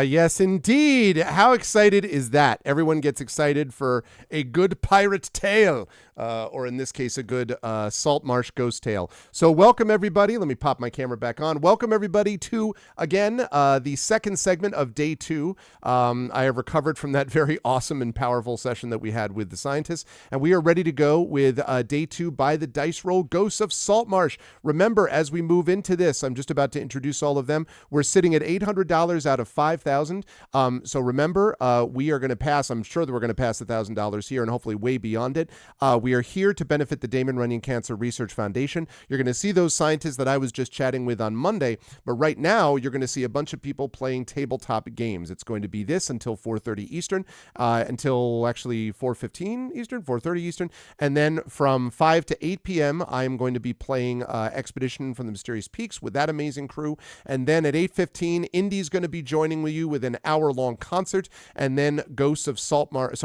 Yes, indeed. How excited is that? Everyone gets excited for a good pirate tale, or in this case, a good Saltmarsh ghost tale. So welcome, everybody. Let me pop my camera back on. Welcome, everybody, to, again, the second segment of day 2. I have recovered from that very awesome and powerful session that we had with the scientists, and we are ready to go with day 2 by the dice roll Ghosts of Saltmarsh. Remember, as we move into this, I'm just about to introduce all of them. We're sitting at $800 out of 5,000. So remember, we are going to pass. I'm sure that we're going to pass $1,000 here and hopefully way beyond it. We are here to benefit the Damon Runyon Cancer Research Foundation. You're going to see those scientists that I was just chatting with on Monday, but right now you're going to see a bunch of people playing tabletop games. It's going to be this until 4:30 Eastern, until actually 4:15 Eastern, 4:30 Eastern, and then from 5 to 8 p.m. I'm going to be playing Expedition from the Mysterious Peaks with that amazing crew, and then at 8:15, Indy's going to be joining with you with an hour-long concert, and then Ghosts of Saltmarsh,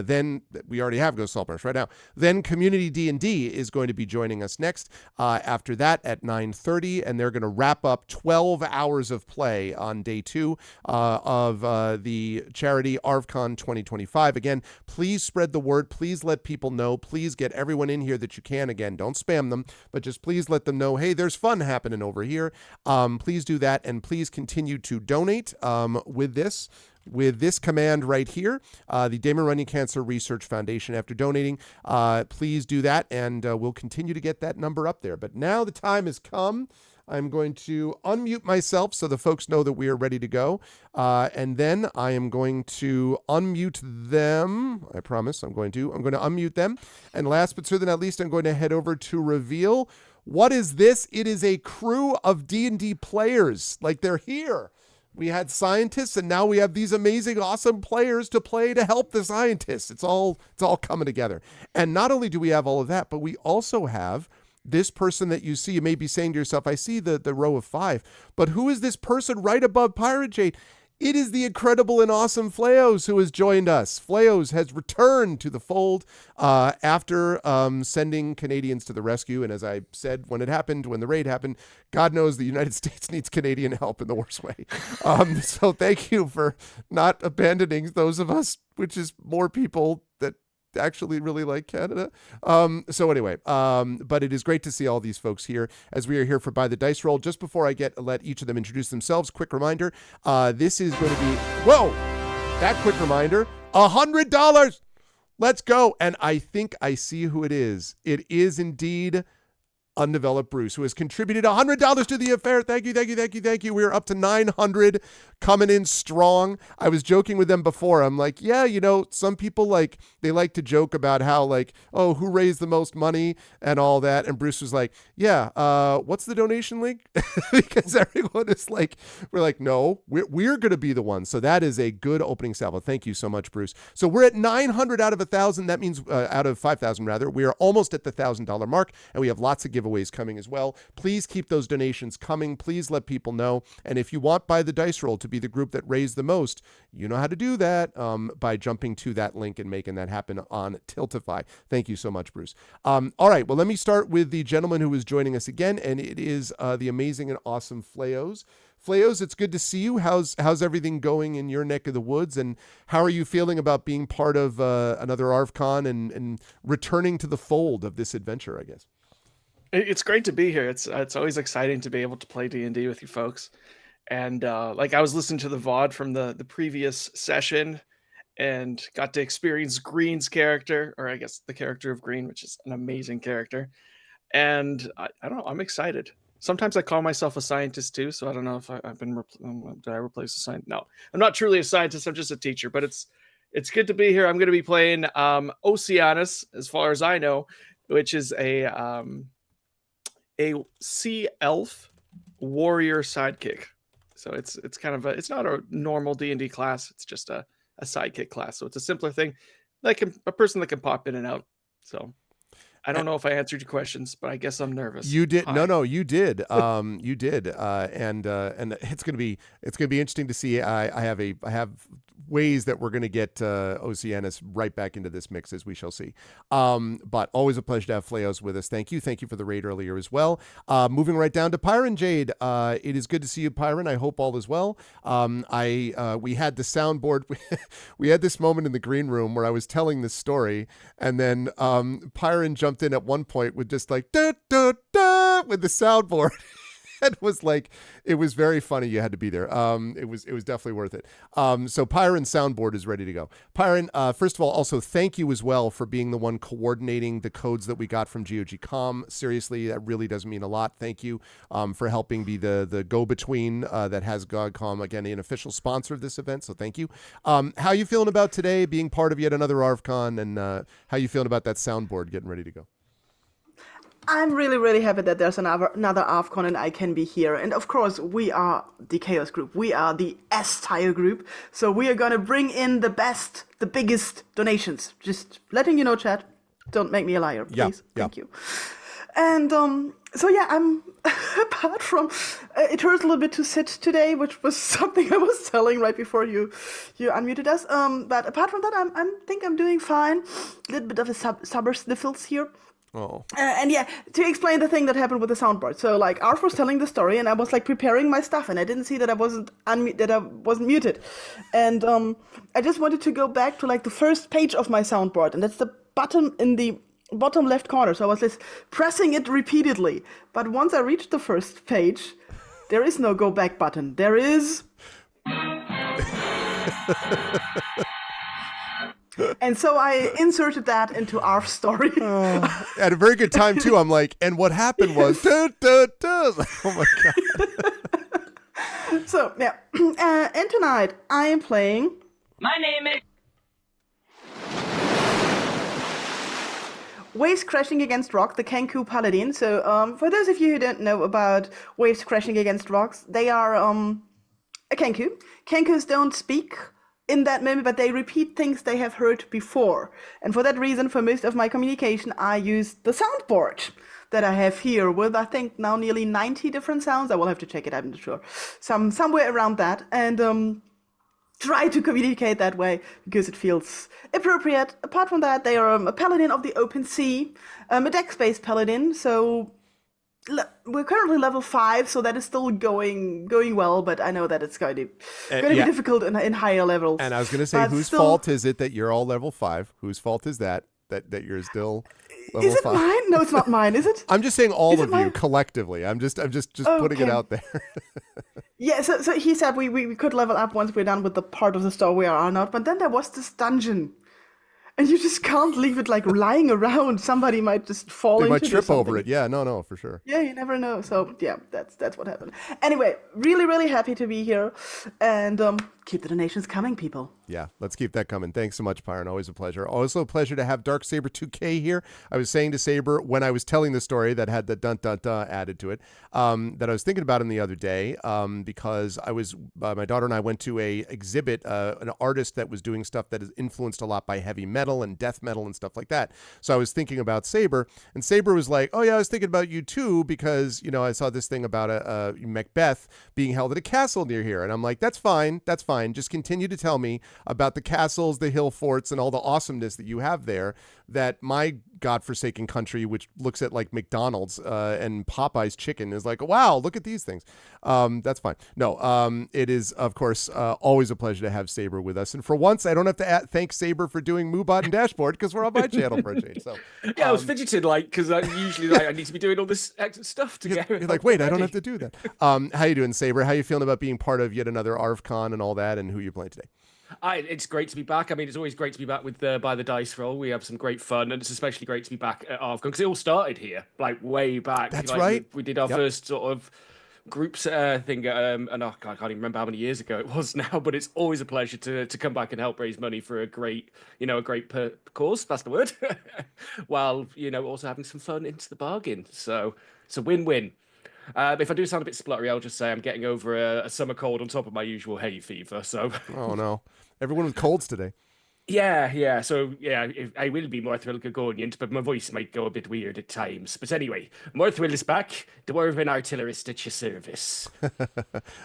then we already have Ghosts of Saltmarsh right now. Then Community D&D is going to be joining us next after that at 9:30, and they're going to wrap up 12 hours of play on day 2 of the charity ArvCon 2025. Again, please spread the word. Please let people know. Please get everyone in here that you can. Again, don't spam them, but just please let them know, hey, there's fun happening over here. Please do that, and please continue to donate with this command right here, the Damon Runyon Cancer Research Foundation. After donating, please do that, and we'll continue to get that number up there. But now the time has come. I'm going to unmute myself so the folks know that we are ready to go. And then I am going to unmute them. I promise I'm going to unmute them. And last but certainly not least, I'm going to head over to reveal. What is this? It is a crew of D&D players. Like, they're here. We had scientists, and now we have these amazing, awesome players to play to help the scientists. It's all coming together. And not only do we have all of that, but we also have this person that you see. You may be saying to yourself, I see the row of 5, but who is this person right above Pirate Jade? It is the incredible and awesome Fleos who has joined us. Fleos has returned to the fold after sending Canadians to the rescue. And as I said, when the raid happened, God knows the United States needs Canadian help in the worst way. So thank you for not abandoning those of us, which is more people that actually really like Canada. So anyway, but it is great to see all these folks here as we are here for By the Dice Roll. Just before I let each of them introduce themselves, quick reminder, this is going to be, that quick reminder, $100. Let's go. And I think I see who it is. It is indeed Undeveloped Bruce, who has contributed $100 to the affair. Thank you, thank you, thank you, thank you. We're up to 900, coming in strong. I was joking with them before. I'm like, yeah, some people they like to joke about how oh, who raised the most money and all that. And Bruce was like, yeah, what's the donation link? Because everyone is like, we're like, no, we're going to be the ones. So that is a good opening salvo. Thank you so much, Bruce. So we're at 900 out of 1,000. That means out of 5,000 rather. We are almost at the $1,000 mark, and we have lots of giveaways coming as well. Please keep those donations coming. Please let people know. And if you want By the Dice Roll to be the group that raised the most, you know how to do that by jumping to that link and making that happen on Tiltify. Thank you so much, Bruce. All right, well, let me start with the gentleman who is joining us again, and it is the amazing and awesome Fleos. Fleos, it's good to see you. How's everything going in your neck of the woods, and how are you feeling about being part of another ArvCon and returning to the fold of this adventure, I guess? It's great to be here. It's always exciting to be able to play D&D with you folks. And I was listening to the VOD from the previous session and got to experience Green's character, or I guess the character of Green, which is an amazing character. And I don't know, I'm excited. Sometimes I call myself a scientist too, so I don't know if I've been, did I replace a scientist? No, I'm not truly a scientist, I'm just a teacher, but it's good to be here. I'm going to be playing Oceanus, as far as I know, which is a sea elf warrior sidekick. So it's kind of it's not a normal D&D class. It's just a sidekick class. So it's a simpler thing, like a person that can pop in and out. So I don't know if I answered your questions, but I guess I'm nervous. You did. Hi. No, you did. You did. And it's gonna be interesting to see. I have ways that we're gonna get Oceanus right back into this mix, as we shall see. But always a pleasure to have Fleos with us. Thank you for the raid earlier as well. Moving right down to Pyron Jade. It is good to see you, Pyron. I hope all is well. We had the soundboard. We had this moment in the green room where I was telling this story, and then Pyron jumped in at one point with just like da, da, da, with the soundboard. It was very funny. You had to be there. It was definitely worth it. So Pyron's soundboard is ready to go. Pyron, first of all, also thank you as well for being the one coordinating the codes that we got from GOG.com. Seriously, that really does mean a lot. Thank you for helping be the go-between that has GOG.com, again, an official sponsor of this event. So thank you. How you feeling about today being part of yet another ArvCon, and how you feeling about that soundboard getting ready to go? I'm really, really happy that there's another ArvCon and I can be here. And of course, we are the Chaos Group. We are the S-Tier group. So we are going to bring in the best, the biggest donations. Just letting you know, chat. Don't make me a liar, please. Yeah. Thank you. And so yeah, I'm apart from it hurts a little bit to sit today, which was something I was telling right before you unmuted us. But apart from that, I think I'm doing fine. A little bit of a summer sniffles here. Oh. And yeah, to explain the thing that happened with the soundboard. So Arv was telling the story, and I was preparing my stuff, and I didn't see that I wasn't muted, and I just wanted to go back to the first page of my soundboard, and that's the button in the bottom left corner. So I was just pressing it repeatedly, but once I reached the first page, there is no go back button. There is. And so I inserted that into our story. At a very good time, too. I'm like, and what happened was, duh, duh, duh. Oh my God. So, yeah. And tonight, I am playing... My name is... Waves Crashing Against Rocks, the Kenku Paladin. So, for those of you who don't know about Waves Crashing Against Rocks, they are a Kenku. Kenkus don't speak in that moment, but they repeat things they have heard before. And for that reason, for most of my communication, I use the soundboard that I have here with, I think, now nearly 90 different sounds. I will have to check it, I'm not sure. Somewhere around that. And try to communicate that way because it feels appropriate. Apart from that, they are a paladin of the open sea, a dex-based paladin. So we're currently level 5, so that is still going well, but I know that it's going to be difficult in higher levels. And I was going to say, whose fault is it that you're all level 5? Whose fault is that you're still level 5? Is it mine? No, it's not mine, is it? I'm just saying all of you collectively. I'm just putting it out there. Yeah, so he said we could level up once we're done with the part of the story we are not, but then there was this dungeon. and you just can't leave it like lying around. Somebody might just fall They into might it or trip over something. it. Yeah, no, for sure. Yeah, you never know. So yeah, that's what happened. Anyway, really, really happy to be here, and keep the donations coming, people. Yeah, let's keep that coming. Thanks so much, Pyron. Always a pleasure. Also a pleasure to have Dark Saber 2K here. I was saying to Saber when I was telling the story that had the dun dun dun added to it, that I was thinking about him the other day, because I was my daughter and I went to a exhibit, an artist that was doing stuff that is influenced a lot by heavy metal and death metal and stuff like that. So I was thinking about Saber, and Saber was like, "Oh yeah, I was thinking about you too because I saw this thing about a Macbeth being held at a castle near here," and I'm like, "That's fine, that's fine. Just continue to tell me about the castles, the hill forts, and all the awesomeness that you have there that my godforsaken country, which looks at like McDonald's and Popeye's chicken, is like, wow, look at these things." That's fine. No, it is, of course, always a pleasure to have Saber with us. And for once, I don't have to thank Saber for doing Moobot and Dashboard because we're on my channel for a change. So Yeah, I was fidgeting because I usually I need to be doing all this extra stuff to get. you're like, wait, I don't have to do that. How you doing, Saber? How you feeling about being part of yet another ArvCon and all that, and who you playing today? It's great to be back. I mean, it's always great to be back with By the Dice Roll. We have some great fun, and it's especially great to be back at ArvCon because it all started here, like way back. That's like, right. We did our Yep. first sort of groups thing, and I can't even remember how many years ago it was now. But it's always a pleasure to come back and help raise money for a great, cause. That's the word. While also having some fun into the bargain. So it's a win-win. If I do sound a bit spluttery, I'll just say I'm getting over a summer cold on top of my usual hay fever. So Oh no, everyone with colds today. yeah. So yeah, I will be Morthwell Gagonian, but my voice might go a bit weird at times. But anyway, Morthwell is back, dwarven artillerist at your service.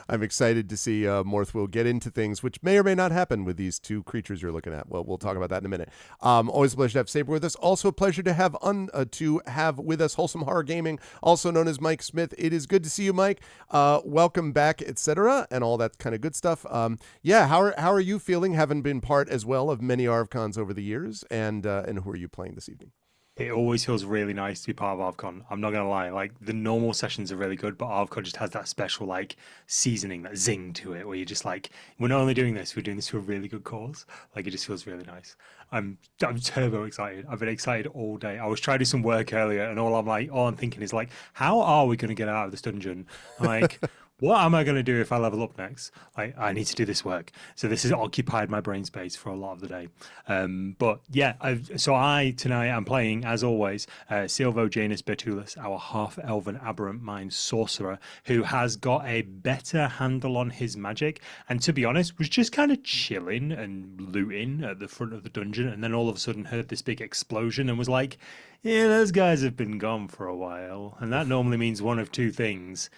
I'm excited to see Morthwell get into things, which may or may not happen with these two creatures you're looking at. Well, we'll talk about that in a minute. Always a pleasure to have Saber with us. Also a pleasure to have with us Wholesome Horror Gaming, also known as Mike Smith. It is good to see you, Mike. Welcome back, etc., and all that kind of good stuff. Yeah, how are you feeling? Having been part as well of many ArvCons over the years, and who are you playing this evening? It always feels really nice to be part of ArvCon. I'm not gonna lie, like the normal sessions are really good, but ArvCon just has that special like seasoning, that zing to it, where you're just like, we're not only doing this, we're doing this for a really good cause. Like it just feels really nice. I'm turbo excited. I've been excited all day. I was trying to do some work earlier, and all I'm thinking is like, how are we gonna get out of this dungeon? Like, what am I going to do if I level up next? I need to do this work. So this has occupied my brain space for a lot of the day. But yeah, tonight I'm playing, as always, Silvo Janus Bertulus, our half-elven aberrant mind sorcerer, who has got a better handle on his magic. And to be honest, was just kind of chilling and looting at the front of the dungeon. And then all of a sudden heard this big explosion and was like, yeah, those guys have been gone for a while. And that normally means one of two things.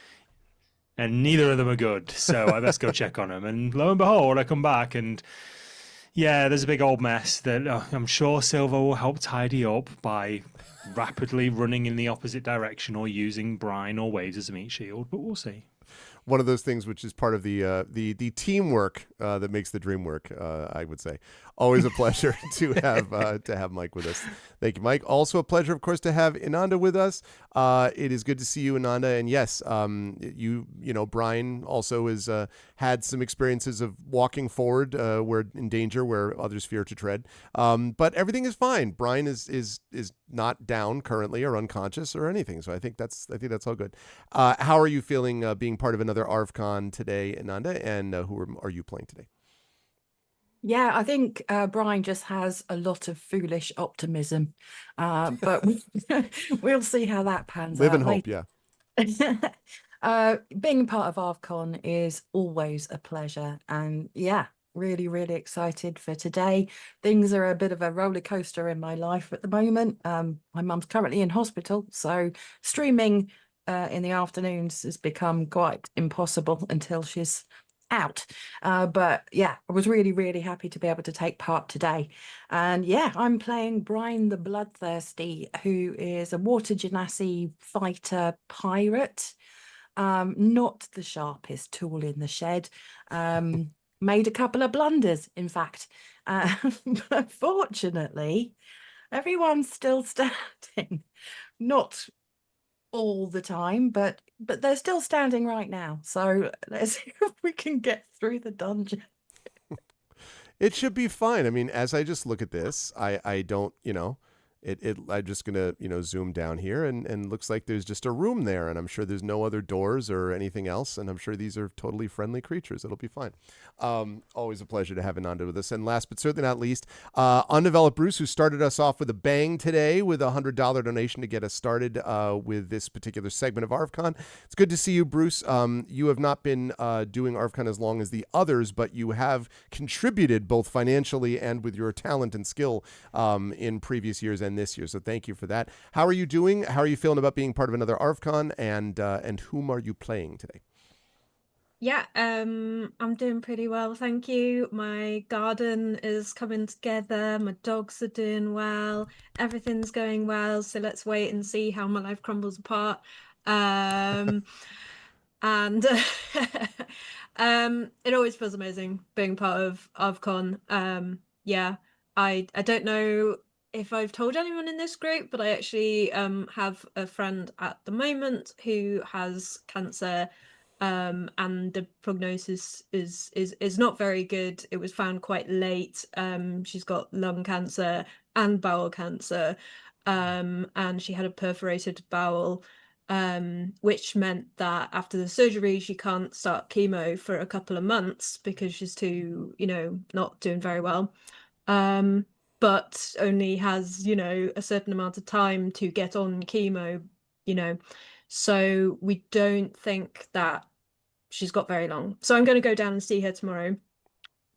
And neither of them are good, so I best go check on them. And lo and behold, I come back and yeah, there's a big old mess that I'm sure Silver will help tidy up by rapidly running in the opposite direction or using brine or waves as a meat shield, but we'll see. One of those things which is part of the teamwork that makes the dream work, I would say. Always a pleasure to have Mike with us. Thank you, Mike. Also a pleasure, of course, to have Inanda with us. It is good to see you, Inanda. And yes, Brian also has had some experiences of walking forward where in danger, where others fear to tread. But everything is fine. Brian is not down currently or unconscious or anything. So I think that's all good. How are you feeling being part of another ArvCon today, Inanda? And who are you playing today? Yeah, I think Brian just has a lot of foolish optimism, but we'll see how that pans Live out and hope, later. yeah. Being part of ArvCon is always a pleasure, and yeah, really, really excited for today. Things are a bit of a roller coaster in my life at the moment. My mum's currently in hospital, so streaming in the afternoons has become quite impossible until she's out. But yeah, I was really, really happy to be able to take part today. And yeah, I'm playing Brian the Bloodthirsty, who is a water genasi fighter pirate. Not the sharpest tool in the shed. Made a couple of blunders, in fact. But fortunately, everyone's still standing. Not all the time, but they're still standing right now. So let's see if we can get through the dungeon. It should be fine. I mean, as I just look at this, I don't, I'm just gonna, zoom down here and looks like there's just a room there, and I'm sure there's no other doors or anything else, and I'm sure these are totally friendly creatures. It'll be fine. Always a pleasure to have Ananda with us. And last but certainly not least, Undeveloped Bruce, who started us off with a bang today with a $100 donation to get us started with this particular segment of ArvCon. It's good to see you, Bruce. You have not been doing ArvCon as long as the others, but you have contributed both financially and with your talent and skill in previous years and this year. So thank you for that. How are you doing? How are you feeling about being part of another ArvCon? And whom are you playing today? Yeah, I'm doing pretty well, thank you. My garden is coming together, my dogs are doing well, everything's going well, so let's wait and see how my life crumbles apart. And it always feels amazing being part of ArvCon. Yeah, I don't know if I've told anyone in this group, but I actually have a friend at the moment who has cancer. And the prognosis is not very good. It was found quite late. She's got lung cancer and bowel cancer, and she had a perforated bowel, which meant that after the surgery she can't start chemo for a couple of months because she's too, not doing very well. But only has, a certain amount of time to get on chemo, so we don't think that she's got very long. So I'm going to go down and see her tomorrow.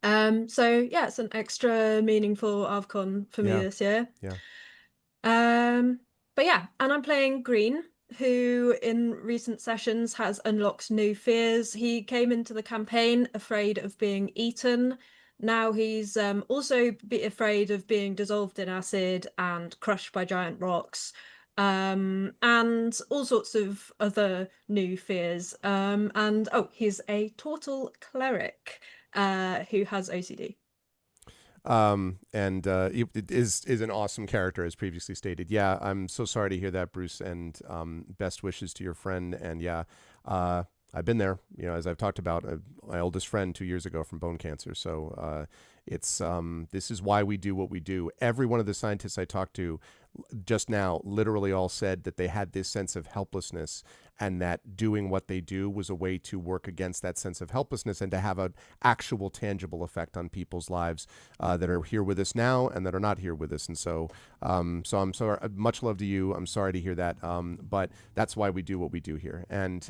So yeah, it's an extra meaningful ArvCon for me this year. Yeah. But yeah, and I'm playing Green, who in recent sessions has unlocked new fears. He came into the campaign afraid of being eaten. Now he's also afraid of being dissolved in acid and crushed by giant rocks. And all sorts of other new fears. And he's a turtle cleric who has OCD. It is an awesome character, as previously stated. Yeah, I'm so sorry to hear that, Bruce, and best wishes to your friend. And yeah, I've been there, as I've talked about, my oldest friend 2 years ago from bone cancer. So it's this is why we do what we do. Every one of the scientists I talked to just now literally all said that they had this sense of helplessness, and that doing what they do was a way to work against that sense of helplessness and to have an actual tangible effect on people's lives that are here with us now and that are not here with us. And so I'm sorry, much love to you. I'm sorry to hear that. But that's why we do what we do here. And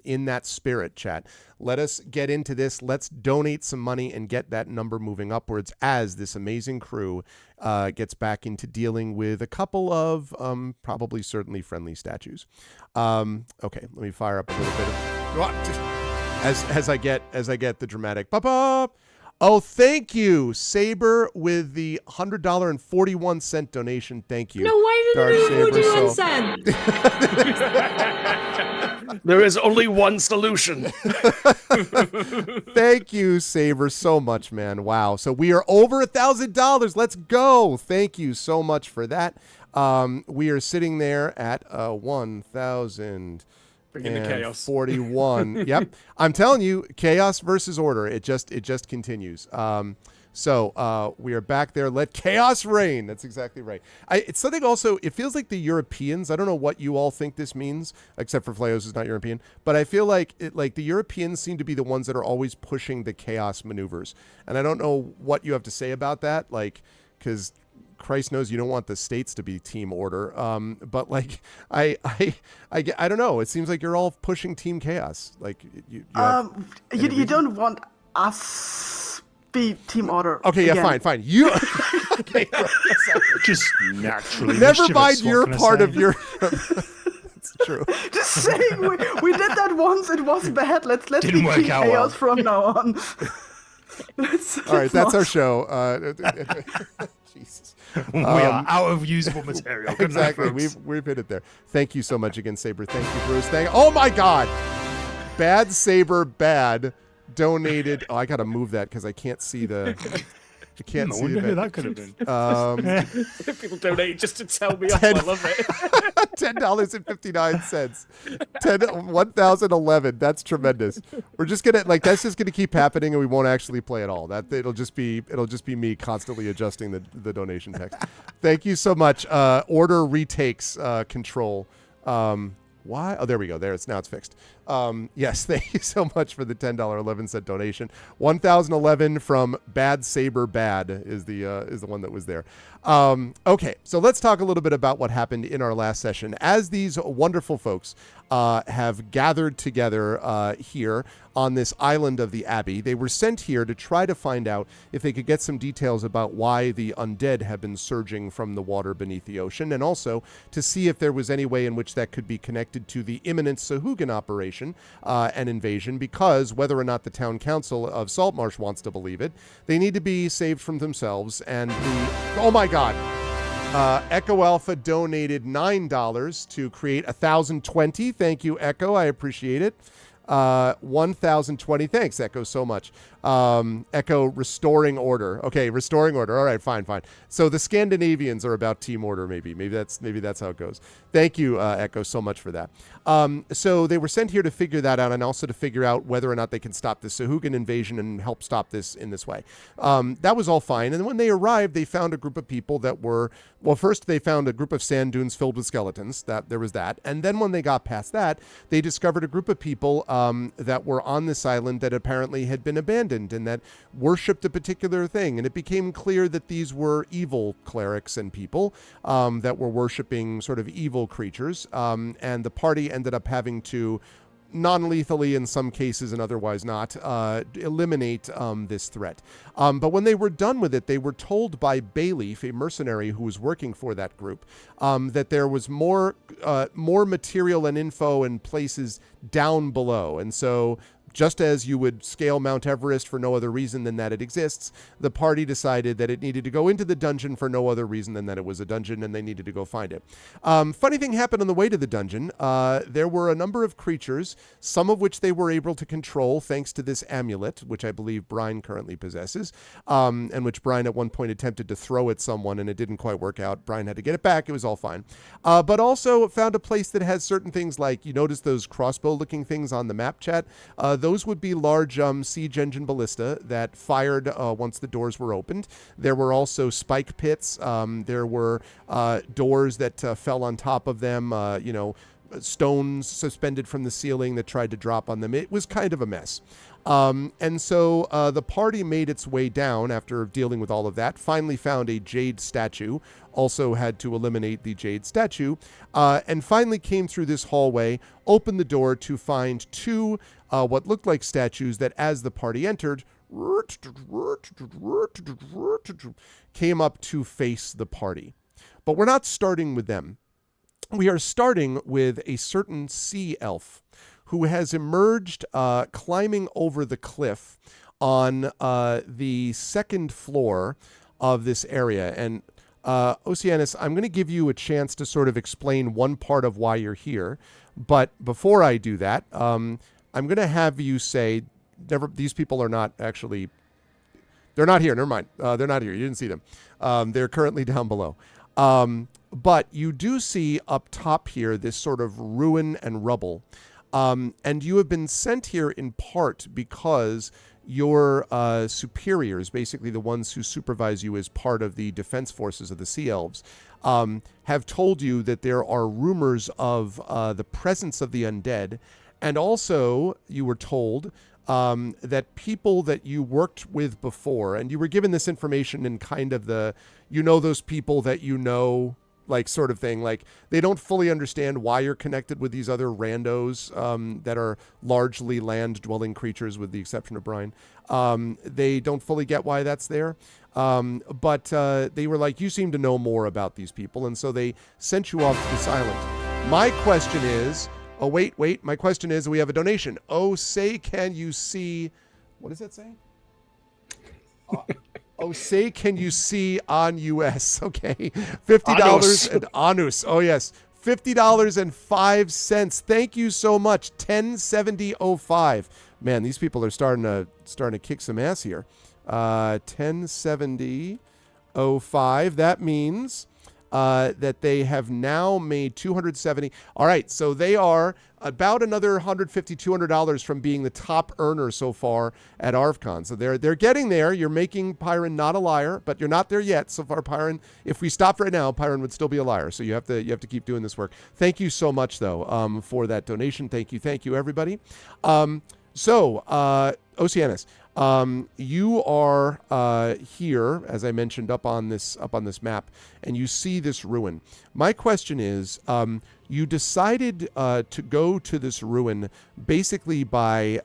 in that spirit, chat, let us get into this. Let's donate some money and get that number moving upwards as this amazing crew gets back into dealing with a couple of probably certainly friendly statues. Okay, let me fire up a little bit as I get the dramatic pop. Oh, thank you, Saber, with the $100.41 donation. Thank you. No, why did it 41 cents? There is only one solution. Thank you, Saber, so much, man. Wow. So we are over $1,000. Let's go. Thank you so much for that. We are sitting there at 1,000. Bring in the chaos. 41. Yep. I'm telling you, chaos versus order. It just continues. So we are back there. Let chaos reign. That's exactly right. It's something also, it feels like the Europeans, I don't know what you all think this means, except for Flayos is not European, but I feel like the Europeans seem to be the ones that are always pushing the chaos maneuvers. And I don't know what you have to say about that, because Christ knows you don't want the states to be team order. But I don't know. It seems like you're all pushing team chaos. You don't want us be team order. Okay, yeah, again. fine. You okay, just naturally. never mind your part of your. It's true. Just saying, we did that once. It was bad. Let's be Didn't work team out chaos well. from now on. All right, that's our show. Jesus. We are out of usable material. Good night, Exactly. folks. We've hit it there. Thank you so much again, Saber. Thank you, Bruce. Oh my God. Bad Saber, bad. Donated. Oh, I got to move that because I can't see the. I can't I see wonder the who event. that could have been. People donate just to tell me off. Ten- I love it. $10.59. 1011. That's tremendous. We're just gonna that's just gonna keep happening, and we won't actually play at all. That it'll just be me constantly adjusting the donation text. Thank you so much. Order retakes control. Why? Oh, there we go. Now it's fixed. Yes, thank you so much for the $10.11 donation. 1011 from Bad Saber Bad is the one that was there. Okay, so let's talk a little bit about what happened in our last session. As these wonderful folks have gathered together here on this island of the Abbey, they were sent here to try to find out if they could get some details about why the undead have been surging from the water beneath the ocean, and also to see if there was any way in which that could be connected to the imminent Sahuagin operation and invasion, because whether or not the town council of Saltmarsh wants to believe it, they need to be saved from themselves. And oh my God. Echo Alpha donated $9 to create 1,020. Thank you, Echo. I appreciate it. 1,020. Thanks, Echo, so much. Echo restoring order. Okay, restoring order. All right, fine. So the Scandinavians are about team order, maybe. Maybe that's how it goes. Thank you, Echo, so much for that. So they were sent here to figure that out, and also to figure out whether or not they can stop the Sahuagin invasion and help stop this in this way. That was all fine. And when they arrived, they found a group of people that were, well, first they found a group of sand dunes filled with skeletons. There was that. And then when they got past that, they discovered a group of people that were on this island that apparently had been abandoned and that worshipped a particular thing. And it became clear that these were evil clerics and people that were worshipping sort of evil creatures. And the party ended up having to, non-lethally in some cases and otherwise not, eliminate this threat. But when they were done with it, they were told by Bayleaf, a mercenary who was working for that group, that there was more material and info and places down below. And so just as you would scale Mount Everest for no other reason than that it exists, the party decided that it needed to go into the dungeon for no other reason than that it was a dungeon, and they needed to go find it. Funny thing happened on the way to the dungeon. There were a number of creatures, some of which they were able to control thanks to this amulet, which I believe Brian currently possesses, and which Brian at one point attempted to throw at someone, and it didn't quite work out. Brian had to get it back. It was all fine. But also found a place that has certain things like, you notice those crossbow-looking things on the map chat? Those would be large siege engine ballista that fired once the doors were opened. There were also spike pits. There were doors that fell on top of them, stones suspended from the ceiling that tried to drop on them. It was kind of a mess. And so the party made its way down after dealing with all of that, finally found a jade statue, also had to eliminate the jade statue, and finally came through this hallway, opened the door to find two what looked like statues that, as the party entered, came up to face the party. But we're not starting with them. We are starting with a certain sea elf who has emerged climbing over the cliff on the second floor of this area. And Oceanus, I'm going to give you a chance to sort of explain one part of why you're here. But before I do that, I'm going to have you say, these people are not actually, they're not here. Never mind. They're not here. You didn't see them. They're currently down below. But you do see up top here this sort of ruin and rubble. And you have been sent here in part because your superiors, basically the ones who supervise you as part of the defense forces of the Sea Elves, have told you that there are rumors of the presence of the undead. And also, you were told that people that you worked with before, and you were given this information in kind of the, those people that like sort of thing, like they don't fully understand why you're connected with these other randos that are largely land-dwelling creatures, with the exception of Brian. They don't fully get why that's there. But they were like, you seem to know more about these people, and so they sent you off to this island. My question is, my question is, we have a donation. Oh, say can you see, what does that say? Say can you see on US? Okay. $50 and Anus. Oh yes. $50.05. Thank you so much. 1070.05. Man, these people are starting to kick some ass here. 1070.05. That means that they have now made 270. All right, so they are about another $150, $200 from being the top earner so far at ArvCon. So they're getting there. You're making Pyron not a liar, but you're not there yet. So far, Pyron, if we stopped right now, Pyron would still be a liar. So you have to keep doing this work. Thank you so much, though, for that donation. Thank you, everybody. Oceanus, you are here, as I mentioned, up on this map, and you see this ruin. My question is, you decided to go to this ruin basically by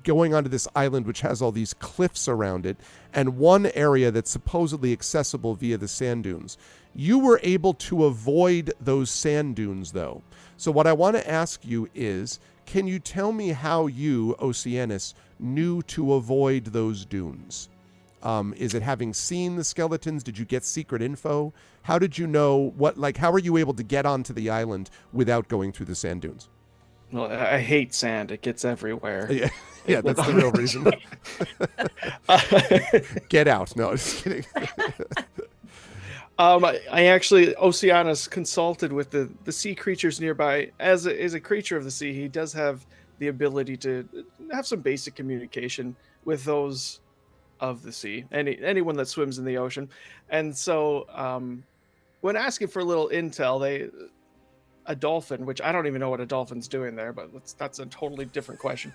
going onto this island which has all these cliffs around it, and one area that's supposedly accessible via the sand dunes. You were able to avoid those sand dunes, though. So what I want to ask you is, can you tell me how you, Oceanus, knew to avoid those dunes? Is it having seen the skeletons? Did you get secret info? How did you know how are you able to get onto the island without going through the sand dunes? Well, I hate sand. It gets everywhere. Yeah, that's the real reason. Get out. No, just kidding. I actually, Oceanus consulted with the sea creatures nearby. As a creature of the sea, he does have the ability to have some basic communication with those of the sea, anyone that swims in the ocean. And so when asking for a little intel, a dolphin, which I don't even know what a dolphin's doing there, but that's a totally different question.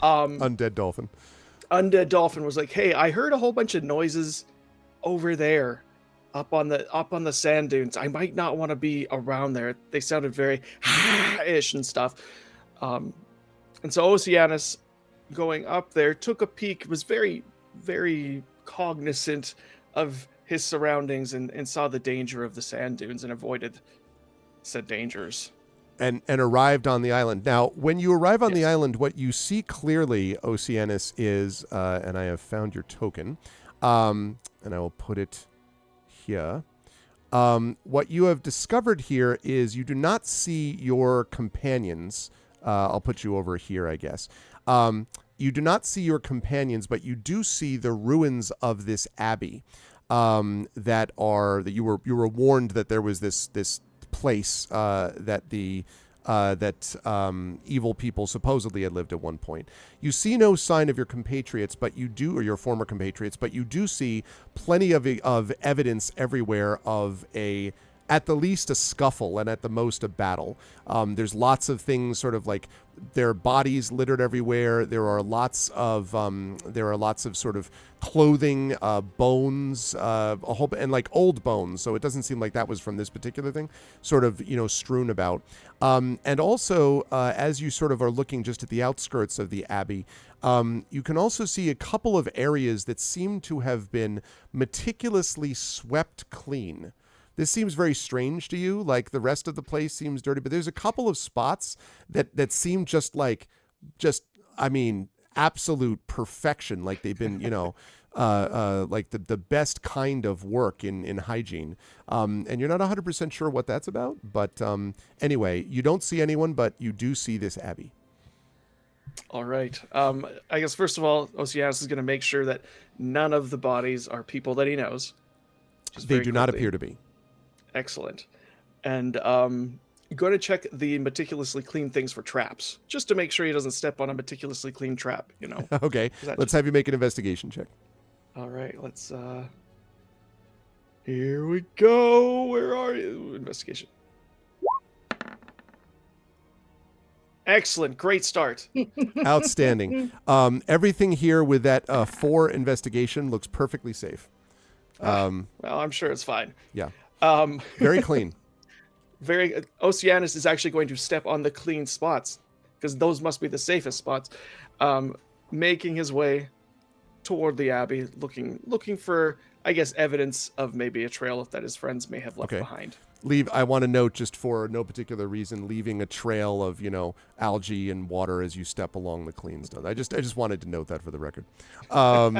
Undead dolphin. Undead dolphin was like, hey, I heard a whole bunch of noises over there up on the sand dunes. I might not want to be around there. They sounded very ish and stuff. And so Oceanus, going up there, took a peek, was very, very cognizant of his surroundings and saw the danger of the sand dunes and avoided said dangers. And arrived on the island. Now, when you arrive on the island, what you see clearly, Oceanus, is, and I have found your token, and I will put it here. What you have discovered here is you do not see your companions. I'll put you over here, I guess. You do not see your companions, but you do see the ruins of this abbey that you were warned that there was this place that evil people supposedly had lived at one point. You see no sign of your compatriots, but you do, or your former compatriots, but you do see plenty of evidence everywhere of at the least a scuffle and at the most a battle. There's lots of things, sort of like there are bodies littered everywhere. There are lots of sort of clothing, bones, and like old bones. So it doesn't seem like that was from this particular thing. Sort of strewn about. And also, as you sort of are looking just at the outskirts of the abbey, you can also see a couple of areas that seem to have been meticulously swept clean. This seems very strange to you, like the rest of the place seems dirty, but there's a couple of spots that seem absolute perfection, like they've been, like the best kind of work in hygiene. And you're not 100% sure what that's about, but anyway, you don't see anyone, but you do see this abbey. All right. I guess first of all, Oceanus is going to make sure that none of the bodies are people that he knows. They do not appear to be. Excellent. And going to check the meticulously clean things for traps, just to make sure he doesn't step on a meticulously clean trap, Okay, let's have you make an investigation check. All right, let's... Here we go. Where are you? Investigation. Excellent. Great start. Outstanding. Everything here with that 4 investigation looks perfectly safe. Well, I'm sure it's fine. Yeah. Very clean. Oceanus is actually going to step on the clean spots because those must be the safest spots. Making his way toward the abbey, looking for, I guess, evidence of maybe a trail that his friends may have left behind. I want to note, just for no particular reason, leaving a trail of algae and water as you step along the clean stuff. I just wanted to note that for the record. All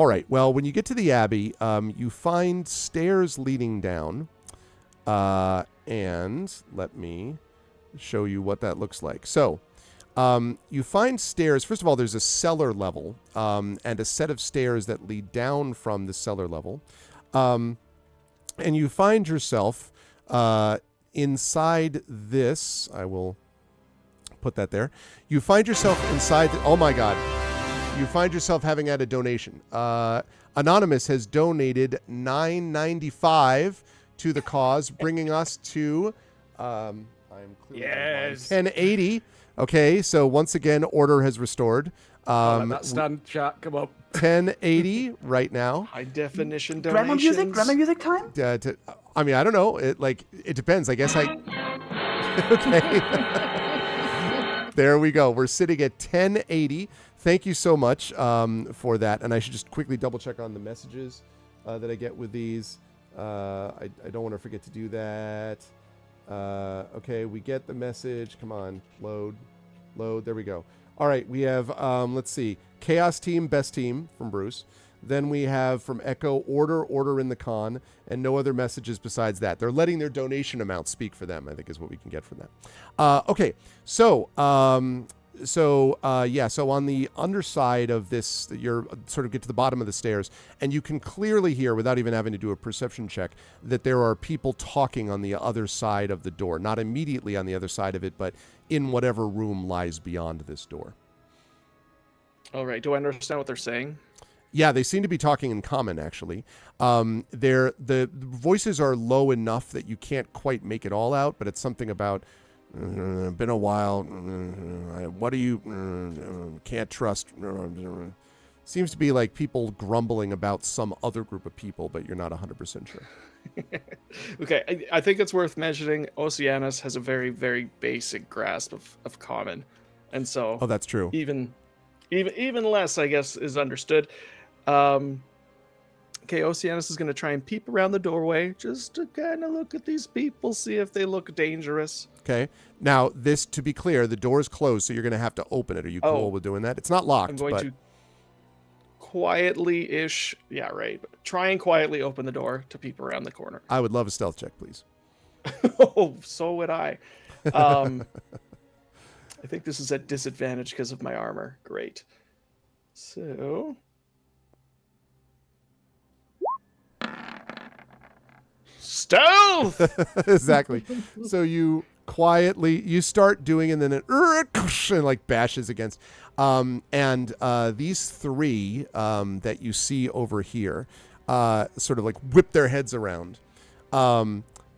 right. Well, when you get to the abbey, you find stairs leading down, and let me show you what that looks like. So, You find stairs. First of all, there's a cellar level and a set of stairs that lead down from the cellar level. And you find yourself inside this. I will put that there. You find yourself inside. Oh my God. You find yourself having had a donation. Anonymous has donated $9.95 to the cause, bringing us to I'm clearly Yes. 1080. Okay, so once again, order has restored. That's done, chat. Come on. 1080 right now. High definition Grammar donations. music time. I mean, I don't know. It depends. I guess okay. There we go. We're sitting at 1080. Thank you so much for that. And I should just quickly double check on the messages that I get with these. I don't want to forget to do that. Okay, we get the message. Come on, load. There we go. All right, we have, let's see, Chaos Team, Best Team from Bruce. Then we have from Echo, order in the con, and no other messages besides that. They're letting their donation amount speak for them, I think is what we can get from that. Okay, so on the underside of this, you're sort of get to the bottom of the stairs, and you can clearly hear, without even having to do a perception check, that there are people talking on the other side of the door. Not immediately on the other side of it, but in whatever room lies beyond this door. All right. Do I understand what they're saying? Yeah, they seem to be talking in common, actually. The voices are low enough that you can't quite make it all out, but it's something about, been a while, what do you, can't trust. Seems to be like people grumbling about some other group of people, but you're not 100% sure. Okay, I think it's worth mentioning Oceanus has a very, very basic grasp of common. And so... Oh, that's true. Even less, I guess, is understood. Okay, Oceanus is going to try and peep around the doorway just to kind of look at these people, see if they look dangerous. Okay. Now, this, to be clear, the door is closed, so you're going to have to open it. Are you cool with doing that? It's not locked, I'm going to quietly-ish, yeah, right, but try and quietly open the door to peep around the corner. I would love a stealth check, please. Oh, so would I. I think this is at disadvantage because of my armor. Great. So... Stealth! Exactly. So you quietly, start doing, and then it and like bashes against. These three that you see over here sort of like whip their heads around.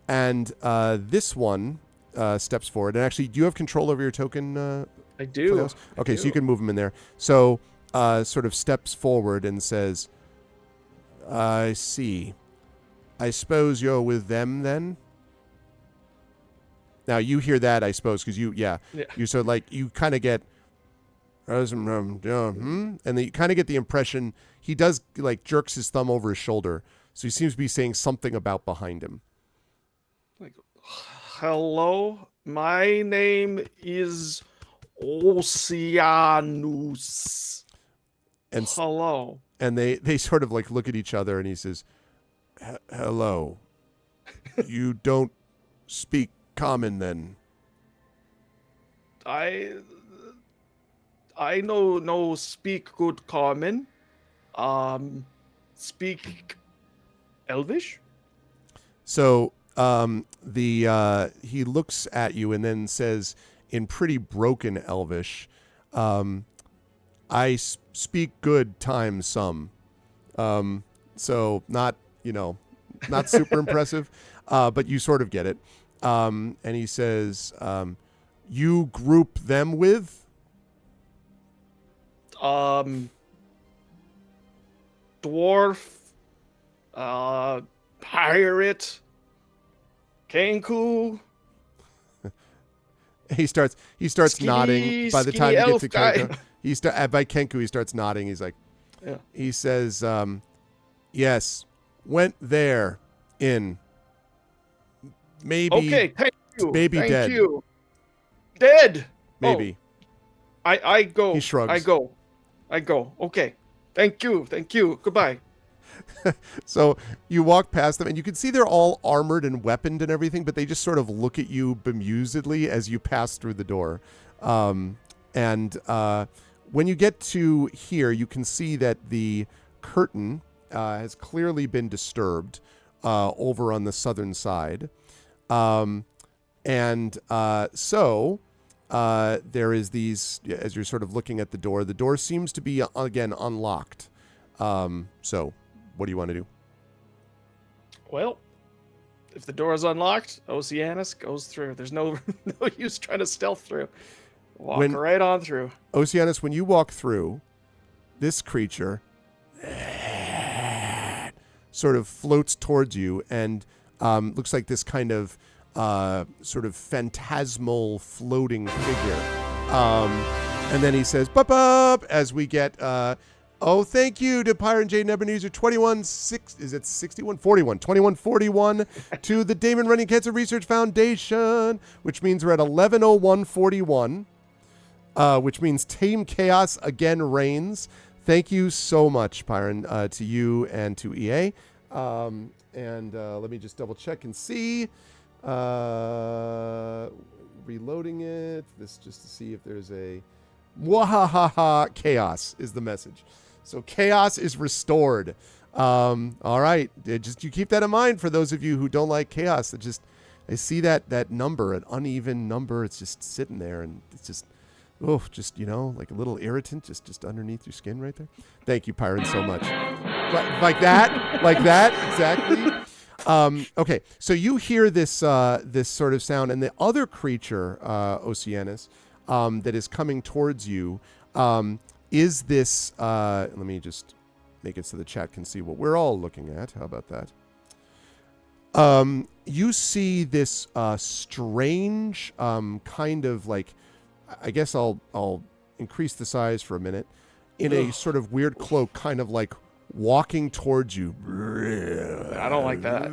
This one steps forward. And actually, do you have control over your token? I do. Okay, so you can move them in there. So sort of steps forward and says, I see. I suppose you're with them then? Now, you hear that, I suppose, because you sort of like, you kind of get, and then you kind of get the impression he does, like, jerks his thumb over his shoulder, so he seems to be saying something about behind him. Like, hello, my name is Oceanus. And hello. And they sort of like look at each other, and he says, hello. You don't speak common then? I know no speak good common. Speak Elvish? So he looks at you and then says in pretty broken Elvish, I speak good times some. So not super impressive, but you sort of get it. And he says, you group them with? Dwarf, pirate, Kenku. He starts nodding. By the time you get to Kenku, by Kenku, he starts nodding. He's like, yeah. He says, yes, went there in. Maybe. Okay, thank you. Maybe thank dead. You. Dead. Maybe. Oh, I go. He shrugs. I go. Okay. Thank you. Goodbye. So you walk past them, and you can see they're all armored and weaponed and everything, but they just sort of look at you bemusedly as you pass through the door. And when you get to here, you can see that the curtain has clearly been disturbed over on the southern side. So there is these, as you're sort of looking at the door seems to be, again, unlocked. So what do you want to do? Well, if the door is unlocked, Oceanus goes through. There's no use trying to stealth through. Walk right on through. Oceanus, when you walk through, this creature sort of floats towards you and looks like this kind of sort of phantasmal floating figure. And then he says, "Bup," as we get, thank you to Pyron J. Nebuchadnezzar 2141 to the Damon Running Cancer Research Foundation, which means we're at 110141, which means Tame Chaos again reigns. Thank you so much, Pyron, to you and to EA. Let me just double check and see. Reloading it. This just to see if there's a Wahahaha. Chaos is the message. So chaos is restored. All right. Just you keep that in mind for those of you who don't like chaos. I see that number, an uneven number. It's just sitting there, and it's just like a little irritant just underneath your skin right there. Thank you, Pyron, so much. Like that, exactly. Okay, so you hear this sort of sound, and the other creature, Oceanus, that is coming towards you, is this. Let me just make it so the chat can see what we're all looking at. How about that? You see this strange kind of like. I guess I'll increase the size for a minute. In a sort of weird cloak, kind of like walking towards you. I don't like that.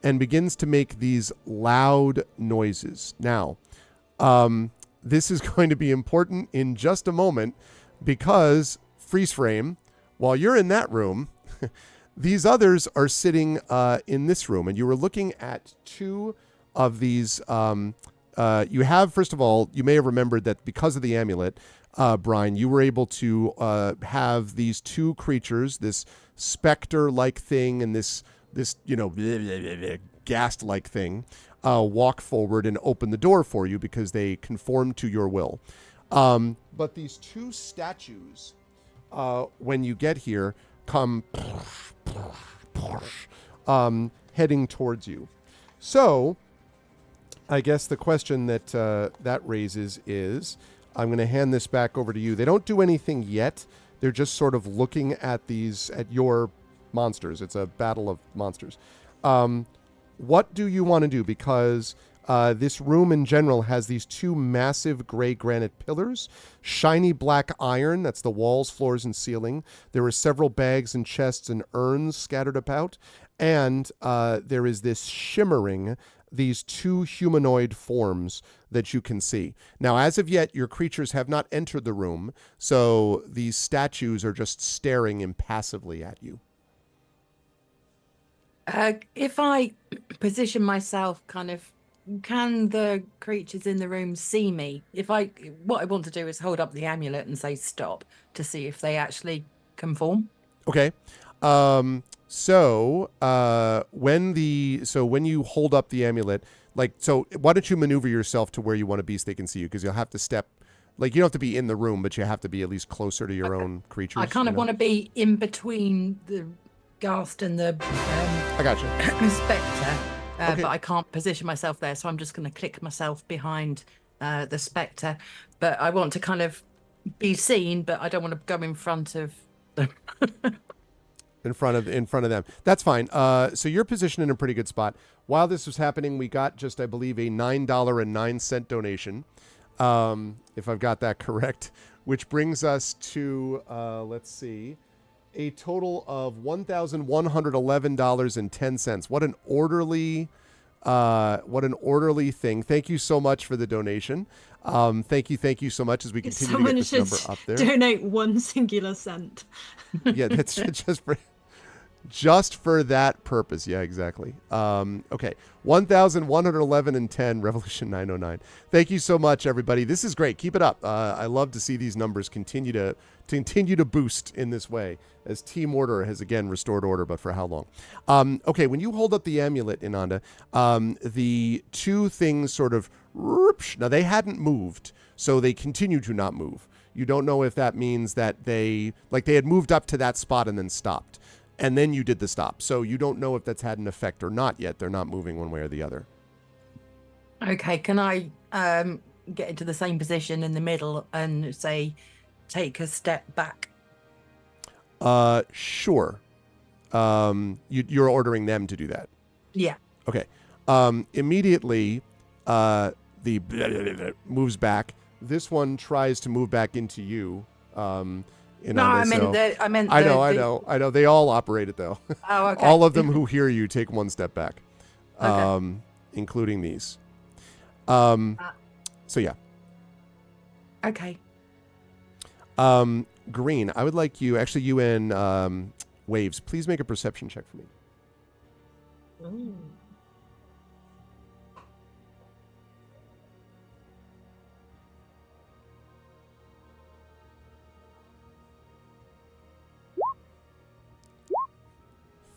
And begins to make these loud noises. Now, this is going to be important in just a moment because, freeze frame, while you're in that room, these others are sitting in this room. And you were looking at two of these. You have, first of all, you may have remembered that because of the amulet, Brian, you were able to have these two creatures, this specter-like thing and this ghast-like thing, walk forward and open the door for you because they conform to your will. But these two statues, when you get here, come heading towards you. So I guess the question that raises is, I'm going to hand this back over to you. They don't do anything yet. They're just sort of looking at your monsters. It's a battle of monsters. What do you want to do? Because this room in general has these two massive gray granite pillars, shiny black iron, that's the walls, floors, and ceiling. There are several bags and chests and urns scattered about. And there is this shimmering, these two humanoid forms that you can see. Now, as of yet, your creatures have not entered the room, so these statues are just staring impassively at you. If I position myself kind of, can the creatures in the room see me? What I want to do is hold up the amulet and say stop to see if they actually conform. Okay. So when you hold up the amulet, why don't you maneuver yourself to where you want to be so they can see you? Because you'll have to step, you don't have to be in the room, but you have to be at least closer to your own creatures. I kind of want to be in between the ghast and the I got you. spectre, Okay. but I can't position myself there, so I'm just going to click myself behind the spectre. But I want to kind of be seen, but I don't want to go in front of them. in front of them. That's fine. So you're positioned in a pretty good spot. While this was happening, we got just, I believe, a $9.09 donation, if I've got that correct, which brings us to, let's see, a total of $1,111.10. What an orderly thing. Thank you so much for the donation. Thank you so much as we continue to get this number up there. Donate 1 singular cent. Yeah, that's just for... Just for that purpose. Yeah, exactly. Okay. 1,111 and 10, Revolution 909. Thank you so much, everybody. This is great. Keep it up. I love to see these numbers continue to boost in this way as Team Order has again restored order, but for how long? Okay, when you hold up the amulet, Inanda, the two things sort of, now they hadn't moved, so they continue to not move. You don't know if that means that they had moved up to that spot and then stopped. And then you did the stop. So you don't know if that's had an effect or not yet. They're not moving one way or the other. Okay, can I get into the same position in the middle and say, take a step back? Sure. You're ordering them to do that. Yeah. Okay. Immediately, the moves back. This one tries to move back into you. I know. They all operate it though. Oh, okay. All of them who hear you take one step back, including these. So yeah. Okay. Green, I would like you and Waves, please make a perception check for me. Ooh.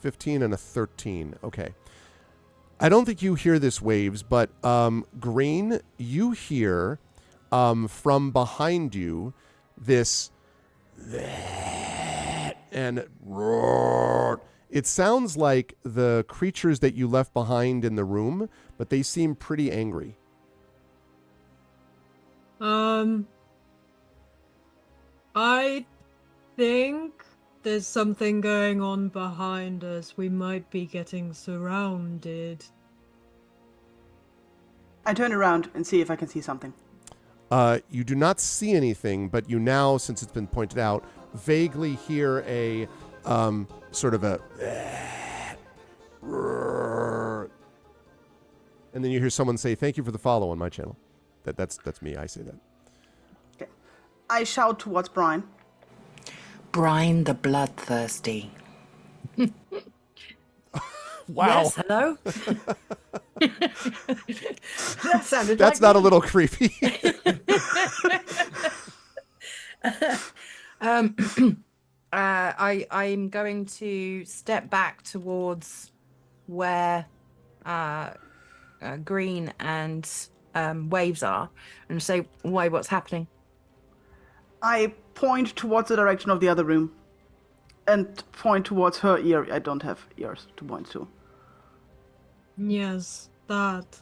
$15 and a 13. Okay. I don't think you hear this, Waves, but Green, you hear from behind you this and roar. It sounds like the creatures that you left behind in the room, but they seem pretty angry. I think there's something going on behind us. We might be getting surrounded. I turn around and see if I can see something. You do not see anything, but you now, since it's been pointed out, vaguely hear a sort of a and then you hear someone say, "Thank you for the follow on my channel." That's me. I say that. Okay. I shout towards Brian. Brian the Bloodthirsty. Wow. Yes, hello? That sounded That's like not me. a little creepy. I'm going to step back towards where Green and Waves are and say, "Why? What's happening?" I point towards the direction of the other room and point towards her ear. I don't have ears to point to. Yes, that.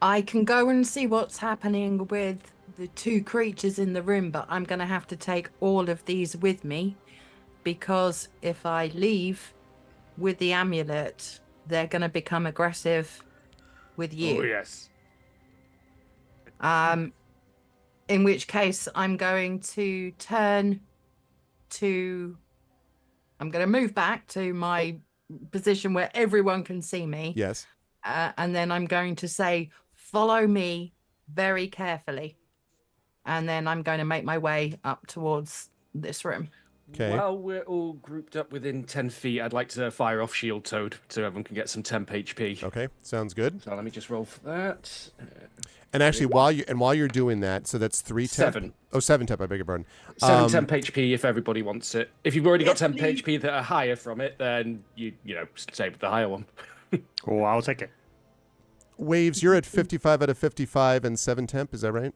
I can go and see what's happening with the two creatures in the room, but I'm going to have to take all of these with me because if I leave with the amulet, they're going to become aggressive with you. Oh, yes. In which case, I'm going to move back to my position where everyone can see me. Yes. And then I'm going to say, "Follow me very carefully." And then I'm going to make my way up towards this room. Okay. While we're all grouped up within 10 feet, I'd like to fire off Shield Toad so everyone can get some temp HP. Okay. Sounds good. So let me just roll for that. And actually, while you're doing that, so that's 3 temp. 7. Oh, 7 temp. I beg your pardon. 7 temp HP if everybody wants it. If you've already got Yes, temp please. HP that are higher from it, then you stay with the higher one. Oh, I'll take it. Waves, you're at 55 out of 55 and 7 temp. Is that right?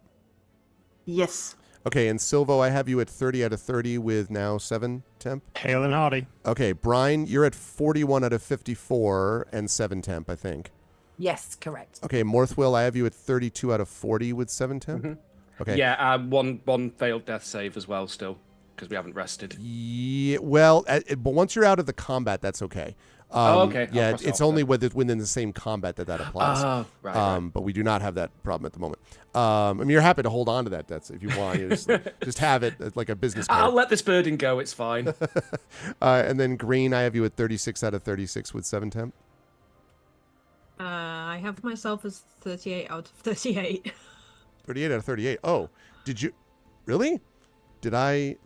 Yes. Okay. And Silvo, I have you at 30 out of 30 with now 7 temp. Hail and hearty. Okay. Brian, you're at 41 out of 54 and 7 temp, I think. Yes, correct. Okay. Morthwill, I have you at 32 out of 40 with 7 temp. Mm-hmm. Okay. Yeah, one failed death save as well still, because we haven't rested. Yeah, well, but once you're out of the combat, that's okay. Okay. I'll Yeah, cross it it's off only then. within the same combat that applies. Right. But we do not have that problem at the moment. I mean, you're happy to hold on to that. That's if you want. You just have it like a business card. I'll let this burden go. It's fine. And then Green, I have you at 36 out of 36 with 7 temp. I have myself as 38 out of 38. 38 out of 38. Oh, did you? Really? Did I?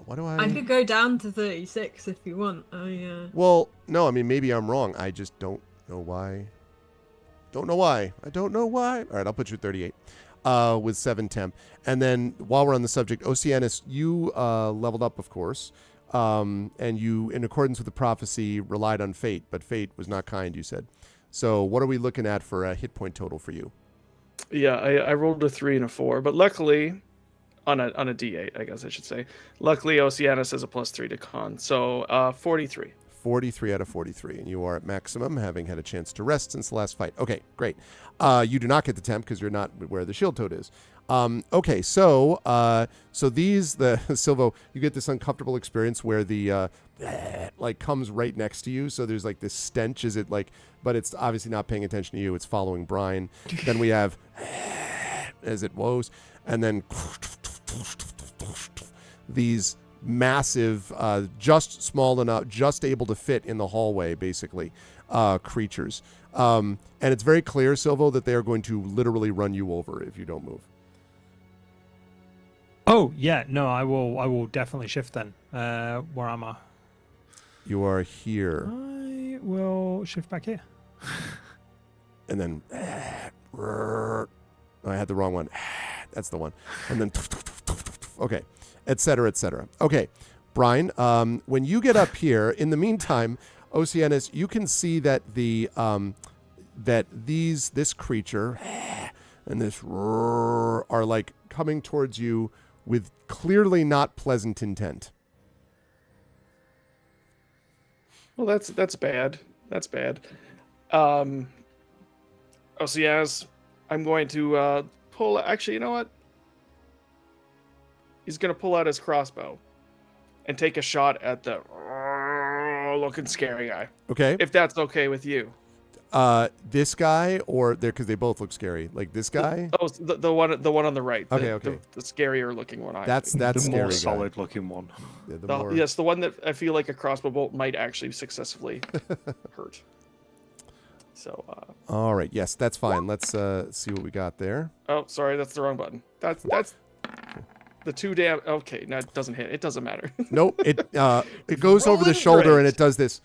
What do I could go down to 36 if you want. Well, no, I mean, maybe I'm wrong. I just don't know why. Don't know why. I don't know why. All right, I'll put you at 38 with 7 temp. And then while we're on the subject, Oceanus, you leveled up, of course. And you, in accordance with the prophecy, relied on fate. But fate was not kind, you said. So what are we looking at for a hit point total for you? Yeah, I rolled a 3 and a 4, but luckily, on a D8, I guess I should say. Luckily, Oceanus has a +3 to con, so 43. 43 out of 43, and you are at maximum, having had a chance to rest since the last fight. Okay, great. You do not get the temp because you're not where the shield toad is. Okay, so these, the Silvo, you get this uncomfortable experience where the like comes right next to you. So there's like this stench. Is it like, but it's obviously not paying attention to you. It's following Brian. Then we have as it woes, and then these massive, just small enough, just able to fit in the hallway, basically, creatures. And it's very clear, Silvo, that they are going to literally run you over if you don't move. Oh yeah, no, I will definitely shift then. Where am I? You are here. I will shift back here. And then I had the wrong one. That's the one. And then okay, et cetera, et cetera. Okay, Brian, when you get up here, in the meantime, Oceanus, you can see that the that this creature and this are like coming towards you with clearly not pleasant intent. Well, that's bad. That's bad. Oceanus, I'm going to pull. Actually, you know what? He's going to pull out his crossbow and take a shot at the looking scary guy. Okay. If that's okay with you. This guy or there, because they both look scary. Like this guy. The one on the right. Okay. The scarier looking one. That's the scary more guy. solid looking one. Yeah, Yes, the one that I feel like a crossbow bolt might actually successfully hurt. So. All right. Yes, that's fine. Let's see what we got there. Oh, sorry, that's the wrong button. That's the 2 damn. Okay, no, it doesn't hit. It doesn't matter. Nope. It goes over the shoulder and it does this.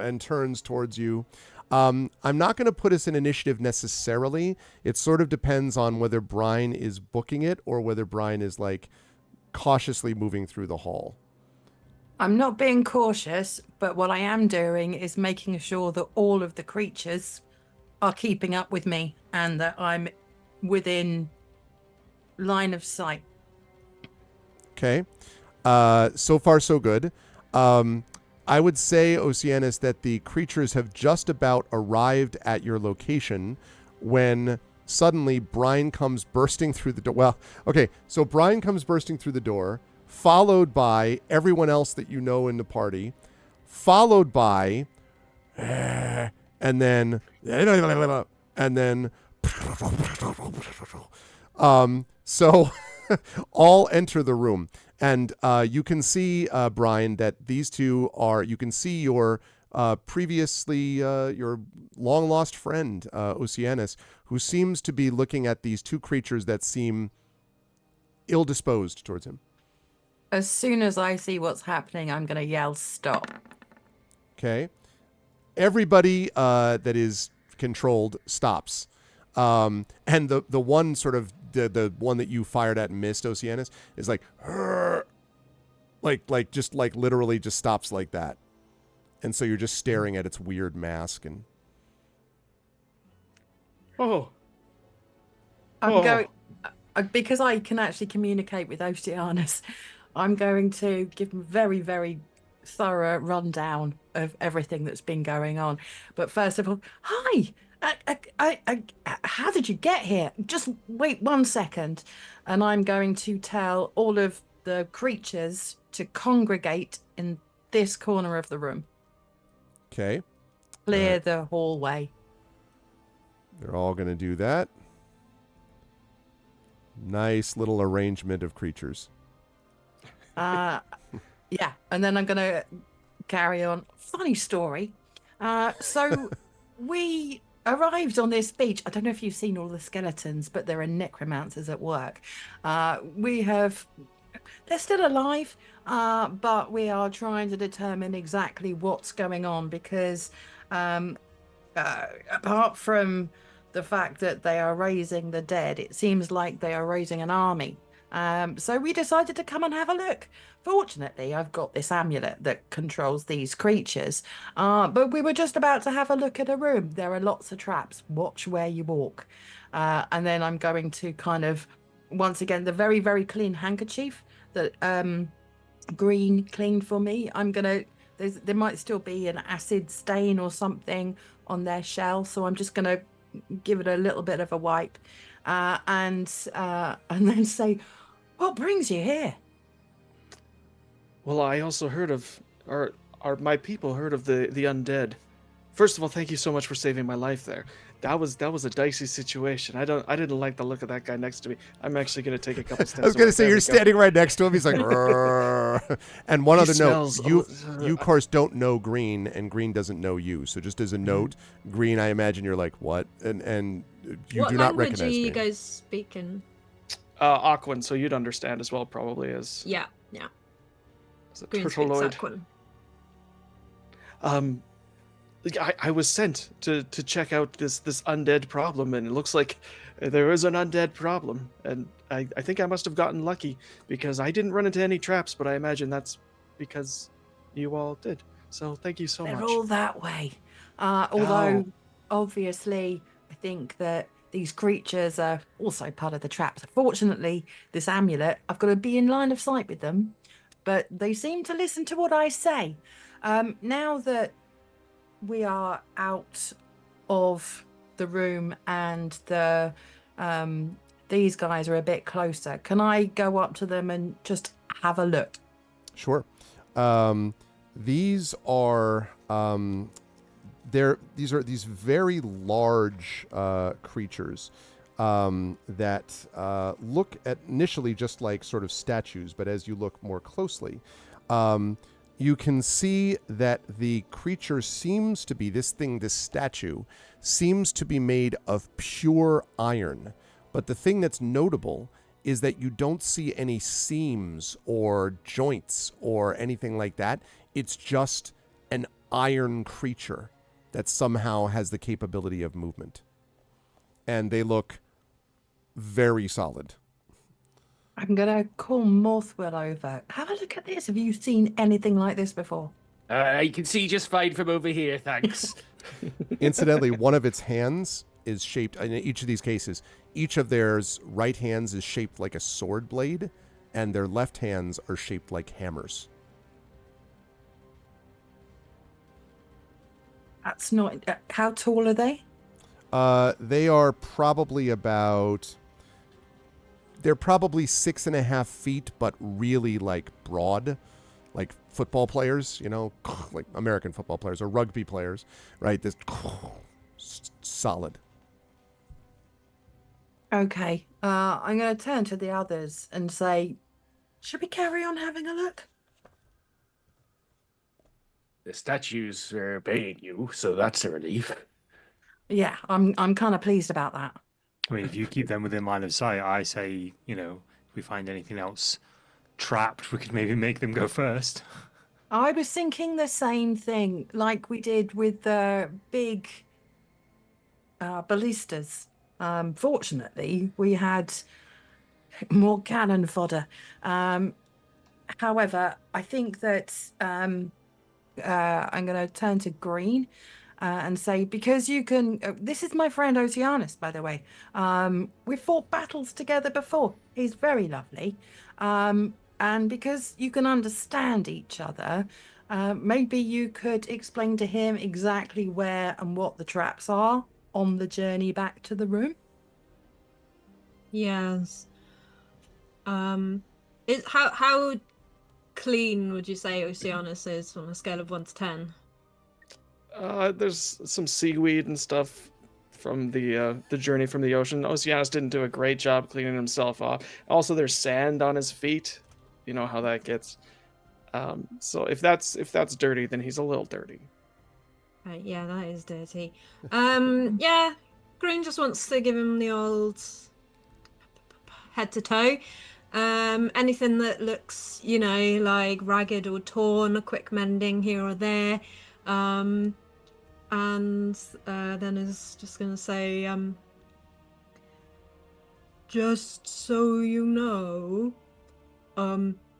And turns towards you. I'm not going to put us in initiative necessarily. It sort of depends on whether Brian is booking it or whether Brian is like cautiously moving through the hall. I'm not being cautious, but what I am doing is making sure that all of the creatures are keeping up with me and that I'm within line of sight. Okay. So far, so good. I would say, Oceanus, that the creatures have just about arrived at your location when suddenly Brian comes bursting through the door. Well, okay, so Brian comes bursting through the door, followed by everyone else that you know in the party, followed by, and then, so all enter the room. And you can see, Brian, that these two are, you can see your previously, your long-lost friend, Oceanus, who seems to be looking at these two creatures that seem ill-disposed towards him. As soon as I see what's happening, I'm going to yell, stop. Okay. Everybody that is controlled stops. And the one sort of, the one that you fired at and missed, Oceanus, is like just like literally just stops like that. And so you're just staring at its weird mask and I'm going, because I can actually communicate with Oceanus, I'm going to give him a very, very thorough rundown of everything that's been going on. But first of all, hi! How did you get here? Just wait 1 second. And I'm going to tell all of the creatures to congregate in this corner of the room. Okay. Clear the hallway. They're all going to do that. Nice little arrangement of creatures. Yeah. And then I'm going to carry on. Funny story. So we arrived on this beach. I don't know if you've seen all the skeletons, but there are necromancers at work. They're still alive, but we are trying to determine exactly what's going on because apart from the fact that they are raising the dead, it seems like they are raising an army. So we decided to come and have a look. Fortunately, I've got this amulet that controls these creatures, but we were just about to have a look at a room. There are lots of traps. Watch where you walk. And then I'm going to kind of, once again, the very, very clean handkerchief that Green cleaned for me. There might still be an acid stain or something on their shell, so I'm just gonna give it a little bit of a wipe, and then say, "What brings you here?" Well, I also heard of, my people heard of the undead. First of all, thank you so much for saving my life there. That was a dicey situation. I didn't like the look of that guy next to me. I'm actually gonna take a couple steps. I was going to away. say, There you're we go. standing right next to him. He's like, "Rrrr." And one He other note, smells you, a- of course, don't know Green, and Green doesn't know you. So just as a note, Green, I imagine you're like, what? And you What do not language are recognize you me. guys speaking? Aquan, so you'd understand as well, probably as Yeah. a Green turtleoid. speaks Aquan. I was sent to check out this undead problem, and it looks like there is an undead problem, and I think I must have gotten lucky because I didn't run into any traps, but I imagine that's because you all did. So thank you so They're much. all that way. Although, obviously, I think that these creatures are also part of the traps. Fortunately, this amulet, I've got to be in line of sight with them, but they seem to listen to what I say. Now that we are out of the room and these guys are a bit closer, can I go up to them and just have a look? Sure. These are these very large creatures that look at initially just like sort of statues, but as you look more closely, you can see that the creature seems to be this statue seems to be made of pure iron. But the thing that's notable is that you don't see any seams or joints or anything like that. It's just an iron creature that somehow has the capability of movement. And they look very solid. I'm going to call Morthwell over. Have a look at this. Have you seen anything like this before? I can see just fine from over here, thanks. Incidentally, one of its hands is shaped, in each of these cases, each of their right hands is shaped like a sword blade, and their left hands are shaped like hammers. That's not... how tall are they? They are probably they're probably 6.5 feet, but really like broad, like football players, like American football players or rugby players, right? This solid. Okay. I'm going to turn to the others and say, should we carry on having a look? The statues are obeying you, so that's a relief. Yeah, I'm kind of pleased about that. I mean, if you keep them within line of sight, I say, if we find anything else trapped, we could maybe make them go first. I was thinking the same thing, like we did with the big ballistas. Fortunately, we had more cannon fodder. However, I think that I'm going to turn to Green and say, because you can... this is my friend Oceanus, by the way. We've fought battles together before. He's very lovely. And because you can understand each other, maybe you could explain to him exactly where and what the traps are on the journey back to the room. Yes. How clean would you say Oceanus is on a scale of 1 to 10? There's some seaweed and stuff from the journey from the ocean. Oceanus didn't do a great job cleaning himself off. Also, there's sand on his feet. You know how that gets. So if that's dirty, then he's a little dirty. Right, yeah, that is dirty. Yeah, Green just wants to give him the old head to toe. Anything that looks, like ragged or torn, a quick mending here or there. And then is just gonna say, just so you know,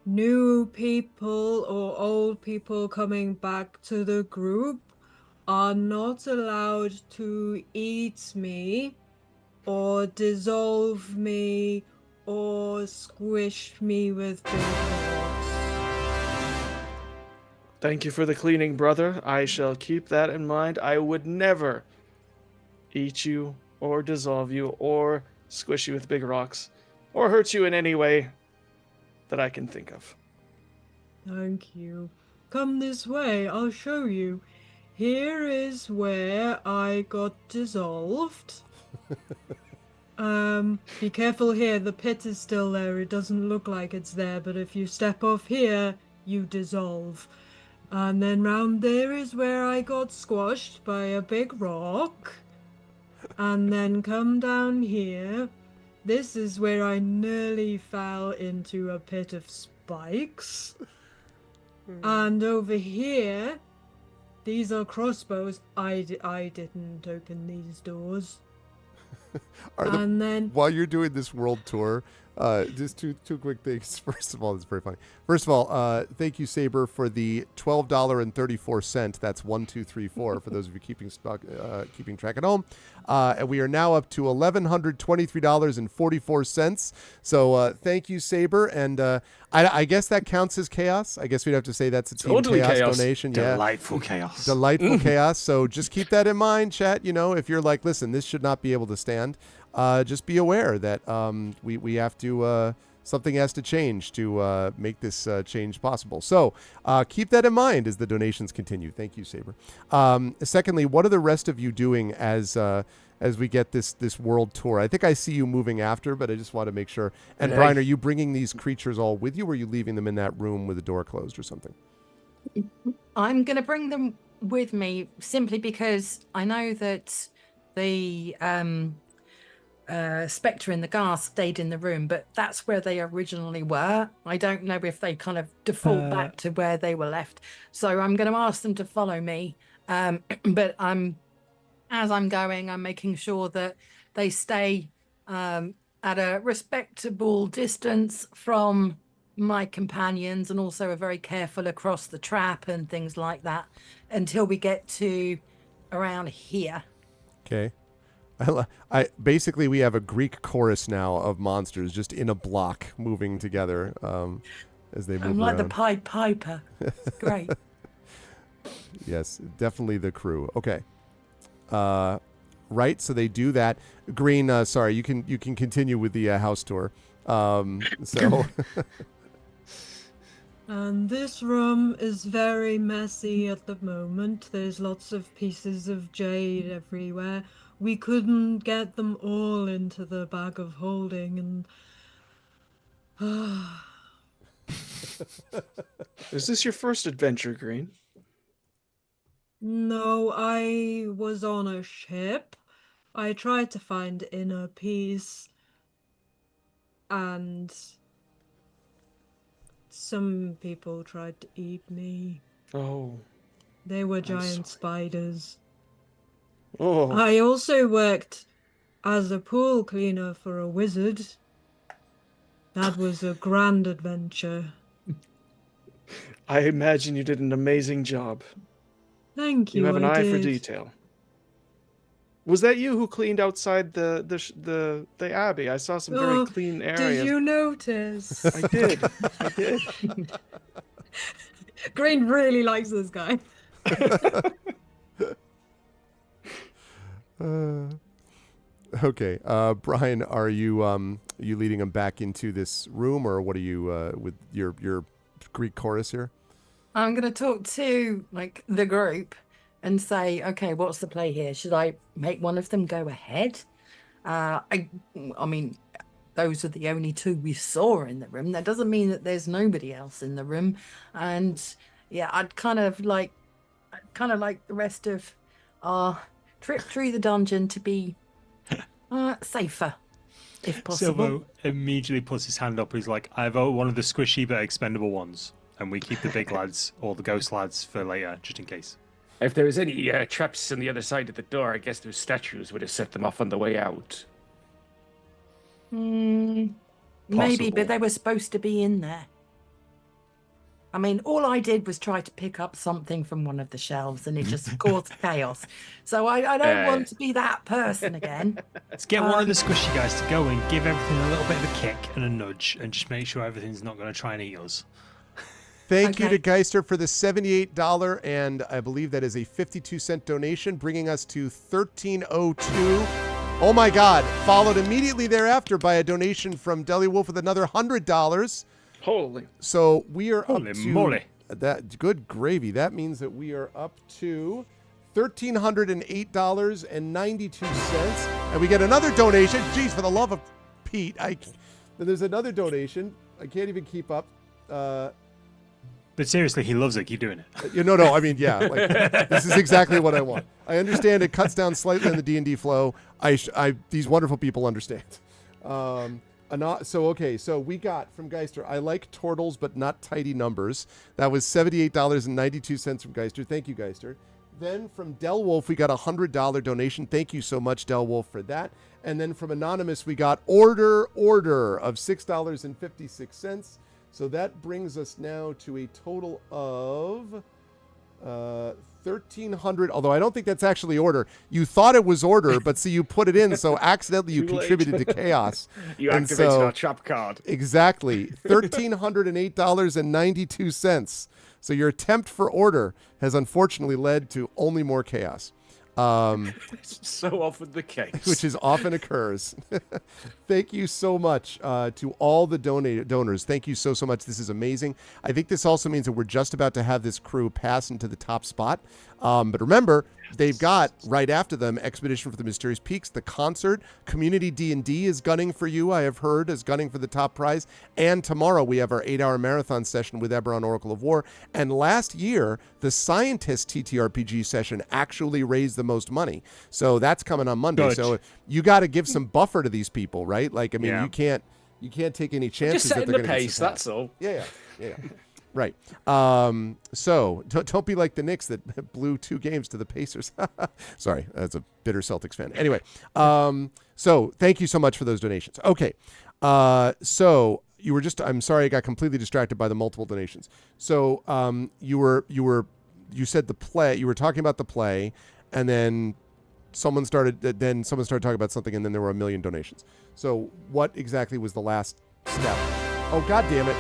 new people or old people coming back to the group are not allowed to eat me or dissolve me or squish me with big rocks. Thank you for the cleaning, brother. I shall keep that in mind. I would never eat you or dissolve you or squish you with big rocks or hurt you in any way that I can think of. Thank you. Come this way, I'll show you. Here is where I got dissolved. Be careful here, the pit is still there. It doesn't look like it's there, but if you step off here, you dissolve. And then round there is where I got squashed by a big rock. And then come down here. This is where I nearly fell into a pit of spikes. And over here, these are crossbows. I didn't open these doors. And then While you're doing this world tour, just two quick things. First of all, it's very funny. First of all, thank you, Saber, for the $12.34. That's 1234 for those of you keeping track at home. And we are now up to $1,123.44. So thank you, Saber. And I guess that counts as chaos. I guess we'd have to say that's a Team Totally chaos. donation. Yeah. Delightful chaos. Delightful chaos. So just keep that in mind, chat. If you're like, listen, this should not be able to stand, just be aware that we have to something has to change to make this change possible. So keep that in mind as the donations continue. Thank you, Saber. Secondly, what are the rest of you doing as we get this world tour? I think I see you moving after, but I just want to make sure. And Brian, are you bringing these creatures all with you, or are you leaving them in that room with the door closed or something? I'm going to bring them with me simply because I know that the Spectre and the Ghast stayed in the room, but that's where they originally were. I don't know if they kind of default back to where they were left. So I'm going to ask them to follow me. But as I'm going, I'm making sure that they stay at a respectable distance from my companions, and also are very careful across the trap and things like that until we get to around here. Okay. I basically, we have a Greek chorus now of monsters just in a block moving together as they move I'm like around. the Pied Piper. It's great. Yes, definitely the crew. Okay. Right, so they do that. Green, sorry, you can continue with the house tour. So And this room is very messy at the moment. There's lots of pieces of jade everywhere. We couldn't get them all into the bag of holding, and Is this your first adventure, Green? no, I was on a ship. I tried to find inner peace, and some people tried to eat me. Oh. They were giant spiders. Oh. I also worked as a pool cleaner for a wizard. That was a grand adventure. I imagine you did an amazing job. Thank you. You have an I eye for did. detail. Was that you who cleaned outside the abbey? I saw some very clean areas. Did you notice? I did. I did. Green really likes this guy. okay, Brian, are you leading them back into this room, or what are you with your Greek chorus here? I'm going to talk to the group and say, okay, what's the play here? Should I make one of them go ahead? I mean, those are the only two we saw in the room. That doesn't mean that there's nobody else in the room. And yeah, I'd kind of kind of like the rest of our trip through the dungeon to be safer, if possible. Silvo immediately puts his hand up. He's like, I vote one of the squishy but expendable ones, and we keep the big lads or the ghost lads for later, just in case. If there was any traps on the other side of the door, I guess those statues would have set them off on the way out. Maybe, Possible. but they were supposed to be in there. I mean, all I did was try to pick up something from one of the shelves, and it just caused chaos. So I don't want to be that person again. Let's get one of the squishy guys to go and give everything a little bit of a kick and a nudge, and just make sure everything's not going to try and eat us. Thank you to Geister for the $78, and I believe that is a 52-cent donation, bringing us to $13.02. Oh my God! Followed immediately thereafter by a donation from Deli Wolf with another $100. Holy. So we are Holy up to moly. that. Good gravy. That means that we are up to $1,308.92, and we get another donation. Jeez, for the love of Pete! There's another donation. I can't even keep up. But seriously, he loves it. Keep doing it. No. I mean, yeah. Like, this is exactly what I want. I understand it cuts down slightly on the D&D flow. These wonderful people understand. So we got from Geister, I like turtles, but not tidy numbers. That was $78.92 from Geister. Thank you, Geister. Then from Del Wolf, we got a $100 donation. Thank you so much, Del Wolf, for that. And then from Anonymous, we got order of $6.56. So that brings us now to a total of 1,300. Although I don't think that's actually order. You thought it was order, but see, you put it in, so accidentally you contributed to chaos. You activated our trap card. Exactly, $1,308.92. So your attempt for order has unfortunately led to only more chaos. It's so often the case. Which is often occurs. Thank you so much to all the donors. Thank you so much. This is amazing. I think this also means that we're just about to have this crew pass into the top spot. But remember, they've got right after them Expedition for the Mysterious Peaks, the concert, Community D&D is gunning for you, I have heard, is gunning for the top prize. And tomorrow we have our 8-hour marathon session with Eberron, Oracle of War. And last year, the Scientist TTRPG session actually raised the most money. So that's coming on Monday. Good. So you got to give some buffer to these people, right? Like, I mean, Yeah. you can't take any chances Just that setting they're the going to pace, that's all. Yeah. Right. So don't be like the Knicks that blew 2 games to the Pacers. Sorry, that's a bitter Celtics fan. Anyway, so thank you so much for those donations. Okay. So you were I'm sorry, I got completely distracted by the multiple donations. So you said the play, you were talking about the play, and then someone started talking about something, and then there were 1 million donations. So what exactly was the last step? Oh, God damn it.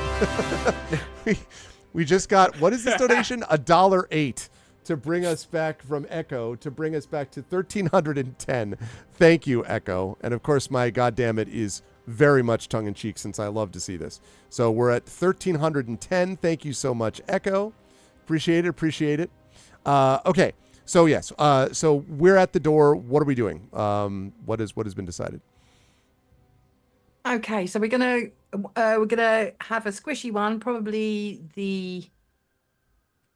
we just got, what is this donation? $1.08 to bring us back from Echo, to bring us back to 1,310. Thank you, Echo. And of course, my goddamn it is very much tongue-in-cheek, since I love to see this. So we're at 1,310. Thank you so much, Echo. Appreciate it. Okay. So yes. So we're at the door. What are we doing? What has been decided? Okay, so we're gonna have a squishy one, probably the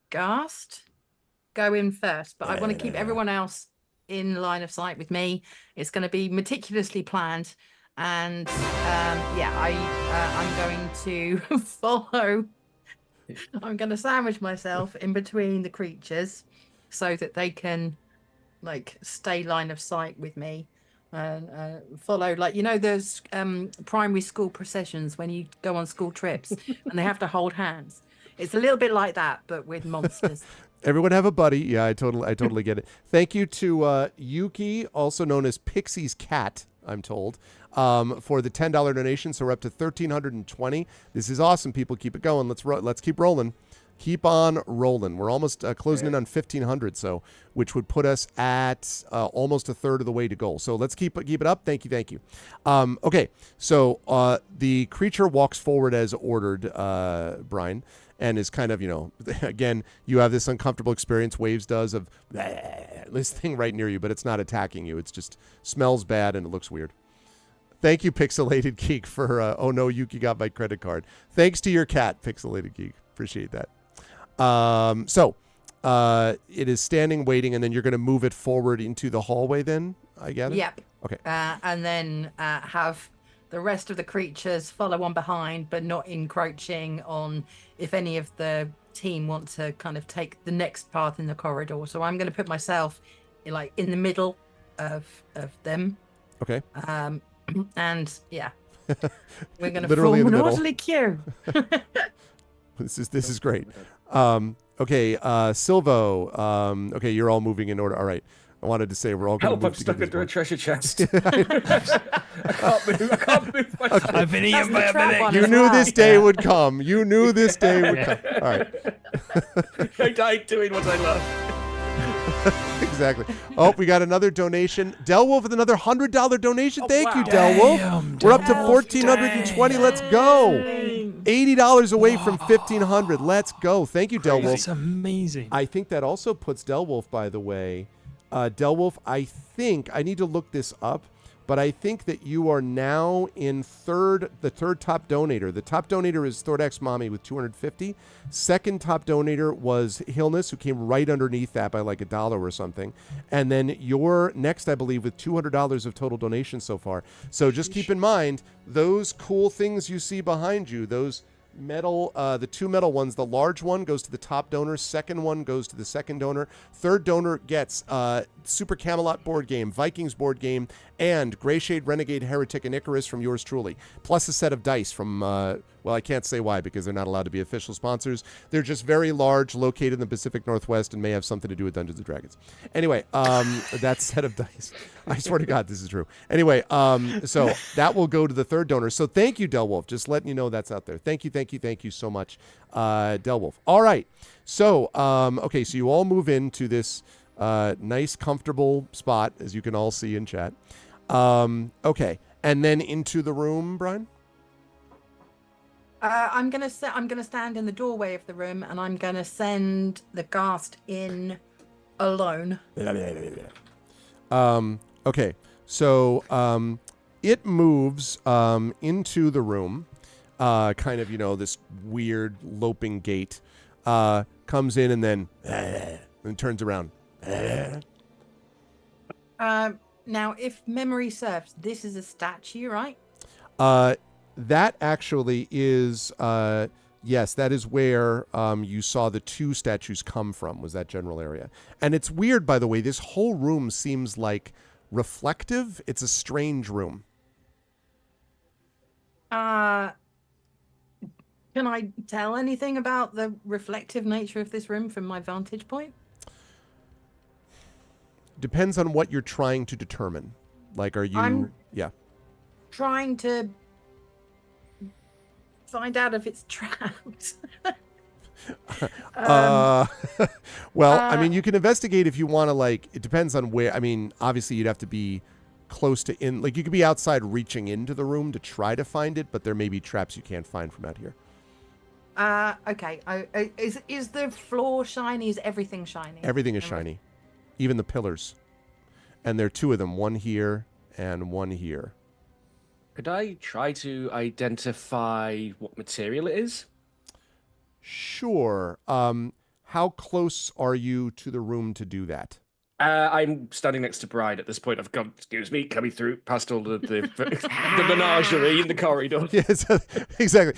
Ghast, go in first, but I want to keep everyone else in line of sight with me. It's going to be meticulously planned, and I'm going to follow. I'm going to sandwich myself in between the creatures so that they can stay line of sight with me. And follow, those primary school processions when you go on school trips and they have to hold hands. It's a little bit like that, but with monsters. Everyone have a buddy. Yeah, I totally get it. Thank you to Yuki, also known as Pixie's Cat, I'm told, for the $10 donation. So we're up to 1,320. This is awesome, people. Keep it going. Let's keep rolling. Keep on rolling. We're almost closing in on 1,500, which would put us at almost a third of the way to goal. So let's keep it up. Thank you. Okay, so the creature walks forward as ordered, Brian, and is kind of, again, you have this uncomfortable experience, Waves does, of this thing right near you, but it's not attacking you. It's just smells bad and it looks weird. Thank you, Pixelated Geek, for, oh no, Yuki got my credit card. Thanks to your cat, Pixelated Geek. Appreciate that. So It is standing, waiting, and then you're going to move it forward into the hallway then, I gather? Yep. Okay. And then have the rest of the creatures follow on behind, but not encroaching on if any of the team want to kind of take the next path in the corridor. So I'm going to put myself in the middle of them. Okay. And yeah, we're going to Literally in form the an middle. orderly queue. This is great. Okay, Silvo. Okay, you're all moving in order. All right. I wanted to say we're all going to Help! move I'm stuck together under a as treasure chest. I can't move myself. I've been That's eaten by the a trap minute. one You as knew well. this day would come. You knew this day would come. All right. I died doing what I love. Exactly. Oh, we got another donation. Delwolf with another $100 donation. Thank you, wow. Delwolf. Damn, We're up to Delwolf. 1,420. Let's go. Dang. $80 away from 1,500. Let's go. Thank you, That's Delwolf. amazing. I think that also puts Delwolf, by the way. Delwolf, I think, I need to look this up, but I think that you are now in the third top donator. The top donator is Thordax Mommy with 250. Second top donator was Hillness, who came right underneath that by like $1 or something. And then you're next, I believe, with $200 of total donations so far. So just keep in mind, those cool things you see behind you, those metal, the two metal ones, the large one goes to the top donor, second one goes to the second donor, third donor gets Super Camelot board game, Vikings board game, and Greyshade, Renegade, Heretic, and Icarus from yours truly, plus a set of dice from well, I can't say why because they're not allowed to be official sponsors. They're just very large, located in the Pacific Northwest, and may have something to do with Dungeons & Dragons. Anyway, that set of dice, I swear to God, this is true. Anyway, so that will go to the third donor. So thank you, Delwolf. Just letting you know that's out there. Thank you so much, Delwolf. All right. So, okay, so you all move into this nice, comfortable spot, as you can all see in chat. Okay, and then into the room, Brian? I'm gonna stand in the doorway of the room, and I'm gonna send the ghast in alone. Okay, so it moves into the room, kind of, this weird loping gait, comes in and then and turns around. Now, if memory serves, this is a statue, right? That actually is, yes, that is where you saw the two statues come from, was that general area. And it's weird, by the way, this whole room seems like reflective. It's a strange room. Can I tell anything about the reflective nature of this room from my vantage point? Depends on what you're trying to determine. Like, are you... Yeah. Trying to find out if it's trapped. Well, I mean, you can investigate if you want to, like, it depends on where. I mean, obviously you'd have to be close to like, you could be outside reaching into the room to try to find it, but there may be traps you can't find from out here. Okay. Is the floor shiny? Is everything shiny? Everything is shiny. Even the pillars. And there are two of them, one here and one here. Could I try to identify what material it is? Sure. How close are you to the room to do that? I'm standing next to Bride at this point. I've gone, excuse me, coming through past all the the menagerie in the corridor. Yes, exactly.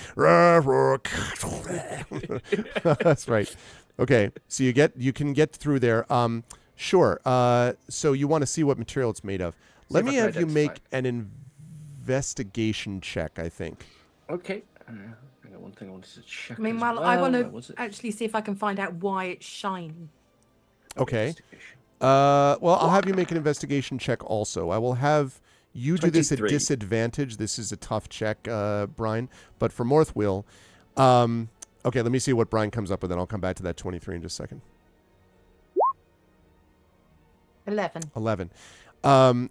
That's right. Okay, so you can get through there. Sure. So you want to see what material it's made of. Let me have you make an investigation check, I think. Okay. I got one thing I wanted to check. Meanwhile, I want to actually see if I can find out why it's shiny. Okay. Well, I'll have you make an investigation check also. I will have you do this at 23. disadvantage. This is a tough check, Brian. But for Morthwheel, okay, let me see what Brian comes up with, and I'll come back to that 23 in just a second. 11.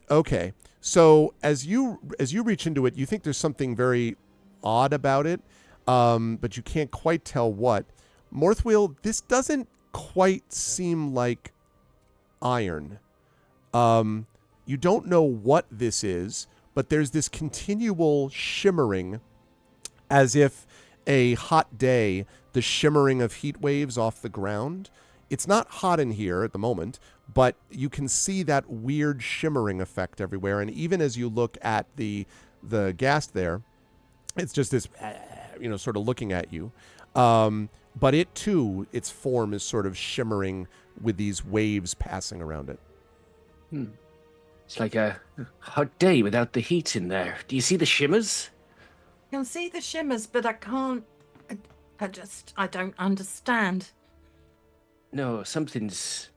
Okay. So as you reach into it, you think there's something very odd about it, but you can't quite tell what. Morthwheel, this doesn't quite seem like iron. You don't know what this is, but there's this continual shimmering, as if a hot day, the shimmering of heat waves off the ground It's not hot in here at the moment, but you can see that weird shimmering effect everywhere. And even as you look at the gas there, it's just this, sort of looking at you. But it too, its form is sort of shimmering with these waves passing around it. It's like a hot day without the heat in there. Do you see the shimmers? I can see the shimmers, but I can't. I don't understand. No, something's...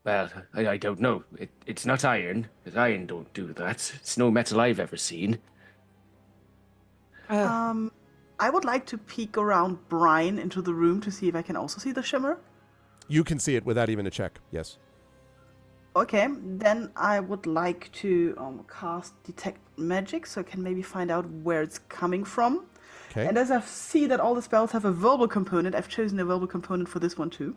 Well, I don't know. It's not iron, because iron don't do that. It's no metal I've ever seen. I would like to peek around Brian into the room to see if I can also see the shimmer. You can see it without even a check, yes. Okay, then I would like to cast Detect Magic, so I can maybe find out where it's coming from. Okay. And as I see that all the spells have a verbal component, I've chosen a verbal component for this one too.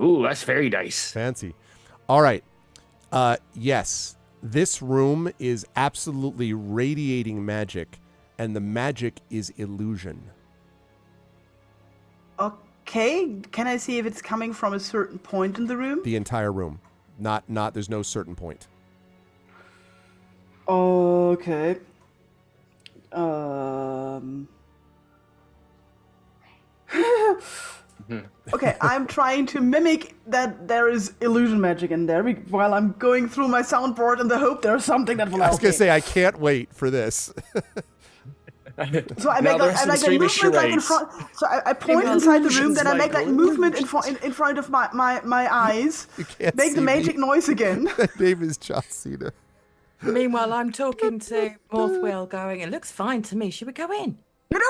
Ooh, that's very nice. Fancy. All right. Yes, this room is absolutely radiating magic, and the magic is illusion. Okay, can I see if it's coming from a certain point in the room? The entire room. Not. There's no certain point. Okay. Okay, I'm trying to mimic that there is illusion magic in there while I'm going through my soundboard in the hope there's something that will I help was going me. to say, I can't wait for this. So I make Now the like, rest of I the make like a movement like in stream is front. So I point Well, inside the room, illusions, then I make like Michael, movement in front of my eyes. You can't Make the see me. magic noise again. My name is John Cena. Meanwhile, I'm talking to Morthwell going, it looks fine to me. Should we go in? No.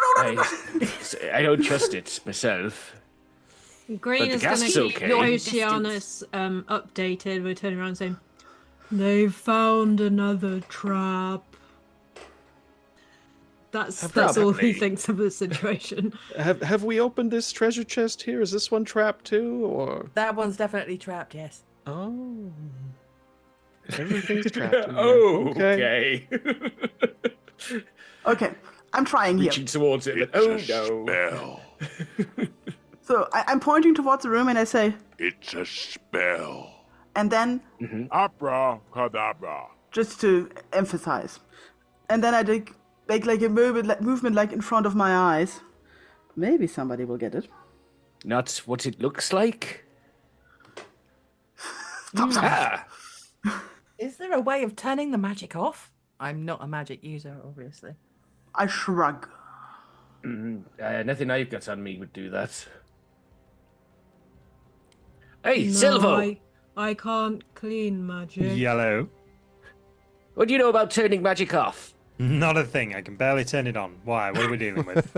I don't trust it myself. Green But the is gas going is to okay. keep Oceanus updated. We're turning around saying, "They've found another trap." That's all Probably. he thinks of the situation. Have we opened this treasure chest here? Is this one trapped too, or? That one's definitely trapped, yes. Oh. Everything's trapped in here. Oh, Okay. okay. Okay, I'm trying here. Reaching towards it, but oh no. So I'm pointing towards the room and I say, It's a spell. and then Abracadabra. just to emphasize, and then I make like a movement like in front of my eyes. Maybe somebody will get it. Not what it looks like. Stop. Ah, Is there a way of turning the magic off? I'm not a magic user, obviously. I shrug. nothing I've got on me would do that. Hey, No, Silvo! I can't clean magic. Yellow. What do you know about turning magic off? Not a thing. I can barely turn it on. Why? What are we dealing with?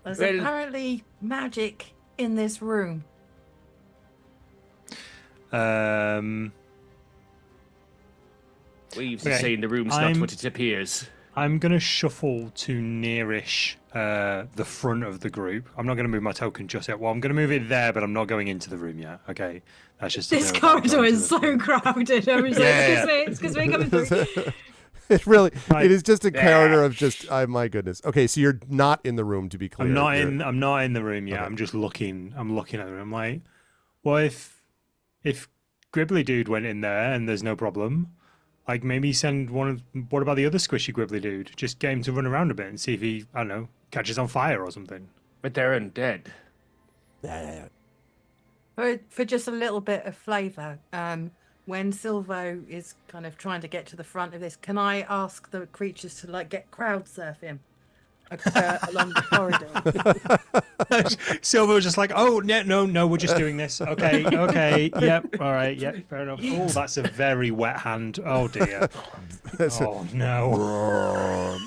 There's Well- apparently magic in this room. We used to Okay, say in the room's not I'm- what it appears. I'm gonna shuffle to nearish the front of the group. I'm not gonna move my token just yet. Well, I'm gonna move it there, but I'm not going into the room yet. Okay, that's just. to This know that I'm corridor going to is the so front. crowded. I was Yeah, like, excuse me, coming through. It really, Right. it is just a corridor of just, my goodness. Okay, so you're not in the room, to be clear. I'm not You're- in. I'm not in the room yet. Okay. I'm just looking. I'm looking at the room. Like, well, if Gribbly Dude went in there and there's no problem, like maybe send one of. What about the other squishy Gribbly Dude? Just get him to run around a bit and see if he, I don't know, catches on fire or something. But they're undead. For just a little bit of flavour, when Silvo is kind of trying to get to the front of this, can I ask the creatures to like get crowd surf him along the corridor? Silver was just like, oh, no, we're just doing this. Okay, yep, all right, yep, fair enough. Oh, that's a very wet hand. Oh dear. Oh no.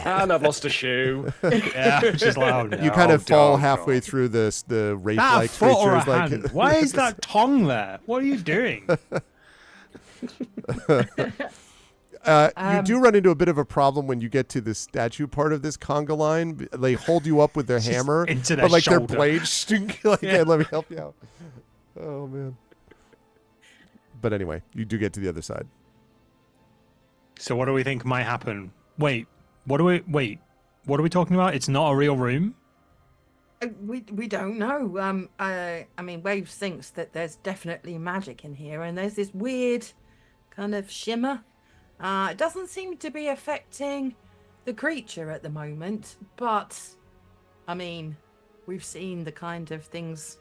And I've lost a shoe. Yeah, it's just like, oh no. You kind of fall God. halfway through the That wraith-like foot or a creatures. hand? Why is that tongue there? What are you doing? You do run into a bit of a problem when you get to the statue part of this conga line. They hold you up with their hammer, into their but like shoulder. their blades, like, Yeah. "Hey, let me help you out." Oh man! But anyway, you do get to the other side. So what do we think might happen? Wait, what do we? Wait, What are we talking about? It's not a real room? We don't know. I mean, Waves thinks that there's definitely magic in here, and there's this weird kind of shimmer. It doesn't seem to be affecting the creature at the moment, but I mean, we've seen the kind of things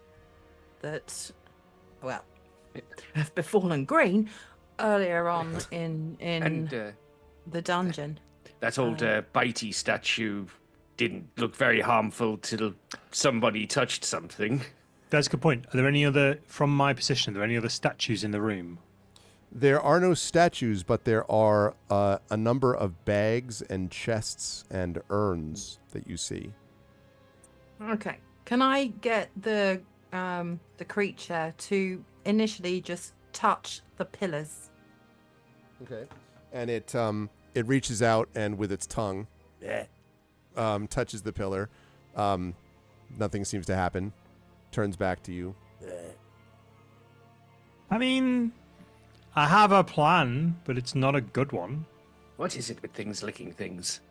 that, well, have befallen Green earlier on in And the dungeon. that old bitey statue didn't look very harmful till somebody touched something. That's a good point. Are there any other, from my position, are there any other statues in the room? There are no statues, but there are a number of bags and chests and urns that you see. Okay. Can I get the creature to initially just touch the pillars? Okay. And it reaches out and with its tongue touches the pillar. Nothing seems to happen. Turns back to you. I mean, I have a plan, but it's not a good one. What is it with things licking things?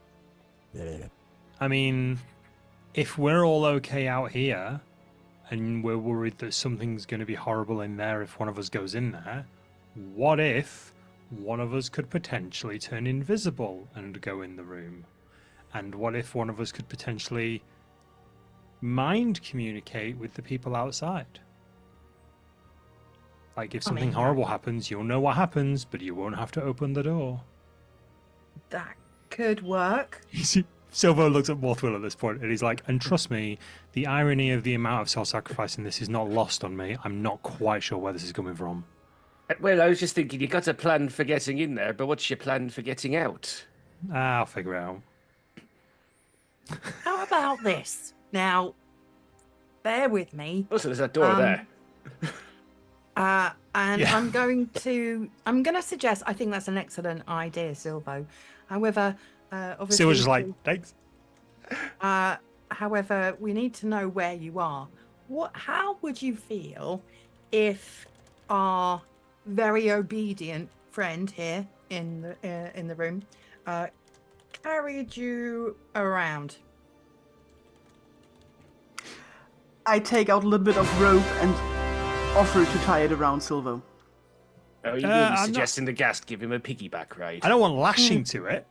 I mean, if we're all okay out here, and we're worried that something's going to be horrible in there if one of us goes in there, what if one of us could potentially turn invisible and go in the room? And what if one of us could potentially mind communicate with the people outside? Like, if something horrible happens, you'll know what happens, but you won't have to open the door. That could work. Silvo looks at Morthwell at this point, and he's like, and trust me, the irony of the amount of self-sacrifice in this is not lost on me. I'm not quite sure where this is coming from. Well, I was just thinking, you got a plan for getting in there, but what's your plan for getting out? I'll figure it out. How about this? Now, bear with me. Also, there's that door there. And Yeah. I'm going to suggest, I think that's an excellent idea, Silvo. However, obviously... Silvo's just like, thanks. However, we need to know where you are. How would you feel if our very obedient friend here in the room carried you around? I take out a little bit of rope and offer to tie it around Silvo. Oh, you're really suggesting the guest give him a piggyback ride? I don't want lashing to it.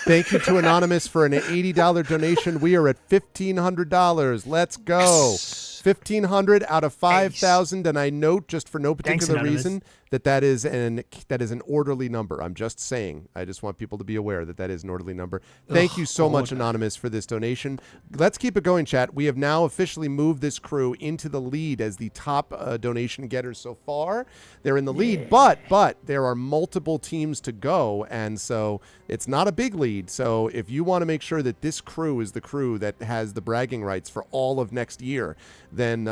Thank you to Anonymous for an $80 donation. We are at $1,500. Let's go. Yes. 1,500 out of 5,000, and I note, just for no particular Anonymous. reason, that is an orderly number. I'm just saying. I just want people to be aware that is an orderly number. Thank you so much, Anonymous, for this donation. Let's keep it going, chat. We have now officially moved this crew into the lead as the top donation getters so far. They're in the lead, but there are multiple teams to go, and so it's not a big lead. So if you want to make sure that this crew is the crew that has the bragging rights for all of next year, then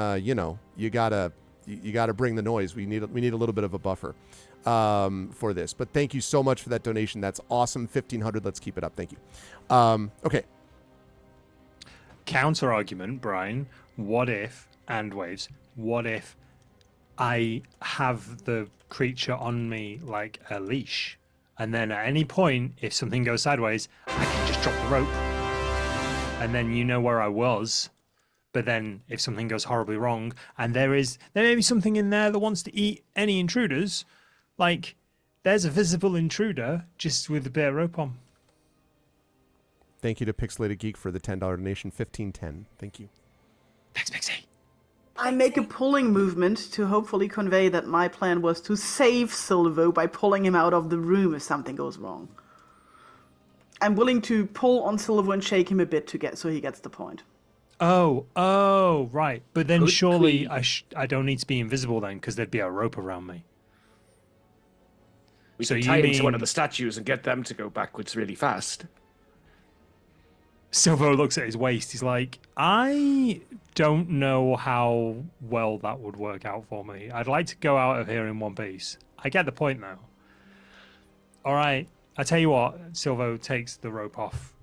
you gotta bring the noise. We need a little bit of a buffer for this. But thank you so much for that donation. That's awesome. 1,500. Let's keep it up. Thank you. Okay. Counter argument, Brian. What if, and Waves, what if I have the creature on me like a leash, and then at any point, if something goes sideways, I can just drop the rope, and then you know where I was. But then if something goes horribly wrong, and there may be something in there that wants to eat any intruders, like there's a visible intruder just with a bit of rope on. Thank you to Pixelated Geek for the $10 donation. 1510. Thank you. Thanks, Pixie. I make a pulling movement to hopefully convey that my plan was to save Silvo by pulling him out of the room if something goes wrong. I'm willing to pull on Silvo and shake him a bit so he gets the point. Oh, right. But then Good surely queen. I don't need to be invisible then, because there'd be a rope around me. We So can you tie him to one mean- of the statues and get them to go backwards really fast. Silvo looks at his waist. He's like, I don't know how well that would work out for me. I'd like to go out of here in one piece. I get the point, though. All right. I tell you what, Silvo takes the rope off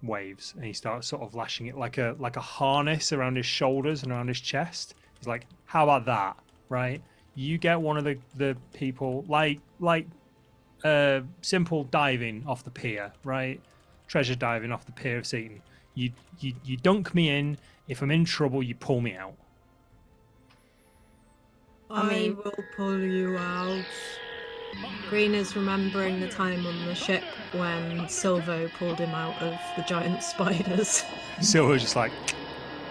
Waves, and he starts sort of lashing it like a harness around his shoulders and around his chest. He's like, how about that, right? You get one of the people, like simple diving off the pier, right? treasure diving off the Pier of Satan. You dunk me in. If I'm in trouble, you pull me out. I mean- will pull you out. Green is remembering the time on the ship when Silvo pulled him out of the giant spiders. Silver's just like,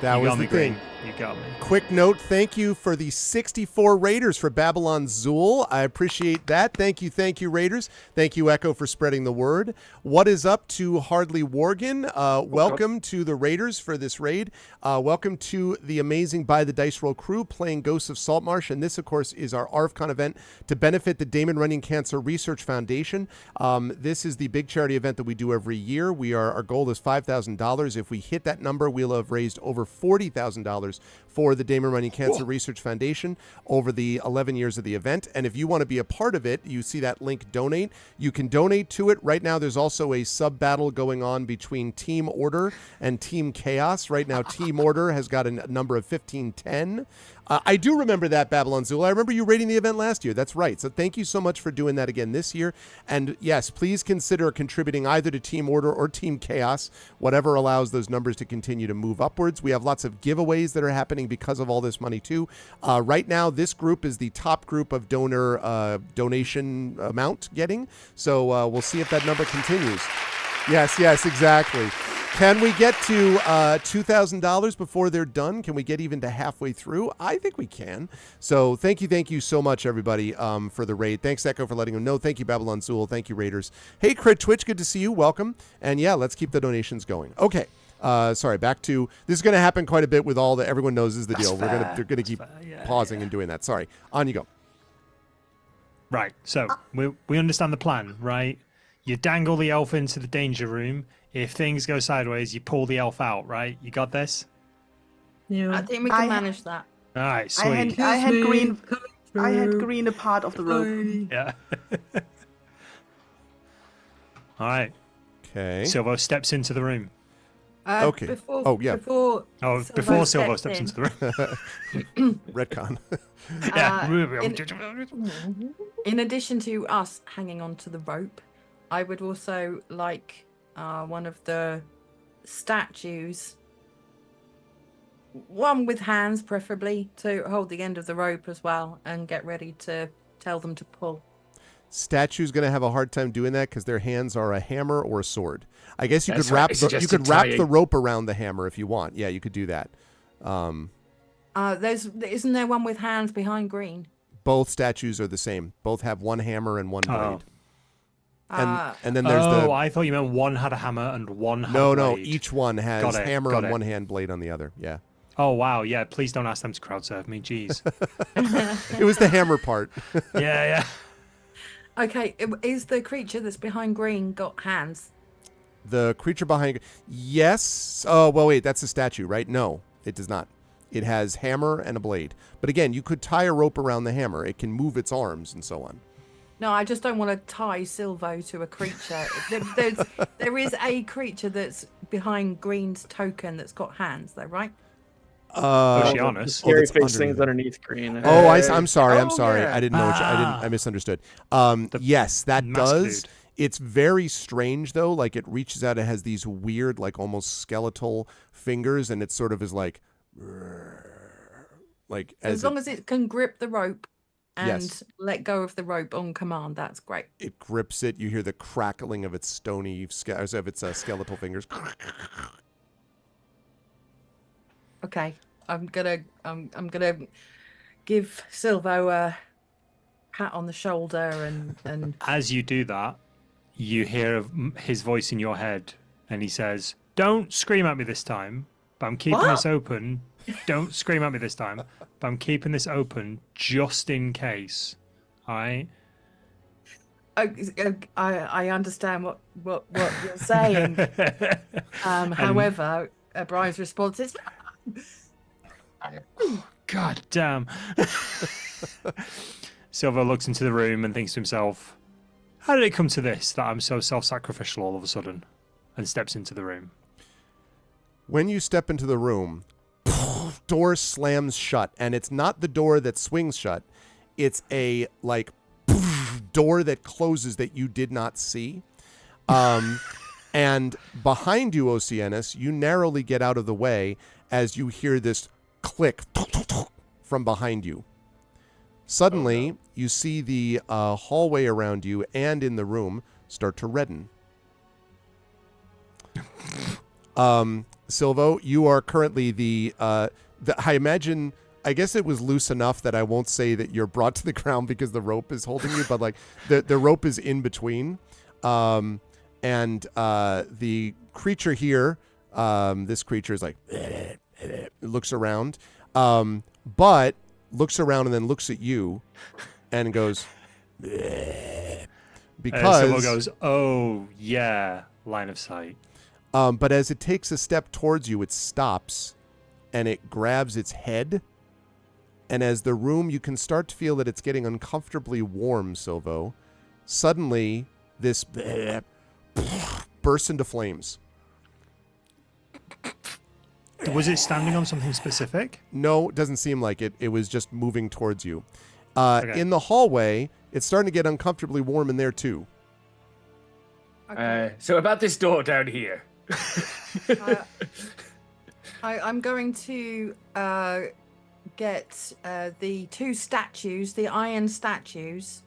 That you was got the me, thing. Green. You got me. Quick note, thank you for the 64 Raiders for Babylon Zool. I appreciate that. Thank you, Raiders. Thank you, Echo, for spreading the word. What is up to Hardly Worgen? Welcome to the Raiders for this raid. Welcome to the amazing By the Dice Roll crew playing Ghosts of Saltmarsh. And this, of course, is our ArvCon event to benefit the Damon Runyon Cancer Research Foundation. This is the big charity event that we do every year. Our goal is $5,000. If we hit that number, we'll have raised over $40,000 for the Damon Runyon Cancer Research Foundation over the 11 years of the event. And if you want to be a part of it, you see that link, donate. You can donate to it. Right now, there's also a sub-battle going on between Team Order and Team Chaos. Right now, Team Order has got a number of 1510. I do remember that, Babylon Zool. I remember you rating the event last year. That's right. So thank you so much for doing that again this year. And yes, please consider contributing either to Team Order or Team Chaos, whatever allows those numbers to continue to move upwards. We have lots of giveaways that are happening because of all this money too. Right now, this group is the top group of donation amount getting. So we'll see if that number continues. Yes, exactly. Can we get to $2,000 before they're done? Can we get even to halfway through? I think we can. So thank you so much, everybody, for the raid. Thanks, Echo, for letting them know. Thank you, Babylon Zool. Thank you, Raiders. Hey, Crit Twitch, good to see you. Welcome. And yeah, let's keep the donations going. Okay. Sorry, back to this is going to happen quite a bit with all the everyone knows is the deal. They're going to keep pausing and doing that. Sorry. On you go. Right. So we understand the plan, right? You dangle the elf into the danger room. If things go sideways, you pull the elf out, right? You got this? Yeah. I think we can manage that. All right, sweet. I had green a part of the rope. Yeah. All right. Okay. Silvo steps into the room. Okay. Before Before Silvo steps into the room. Retcon. In addition to us hanging on to the rope, I would also like one of the statues, one with hands preferably, to hold the end of the rope as well and get ready to tell them to pull. Statue's going to have a hard time doing that because their hands are a hammer or a sword. I guess you could wrap the rope around the hammer if you want. Yeah, you could do that. Isn't there one with hands behind Green? Both statues are the same. Both have one hammer and one blade. And then there's I thought you meant one had a hammer and one had a blade. No, each one has hammer and one hand, blade on the other. Yeah. Oh, wow. Yeah, please don't ask them to crowd surf me. Jeez. It was the hammer part. Yeah. Okay, is the creature that's behind Green got hands? The creature behind... Yes. Oh, well, wait, that's a statue, right? No, it does not. It has hammer and a blade. But again, you could tie a rope around the hammer. It can move its arms and so on. No, I just don't want to tie Silvo to a creature. There is a creature that's behind Green's token that's got hands, though, right? Oceanus. Scary face things underneath Green. Oh, I'm sorry. Yeah. I didn't know. I misunderstood. Yes, that does. Dude. It's very strange though. Like it reaches out. It has these weird, like almost skeletal fingers, and it sort of is like as long as it can grip the rope and Yes. let go of the rope on command, that's great. It grips it. You hear the crackling of its skeletal fingers. Okay, I'm gonna give Silvo a pat on the shoulder and As you do that, you hear his voice in your head, and he says, "Don't scream at me this time, but I'm keeping this open. Don't scream at me this time, but I'm keeping this open just in case. All right." I understand what you're saying. However, Brian's response is, God damn. Silver looks into the room and thinks to himself, how did it come to this, that I'm so self-sacrificial all of a sudden? And steps into the room. When you step into the room, door slams shut, and it's not the door that swings shut. It's a door that closes that you did not see. And behind you, Oceanus, you narrowly get out of the way as you hear this click from behind you. Suddenly, you see the hallway around you and in the room start to redden. Silvo, you are currently I imagine, I guess it was loose enough that I won't say that you're brought to the ground because the rope is holding you, but like the rope is in between. And the creature here, this creature is like, looks around, but looks around and then looks at you and goes, because someone goes, oh yeah, line of sight. But as it takes a step towards you, it stops and it grabs its head. And as the room, you can start to feel that it's getting uncomfortably warm, Silvo. Suddenly, this bursts into flames. Was it standing on something specific? No, it doesn't seem like it. It was just moving towards you. Okay. In the hallway, it's starting to get uncomfortably warm in there, too. So about this door down here. I'm going to get the two statues, the iron statues,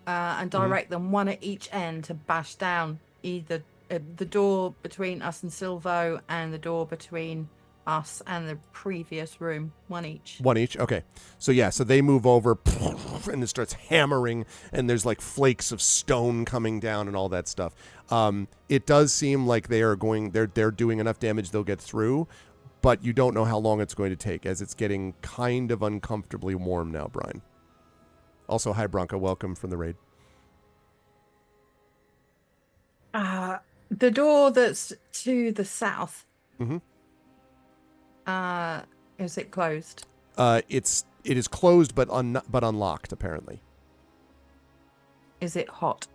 and direct them one at each end to bash down either the door between us and Silvo and the door between us and the previous room. One each. One each? Okay. So they move over and it starts hammering and there's like flakes of stone coming down and all that stuff. It does seem like they're doing enough damage they'll get through, but you don't know how long it's going to take as it's getting kind of uncomfortably warm now, Brian. Also, hi Bronca, welcome from the raid. The door that's to the south. Mm-hmm. Is it closed? It is closed but unlocked apparently. Is it hot?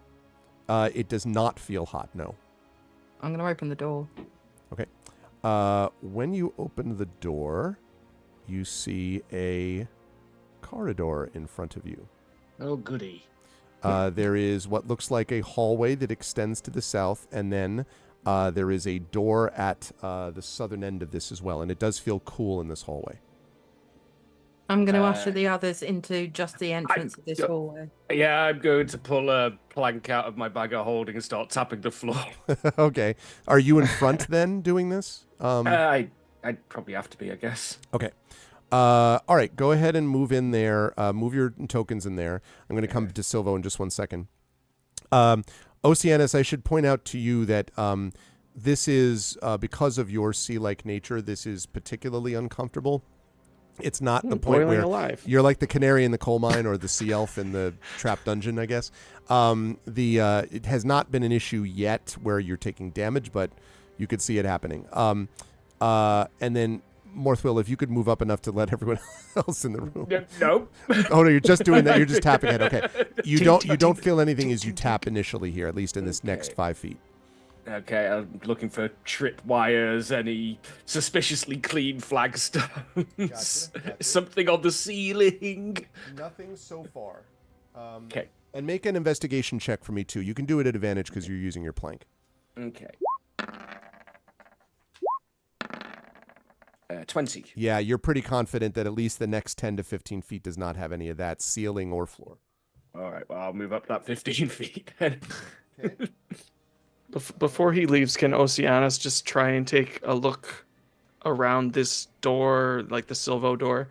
It does not feel hot, no. I'm going to open the door. Okay. When you open the door, you see a corridor in front of you. Oh, goody. There is what looks like a hallway that extends to the south, and then there is a door at the southern end of this as well, and it does feel cool in this hallway. I'm going to usher the others into just the entrance of this hallway. Yeah, I'm going to pull a plank out of my bag of holding and start tapping the floor. Okay. Are you in front then doing this? I'd probably have to be, I guess. Okay. All right. Go ahead and move in there. Move your tokens in there. I'm going to come to Silvo in just 1 second. Oceanus, I should point out to you that this is, because of your sea-like nature, this is particularly uncomfortable. It's not the point boiling where alive. You're like the canary in the coal mine or the sea elf in the trap dungeon, I guess. It has not been an issue yet where you're taking damage, but you could see it happening. And then Morthwill, if you could move up enough to let everyone else in the room. Nope. Oh no, you're just doing that. You're just tapping it. Okay. You don't feel anything as you tap initially here, at least in this next 5 feet. Okay, I'm looking for trip wires, any suspiciously clean flagstones, Gotcha. something on the ceiling. Nothing so far. Okay. And make an investigation check for me too. You can do it at advantage because you're using your plank. Okay. 20. Yeah, you're pretty confident that at least the next 10 to 15 feet does not have any of that, ceiling or floor. All right, well, I'll move up that 15 feet then. Okay. Before he leaves, can Oceanus just try and take a look around this door, like the Silvo door?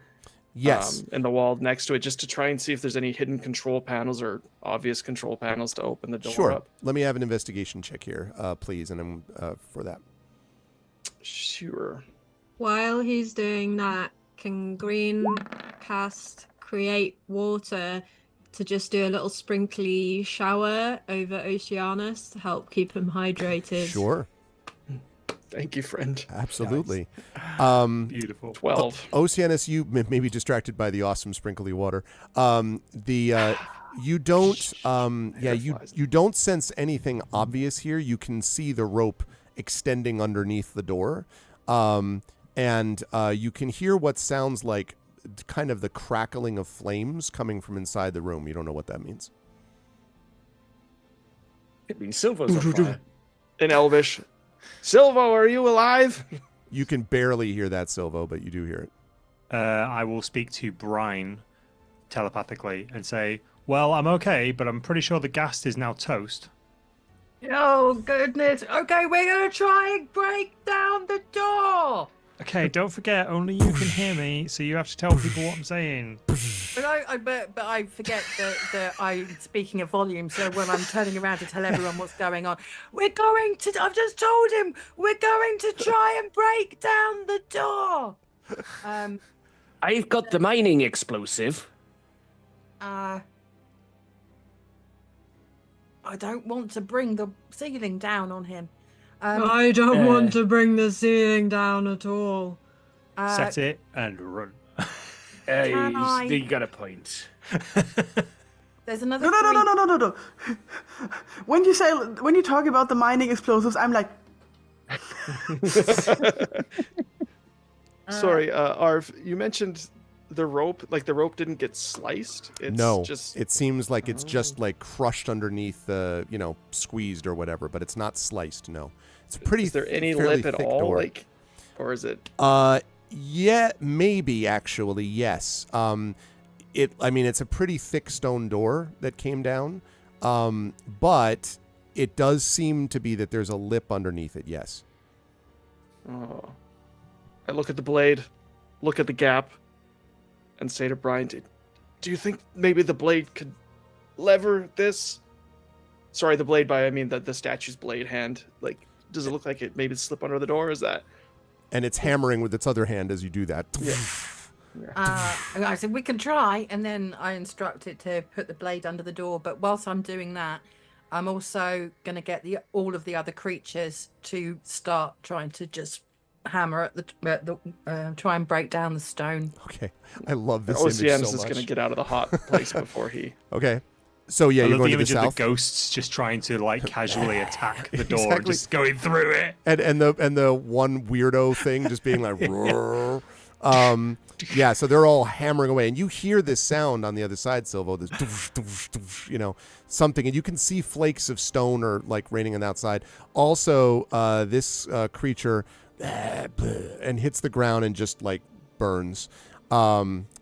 Yes. And the wall next to it, just to try and see if there's any hidden control panels or obvious control panels to open the door Sure. up. Let me have an investigation check here, please, and I'm for that. Sure. While he's doing that, can Green cast Create Water to just do a little sprinkly shower over Oceanus to help keep him hydrated? Sure. Thank you, friend. Absolutely. Beautiful. 12. Oceanus, you may be distracted by the awesome sprinkly water. You don't you don't sense anything obvious here. You can see the rope extending underneath the door. And you can hear what sounds like kind of the crackling of flames coming from inside the room. You don't know what that means. It means Silver's on fire. in Elvish. Silvo, are you alive? You can barely hear that, Silvo, but you do hear it. I will speak to Brine telepathically and say, well, I'm okay, but I'm pretty sure the ghast is now toast. Oh, goodness. Okay, we're going to try and break down the door. Okay, don't forget, only you can hear me, so you have to tell people what I'm saying. But I forget that I'm speaking a volume, so when I'm turning around to tell everyone what's going on, I've just told him, we're going to try and break down the door. I've got the mining explosive. I don't want to bring the ceiling down on him. I don't want to bring the ceiling down at all. Set it and run. You got a point. There's another. No. When you talk about the mining explosives, I'm like. Sorry, Arv, you mentioned the rope, like the rope didn't get sliced. It's No, just it seems like it's just like crushed underneath, squeezed or whatever, but it's not sliced. No, it's a pretty. Is there any fairly lip at thick all? door. Like, or is it? Yeah, maybe actually, yes. It's a pretty thick stone door that came down, but it does seem to be that there's a lip underneath it. Yes. Oh. I look at the blade, look at the gap, and say to Brian, do you think maybe the blade could lever this? Sorry, the blade I mean the statue's blade hand. Like, does it look like it maybe slip under the door? Is that? And it's hammering with its other hand as you do that. I said we can try, and then I instruct it to put the blade under the door. But whilst I'm doing that, I'm also going to get all of the other creatures to start trying to just hammer at the try and break down the stone. Okay, I love this OCM's image so is much. going to get out of the hot place before he. Okay, so yeah, I you're love going the to the image of south. the ghosts just trying to like casually attack the door, Exactly. just going through it. And the one weirdo thing just being like, roar. Yeah, so they're all hammering away, and you hear this sound on the other side, Silvo. This, something, and you can see flakes of stone or like raining on the outside. Also, this creature and hits the ground and just like burns.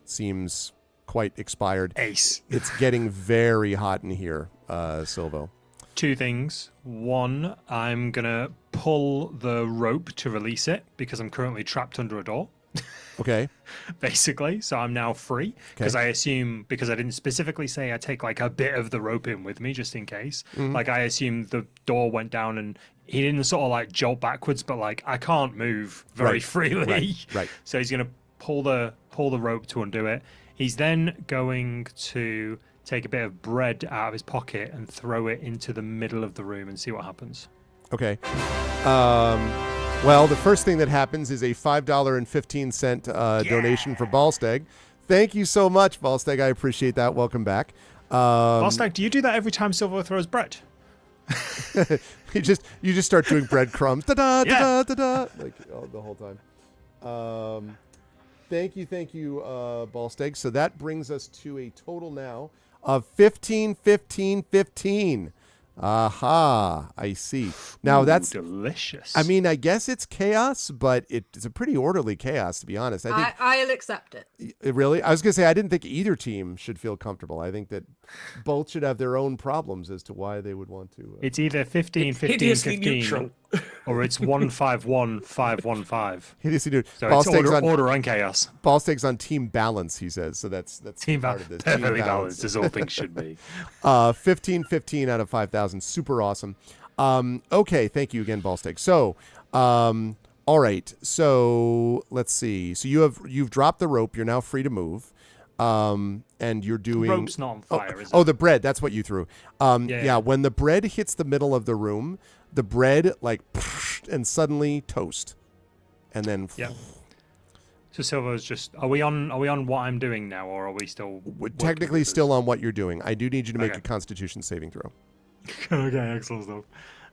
Seems quite expired. Ace. It's getting very hot in here, Silvo. Two things. One, I'm going to pull the rope to release it because I'm currently trapped under a door. Okay. Basically, so I'm now free because I assume, because I didn't specifically say I take like a bit of the rope in with me just in case. Like I assume the door went down and he didn't sort of like jolt backwards, but like I can't move very freely. Right. So he's gonna pull the rope to undo it. He's then going to take a bit of bread out of his pocket and throw it into the middle of the room and see what happens. Okay. Well, the first thing that happens is a $5.15 donation for Ballstag. Thank you so much, Ballstag. I appreciate that. Welcome back. Ballstag, do you do that every time Silver throws bread? you just start doing breadcrumbs. Da-da, da-da, da-da, like the whole time. Thank you, Ballstag. So that brings us to a total now of 15, 15, 15. Aha, I see. Now that's delicious. I mean, I guess it's chaos, but it's a pretty orderly chaos, to be honest. I think I'll accept it. really. I was gonna say I didn't think either team should feel comfortable. I think that both should have their own problems as to why they would want to. It's either 15, 15, Hideously 15, neutral. or it's 151, 515. Hideously dude. So it's order and chaos. Ballstakes on team balance, he says. So that's Team part of this. perfectly balanced as all things should be. 15 out of 5,000. Super awesome. Okay, thank you again, Ballstake. So, all right. So let's see. So you've dropped the rope. You're now free to move. And you're doing Rope's not on fire, is it? Oh, the bread. That's what you threw. Yeah. When the bread hits the middle of the room, the bread like and suddenly toast, and then yeah. So Silver's just. Are we on what I'm doing now, or are we still? We're technically still on what you're doing. I do need you to make a Constitution saving throw. Okay, excellent stuff.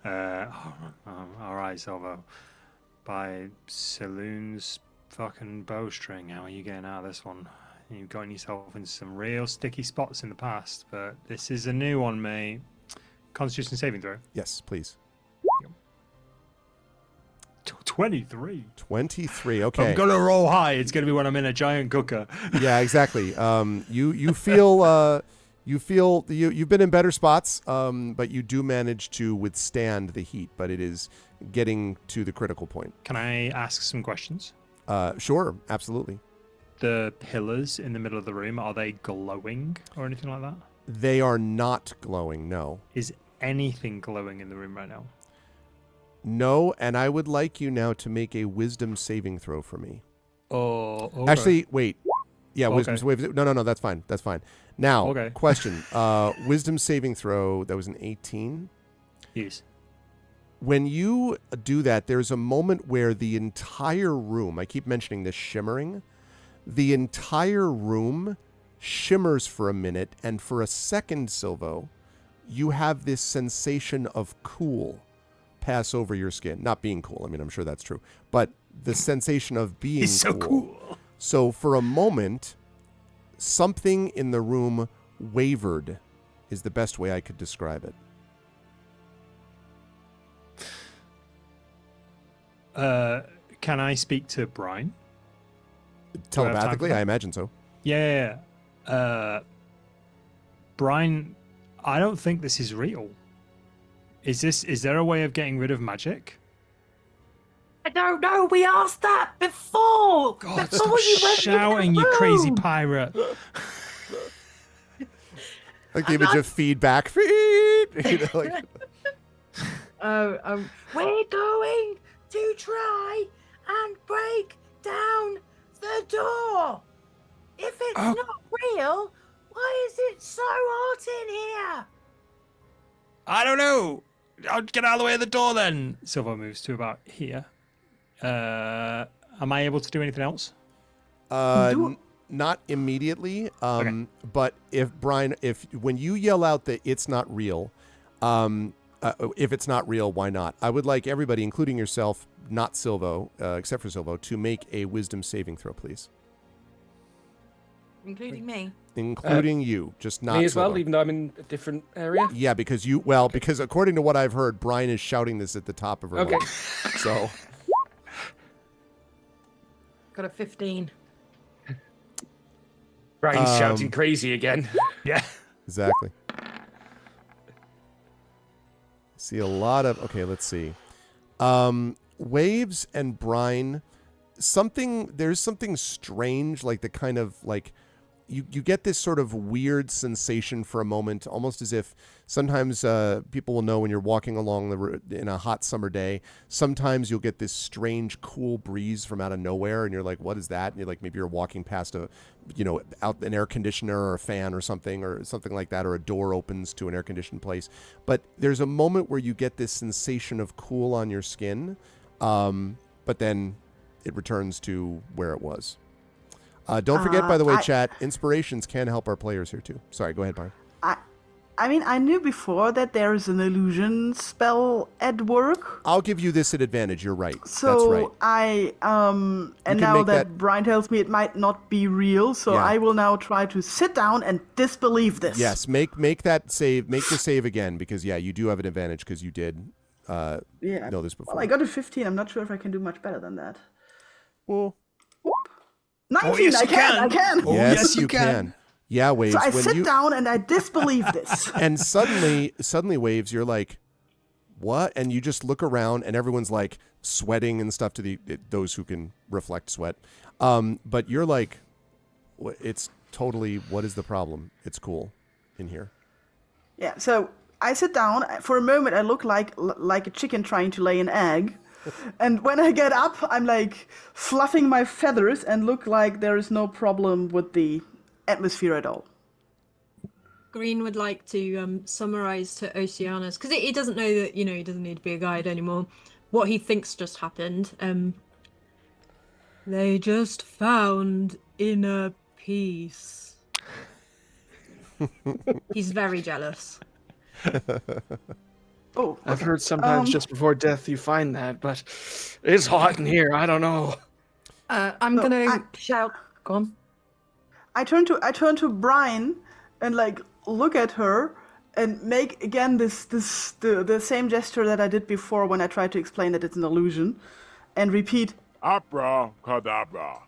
All right, Silver. By Saloon's fucking bowstring, how are you getting out of this one? You've gotten yourself into some real sticky spots in the past, but this is a new one, mate. Constitution saving throw. Yes, please. 23. 23. I'm Okay. gonna roll high. It's gonna be when I'm in a giant cooker. Yeah, exactly. You feel you've been in better spots, but you do manage to withstand the heat. But it is getting to the critical point. Can I ask some questions? Sure, absolutely. The pillars in the middle of the room, are they glowing or anything like that? They are not glowing. No. Is anything glowing in the room right now? No, and I would like you now to make a wisdom saving throw for me. Oh, okay. Actually, wait. Yeah, wisdom. Okay. No, that's fine. That's fine. Now, Okay. question. Wisdom saving throw, that was an 18. Yes. When you do that, there's a moment where the entire room, I keep mentioning this shimmering, the entire room shimmers for a minute, and for a second, Silvo, you have this sensation of cool pass over your skin. Not being cool, I mean, I'm sure that's true, but the sensation of being He's so cool. So for a moment, something in the room wavered, is the best way I could describe it. Can I speak to Brian? Telepathically, I imagine so. Yeah. Brian, I don't think this is real. Is there a way of getting rid of magic? I don't know. We asked that before. God, before stop you went shouting, in the you crazy room. pirate. Like the image of feedback. Feed! You know, like, We're going to try and break down the door. If it's Oh. not real, why is it so hot in here? I don't know. I'll get out of the way of the door then. Silver moves to about here. Am I able to do anything else? not immediately. Okay. But if Brian, when you yell out that it's not real, if it's not real, why not? I would like everybody, including yourself, not Silvo, except for Silvo, to make a wisdom saving throw, please. Including me. Including you, just not Me as well, Silvo. even though I'm in a different area. Yeah, because because according to what I've heard, Brian is shouting this at the top of her Okay. lungs. So Got a 15. Brian's shouting crazy again. Yeah. exactly. See a lot of let's see. Waves and Brine, there's something strange, like the kind of like you get this sort of weird sensation for a moment, almost as if sometimes people will know when you're walking along in a hot summer day, sometimes you'll get this strange cool breeze from out of nowhere and you're like, what is that? And you're like, maybe you're walking past out an air conditioner or a fan or something like that, or a door opens to an air conditioned place. But there's a moment where you get this sensation of cool on your skin, but then it returns to where it was. Don't forget, by the way, chat, inspirations can help our players here too. Sorry, go ahead, Brian. I mean, I knew before that there is an illusion spell at work. I'll give you this at advantage. You're right. So That's right. and can now make that that- Brian tells me it might not be real, so Yeah. I will now try to sit down and disbelieve this. Yes, make that save. Make the save again, because you do have an advantage because you did know this before. Well, I got a 15. I'm not sure if I can do much better than that. Well, 19. yes, I you can. can. Oh, yes, you can. Yeah, Waves. So I when sit you down and I disbelieve this. and suddenly, Waves, you're like, what? And you just look around, and everyone's like sweating and stuff to those who can reflect sweat. But you're like, it's totally. What is the problem? It's cool in here. Yeah. So I sit down. For a moment, I look like a chicken trying to lay an egg. And when I get up, I'm like fluffing my feathers and look like there is no problem with the atmosphere at all. Green would like to summarize to Oceanus, because he doesn't know that, he doesn't need to be a guide anymore, what he thinks just happened. They just found inner peace. He's very jealous. Oh, I've heard sometimes just before death you find that, but it's hot in here. I don't know. I'm gonna shout. Go on. I turn to Brian and like look at her and make again the same gesture that I did before when I tried to explain that it's an illusion. and repeat. Abracadabra.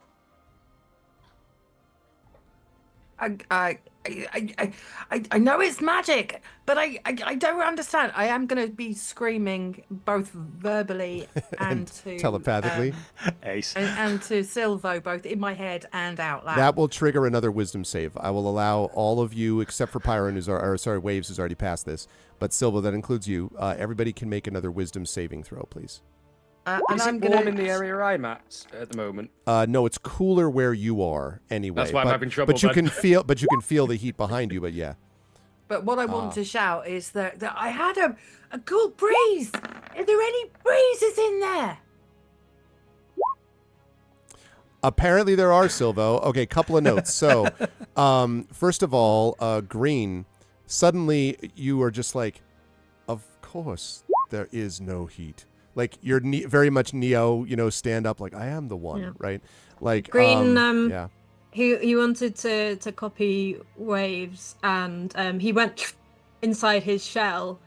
I know it's magic, but I don't understand. I am going to be screaming both verbally and to telepathically. Ace. and to Silvo, both in my head and out loud. That will trigger another wisdom save. I will allow all of you, except for Pyron, Waves, who's already passed this, but Silvo, that includes you. Everybody can make another wisdom saving throw, please. And Is I'm it gonna warm in the area I'm at the moment? No, it's cooler where you are anyway. That's why I'm having trouble, But you but- can feel the heat behind you. But yeah, But what I want to shout is that I had a cool breeze. Are there any breezes in there? apparently there are, Silvo. Okay, couple of notes. So, first of all, Green. Suddenly you are just like, of course there is no heat. Like you're very much Neo, stand up like I am the one, Yeah. right? Like Green, yeah. He wanted to copy Waves, and he went inside his shell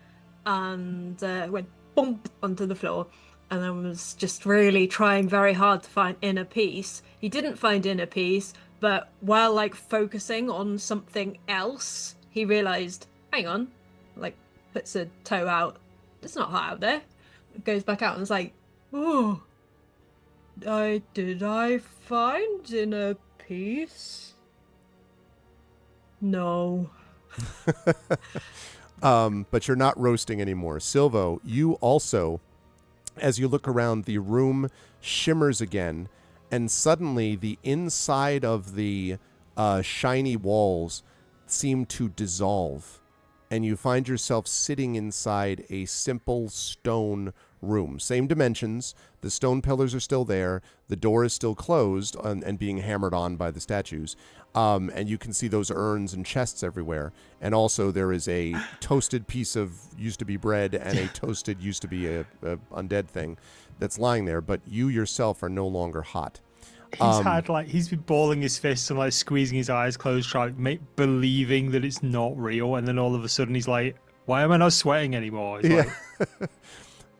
and went bump onto the floor, and then was just really trying very hard to find inner peace. He didn't find inner peace, but while like focusing on something else, he realized, hang on, like puts a toe out. It's not hot out there. Goes back out and is like, oh, did I find inner peace? No. But you're not roasting anymore. Silvo, you also, as you look around, the room shimmers again, and suddenly the inside of the shiny walls seem to dissolve, and you find yourself sitting inside a simple stone room. Same dimensions. The stone pillars are still there. The door is still closed and being hammered on by the statues. And you can see those urns and chests everywhere. And also there is a toasted piece of used to be bread and a toasted used to be a undead thing that's lying there. But you yourself are no longer hot. He's been balling his fists and like squeezing his eyes closed, believing that it's not real. And then all of a sudden he's like, why am I not sweating anymore? He's like,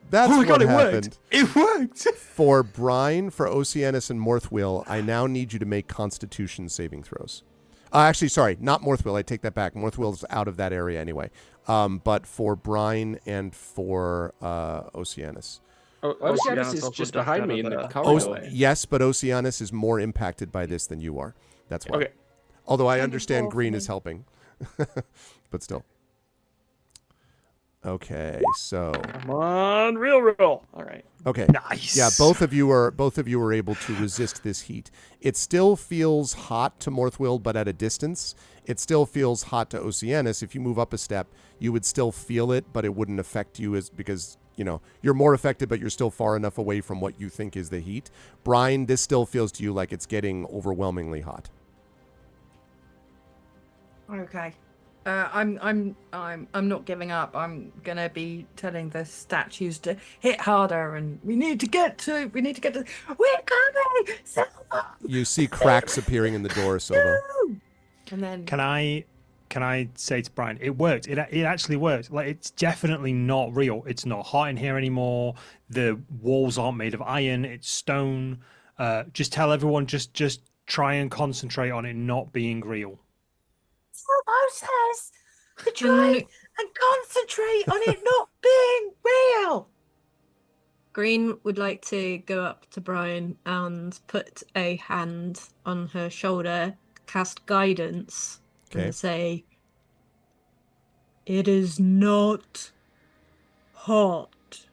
That's oh my God, what it happened. worked. It worked. For Brine, for Oceanus, and Morthwheel, I now need you to make Constitution saving throws. Actually, sorry, not Morthwheel. I take that back. Morthwheel is out of that area anyway. But for Brine and for Oceanus. Oceanus is just behind me in the corridor. Yes, but Oceanus is more impacted by this than you are. That's why. Okay. Although I understand Green is helping. But still. Okay, so Come on, real roll. All right. okay. Nice. Yeah, both of you are able to resist this heat. It still feels hot to Morthwheel, but at a distance. It still feels hot to Oceanus. If you move up a step, you would still feel it, but it wouldn't affect you because you're more affected, but you're still far enough away from what you think is the heat. Brine, this still feels to you like it's getting overwhelmingly hot. Okay. I'm not giving up. I'm gonna be telling the statues to hit harder, and we need to get to. We're coming, Silver. You see cracks appearing in the door, Silvo. And then Can I say to Brian, it worked. It actually worked. Like, it's definitely not real. It's not hot in here anymore. The walls aren't made of iron. It's stone. Just tell everyone, just try and concentrate on it not being real. Silvo says to try and concentrate on it not being real. Green would like to go up to Brian and put a hand on her shoulder, cast guidance, Okay. and say, "It is not hot."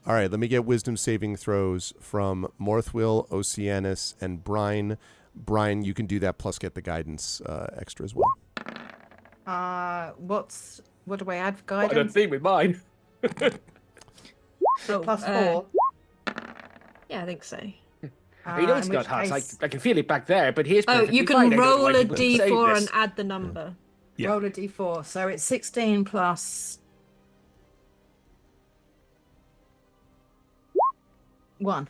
All right, let me get wisdom saving throws from Morthwheel, Oceanus, and Brine. Brine, you can do that plus get the guidance extra as well. What do I add for I don't guidance? think with mine. Oh, Plus 4. Yeah, I think so. You know it's in not which hot. case- I can feel it back there, but here's Oh, you perfectly fine. I can don't know roll why a people say d4 this. and add the number. Yeah. Roll a d4. So it's 16 plus 1.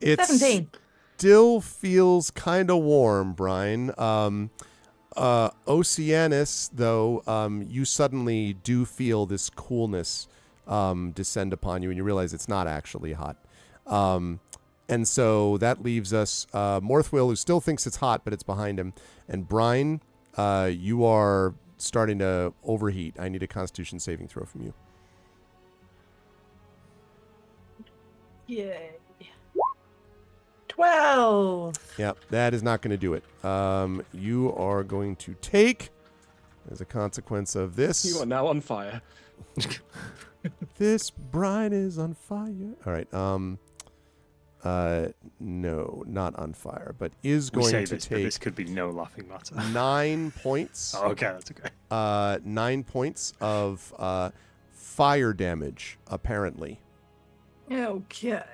It 17. still feels kind of warm, Brine. Oceanus, though, you suddenly do feel this coolness descend upon you, and you realize it's not actually hot. And so that leaves us Morthwill, who still thinks it's hot, but it's behind him. And Brine, you are starting to overheat. I need a Constitution saving throw from you. Yay. 12. Yep, that is not going to do it. You are going to take, as a consequence of this... You are now on fire. This brine is on fire. All right. No, not on fire, but is We going say to this, but take this could be no laughing matter. 9 points. Oh, okay, that's okay. 9 points of fire damage, apparently. Okay.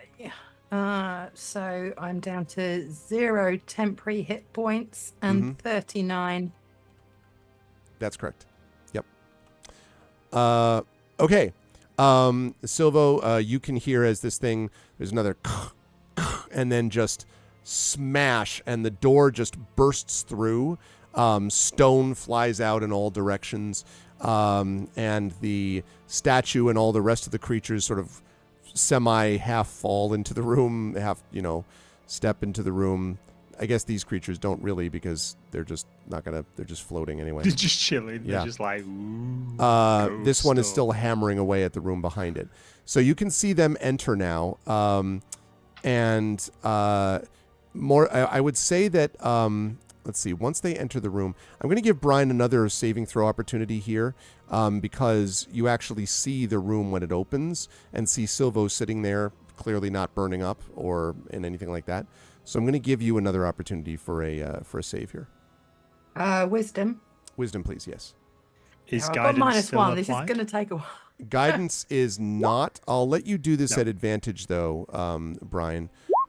So I'm down to 0 temporary hit points and 39. That's correct. Yep. Okay. Silvo, you can hear as this thing, there's another and then just smash, and the door just bursts through. Stone flies out in all directions, and the statue and all the rest of the creatures sort of half fall into the room, step into the room. I guess these creatures don't really, because they're just they're just floating anyway. They're just chilling. Yeah. They're just like, ooh. This one is stuff. still hammering away at the room behind it. So you can see them enter now. I would say that, let's see, once they enter the room, I'm going to give Brian another saving throw opportunity here, because you actually see the room when it opens and see Silvo sitting there, clearly not burning up or in anything like that. So I'm going to give you another opportunity for a save here. Wisdom. Wisdom, please. Yes. Is I've got guidance still -1. This is applied? going to take a while. Guidance is not. I'll let you do this No. at advantage, though, Brian,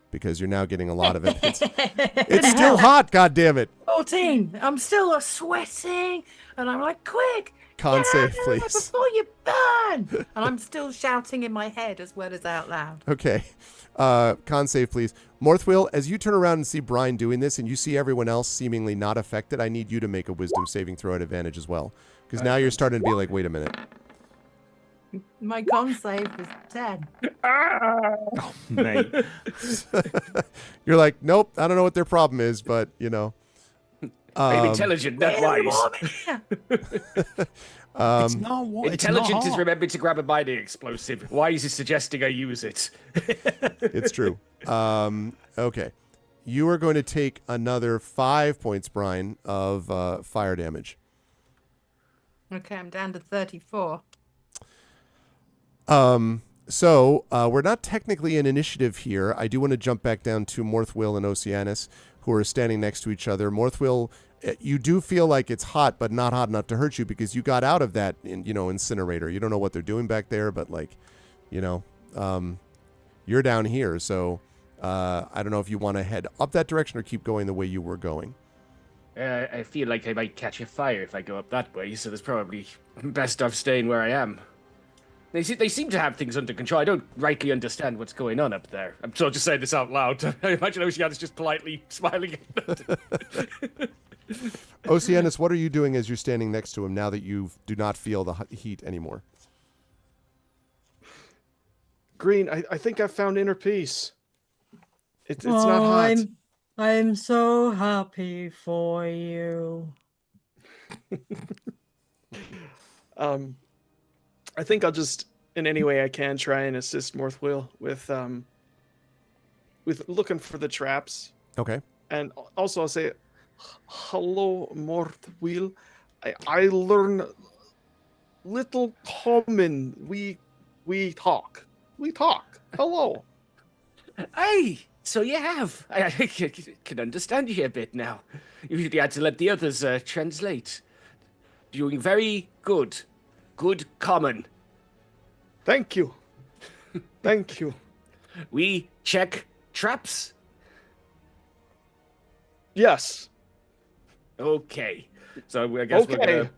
because you're now getting a lot of it. It's still hot, goddammit. 14. I'm still sweating, and I'm like, quick, Con get save, out of there please. before you burn. And I'm still shouting in my head as well as out loud. Okay. Con save, please. Morthwill, as you turn around and see Brian doing this, and you see everyone else seemingly not affected, I need you to make a wisdom saving throw at advantage as well. Because now you're starting to be like, wait a minute. My con save is 10. Oh, mate. You're like, nope, I don't know what their problem is, but, I'm intelligent, not wise. It's not what Intelligent it's is not. remembering to grab a mining explosive. Wise is suggesting I use it. It's true. Okay. You are going to take another 5 points, Brian, of fire damage. Okay, I'm down to 34. So we're not technically in initiative here. I do want to jump back down to Morthwill and Oceanus, who are standing next to each other. Morthwill, you do feel like it's hot, but not hot enough to hurt you because you got out of that, incinerator. You don't know what they're doing back there, but you're down here. So I don't know if you want to head up that direction or keep going the way you were going. I feel like I might catch a fire if I go up that way, so there's probably best off staying where I am. They seem to have things under control. I don't rightly understand what's going on up there. I'm sort of just saying this out loud. I imagine Oceanus just politely smiling. Oceanus, what are you doing as you're standing next to him now that you do not feel the heat anymore? Green, I think I found inner peace. It's not hot. I'm so happy for you. I think I'll just, in any way I can, try and assist Morthwill with looking for the traps. Okay. And also I'll say, hello, Morthwill. I learn little common. We talk. We talk. Hello. Hey, so you have. I can understand you a bit now. You had to let the others translate. Doing very good. Good common. Thank you. Thank you. We check traps. Yes. Okay. So I guess we're Okay. gonna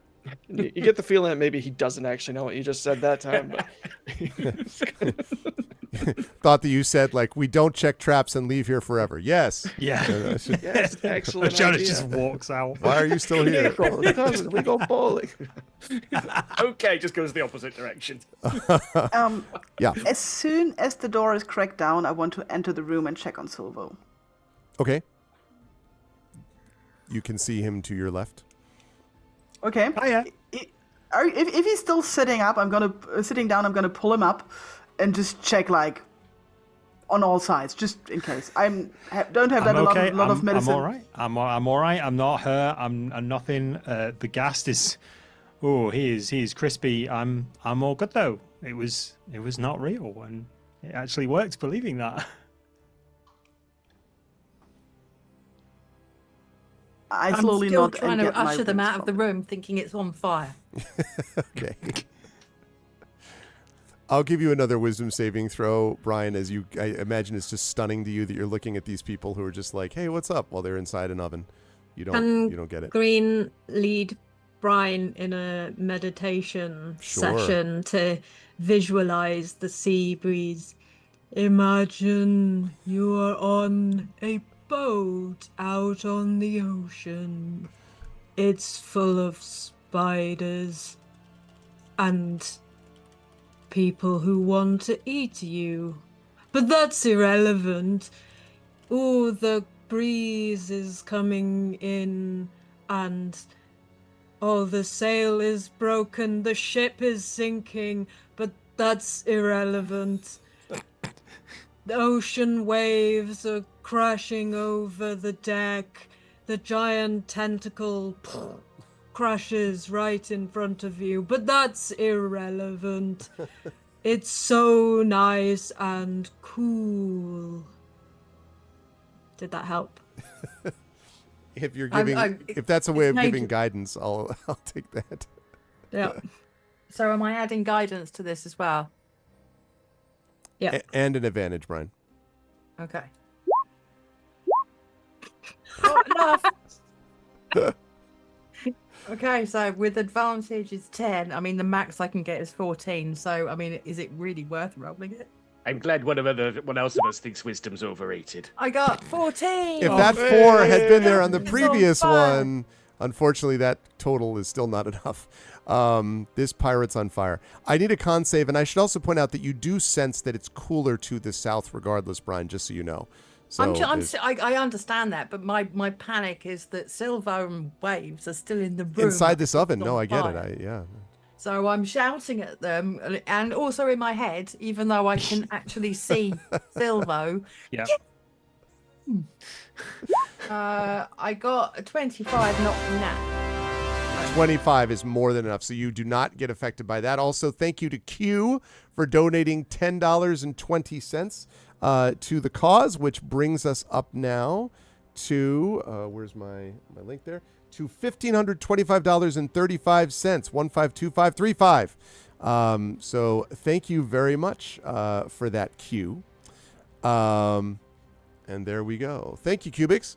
You get the feeling that maybe he doesn't actually know what you just said that time. But Thought that you said, like, we don't check traps and leave here forever. Yes. Yeah. yes, excellent Jonas idea. just walks out. Why are you still here? Because we go bowling. Okay, just goes the opposite direction. Yeah. As soon as the door is cracked down, I want to enter the room and check on Silvo. Okay. You can see him to your left. Okay. Oh, yeah. If he's still sitting up, sitting down. I'm gonna pull him up and just check like on all sides, just in case. Don't have that I'm okay. a lot of medicine. I'm all right. I'm all right. I'm not hurt. I'm nothing. The ghast is. Oh, he is crispy. I'm all good though. It was not real, and it actually works. Believing that. I I'm slowly still nod trying and to get my usher them wings out of the popping. room, thinking it's on fire. Okay. I'll give you another wisdom saving throw, Brian, as I imagine it's just stunning to you that you're looking at these people who are just like, hey, what's up, while they're inside an oven. You don't get it. Green lead Brian in a meditation Sure. session to visualize the sea breeze. Imagine you are on a boat out on the ocean. It's full of spiders and people who want to eat you. But that's irrelevant. Oh, the breeze is coming in and the sail is broken, the ship is sinking, but that's irrelevant. The ocean waves are crashing over the deck. The giant tentacle crashes right in front of you, but that's irrelevant. It's so nice and cool. Did that help? If you're I'm- giving, if that's a way of it's giving made- guidance, I'll take that. Yeah. So am I adding guidance to this as well? Yeah. And an advantage, Brian. Okay. Not enough. Okay, so with advantage is 10. I mean, the max I can get is 14. So, I mean, is it really worth rolling it? I'm glad one else of us thinks wisdom's overrated. I got 14. If that 4 had been there on the It's on previous fire. one, unfortunately, that total is still not enough. This pirate's on fire. I need a con save, and I should also point out that you do sense that it's cooler to the south regardless, Brian, just so you know. So I understand that, but my panic is that Silver and Waves are still in the room. inside this oven. It's No, on I get fire. it. Yeah. So I'm shouting at them, and also in my head, even though I can actually see Silvo. Yeah. I got a 25, not nat. 25 is more than enough, so you do not get affected by that. Also, thank you to Q for donating $10.20 to the cause, which brings us up now to where's my link there? To $1,525.35, 152,535. So thank you very much for that, Q. And there we go. Thank you, Cubics.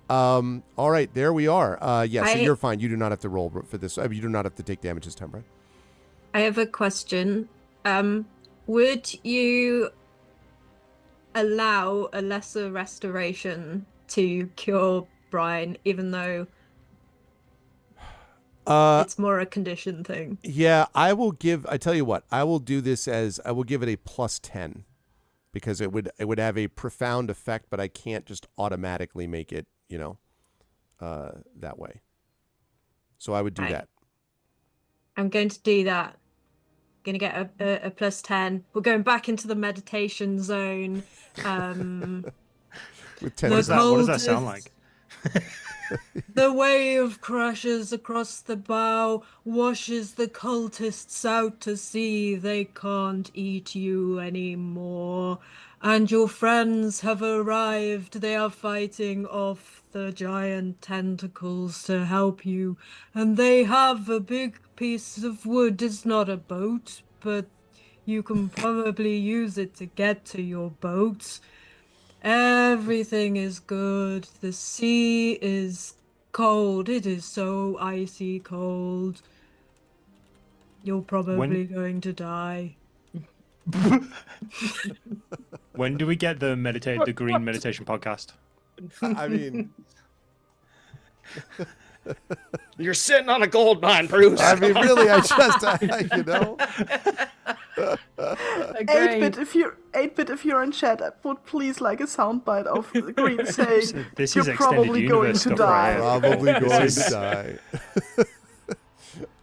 All right, there we are. So you're fine. You do not have to roll for this. You do not have to take damage this time, right? I have a question. Would you allow a lesser restoration to cure Brian, even though it's more a condition thing? Yeah, I tell you what, I will do this as, I will give it a +10 because it would have a profound effect, but I can't just automatically make it, that way. So I would do that. I'm going to do that. Going to get a +10. We're going back into the meditation zone. With 10 What does that sound like? The wave crashes across the bow, washes the cultists out to sea. They can't eat you anymore. And your friends have arrived. They are fighting off the giant tentacles to help you. And they have a big piece of wood. It's not a boat, but you can probably use it to get to your boat. Everything is good. The sea is cold. It is so icy cold. You're probably going to die. When do we get the green meditation podcast? I mean, You're sitting on a gold mine, Bruce. I mean, really, you know. 8-bit, if you're in chat, I would please like a soundbite of Green saying This you're is extended probably going universe to stuff die. right Probably going to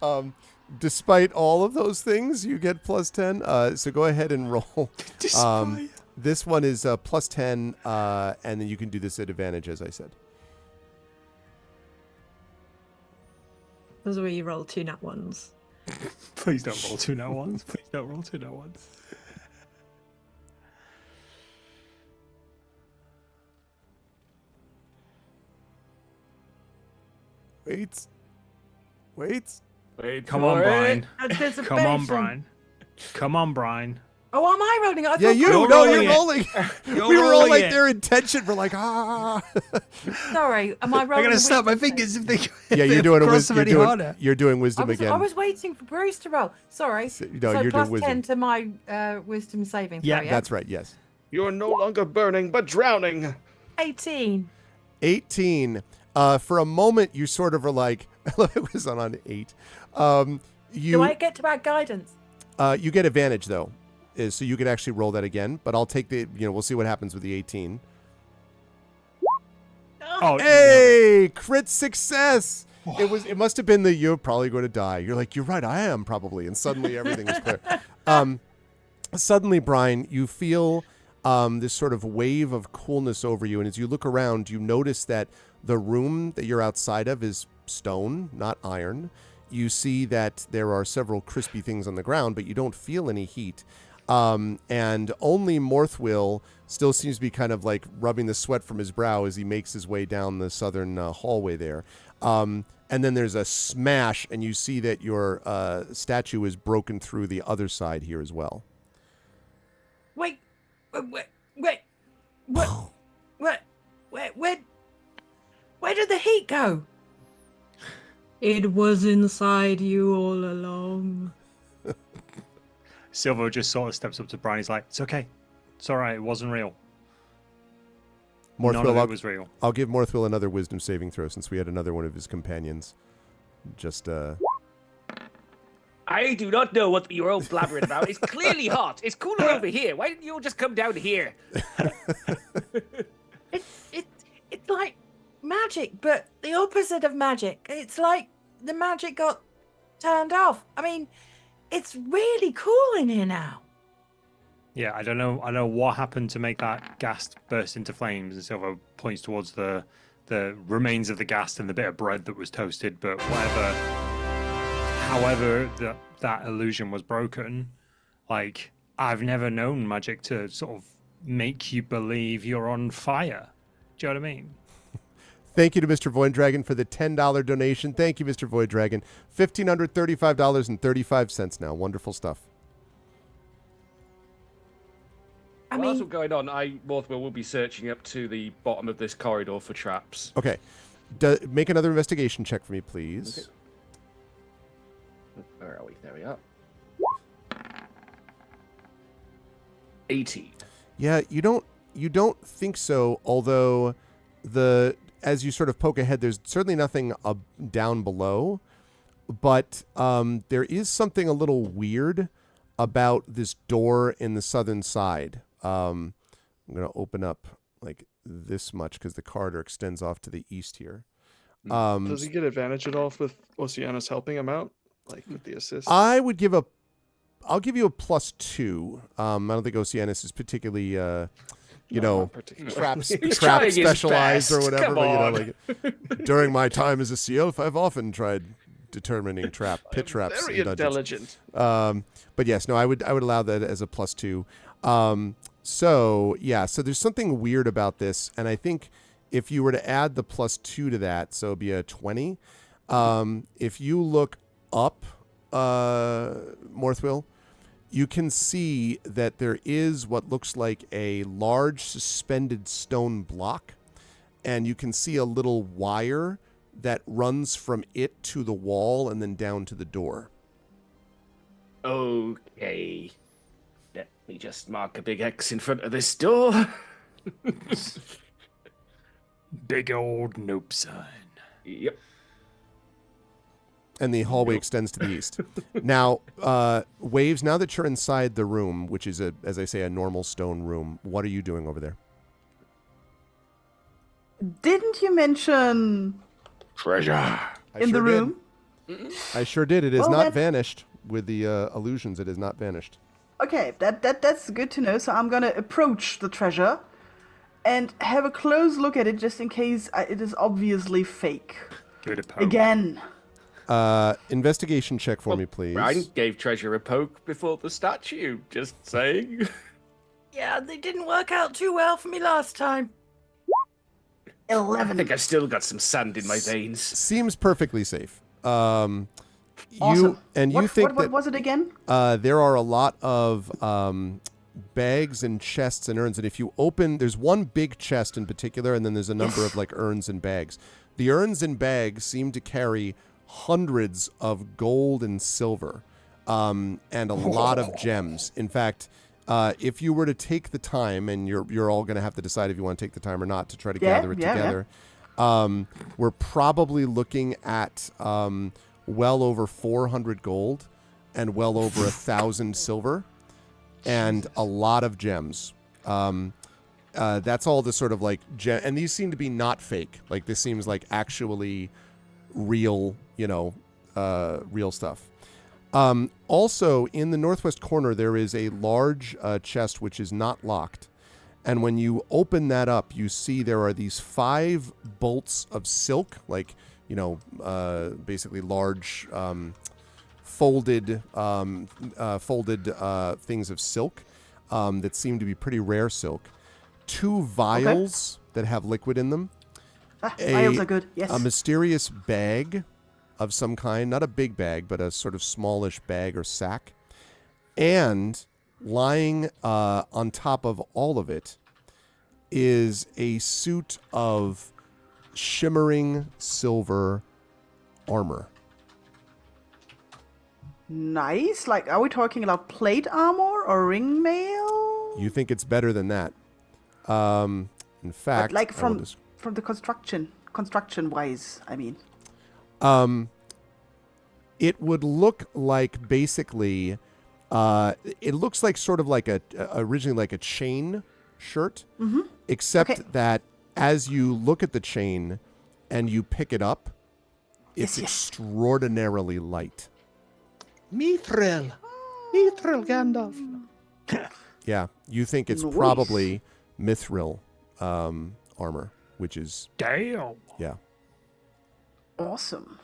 die. Despite all of those things, you get plus 10. So go ahead and roll. Despite. This one is plus 10, and then you can do this at advantage, as I said. This is where you roll 2 nat ones. Please don't roll 2 nat ones. Please don't roll 2 nat ones. Wait. Come on, Brian. Anticipation. Come on, Brian. Come on, Brian. Oh, am I rolling? I Yeah, thought you. You're No, rolling you're it. rolling. You're We were all rolling like it. their intention. We're like, ah. Sorry, am I rolling? I'm gonna the snap my wisdom fingers if save? they. Yeah, you're doing a cross them wisdom. any harder. You're doing I wisdom was, again. I was waiting for Bruce to roll. Sorry. No, so you're plus doing wisdom. 10 to my wisdom saving throw. Yeah, Yeah, That's right. Yes. You're no longer burning, but drowning. 18. 18. For a moment, you sort of are like, it was on 8. Do I get to add guidance? You get advantage though, so you could actually roll that again. But I'll take the. We'll see what happens with the 18. Oh, Hey, crit success. It must have been you're probably going to die. You're like, you're right, I am probably. And suddenly everything is clear. Suddenly, Brian, you feel this sort of wave of coolness over you. And as you look around, you notice that the room that you're outside of is stone, not iron. You see that there are several crispy things on the ground, but you don't feel any heat. And only Morthwill still seems to be kind of like rubbing the sweat from his brow as he makes his way down the southern hallway there. And then there's a smash, and you see that your statue is broken through the other side here as well. Wait. What? Where did the heat go? It was inside you all along. Silver just sort of steps up to Brian. He's like, "It's okay. It's all right. It wasn't real. None of it was real." I'll give Morthwill another wisdom saving throw since we had another one of his companions. Just I do not know what you're all blabbering about. It's clearly hot. It's cooler over here. Why didn't you all just come down here? It's like magic, but the opposite of magic. It's like the magic got turned off. I mean, it's really cool in here now. Yeah, I don't know what happened to make that gas burst into flames. And Silver points towards the remains of the gas and the bit of bread that was toasted. But however that illusion was broken, like, I've never known magic to sort of make you believe you're on fire. Do you know what I mean? thank you to Mr. Void Dragon for the $10 donation. Thank you, Mr. Void Dragon. $1,535.35 now. Wonderful stuff. I While that's mean, what's going on, Morthwell will be searching up to the bottom of this corridor for traps. Okay. Make another investigation check for me, please. Okay. Where are we? There we are. 18. Yeah, you don't think so, although as you sort of poke ahead, there's certainly nothing down below, but there is something a little weird about this door in the southern side. I'm going to open up like this much because the corridor extends off to the east here. Does he get advantage at all with Oceanus helping him out, like with the assist? I'll give you a +2. I don't think Oceanus is particularly, Not particularly. trap He's trying his specialized or best. whatever. Come But, on. like during my time as a seal, I've often tried determining pit traps. Very in dungeons. intelligent. But yes, no, I would allow that as a +2. So there's something weird about this, and I think if you were to add the +2 to that, so it'd be a 20. If you look up, Morthwill, you can see that there is what looks like a large suspended stone block, and you can see a little wire that runs from it to the wall and then down to the door. Okay. Let me just mark a big X in front of this door. Big old nope sign. Yep. And the hallway extends to the east. Now, Waves, now that you're inside the room, which is, as I say, a normal stone room, what are you doing over there? Didn't you mention Treasure. in the room? I sure did. It is Well, not then- vanished. With the illusions, it is not vanished. Okay, that's good to know. So I'm gonna approach the treasure and have a close look at it, just in case it is obviously fake. Give it a poke. Again. Investigation check for me, please. Brian gave Treasure a poke before the statue, just saying. Yeah, they didn't work out too well for me last time. I 11. think I've still got some sand in my veins. Seems perfectly safe. Awesome. You think what that was it again? there are a lot of bags and chests and urns, and if you open, there's one big chest in particular, and then there's a number of like urns and bags. The urns and bags seem to carry hundreds of gold and silver, and a lot of gems. In fact, if you were to take the time, and you're all going to have to decide if you want to take the time or not to try to gather it together, we're probably looking at well over 400 gold and well over 1,000 silver and a lot of gems. That's all the sort of like gem, and these seem to be not fake. Like this seems like actually real, real stuff. Also, in the northwest corner, there is a large chest which is not locked. And when you open that up, you see there are these 5 bolts of silk, like, basically large folded things of silk that seem to be pretty rare silk. 2 vials that have liquid in them. Vials are good, yes. A mysterious bag of some kind, not a big bag, but a sort of smallish bag or sack. And lying on top of all of it is a suit of shimmering silver armor. Nice. Like, are we talking about plate armor or ring mail? You think it's better than that. In fact, But like I will from the construction wise, I mean. It would look like basically, it looks like sort of like originally like a chain shirt, except that as you look at the chain and you pick it up, it's extraordinarily light. Mithril Gandalf. Yeah, you think it's Nice. probably mithril armor, which is Damn. yeah. Awesome.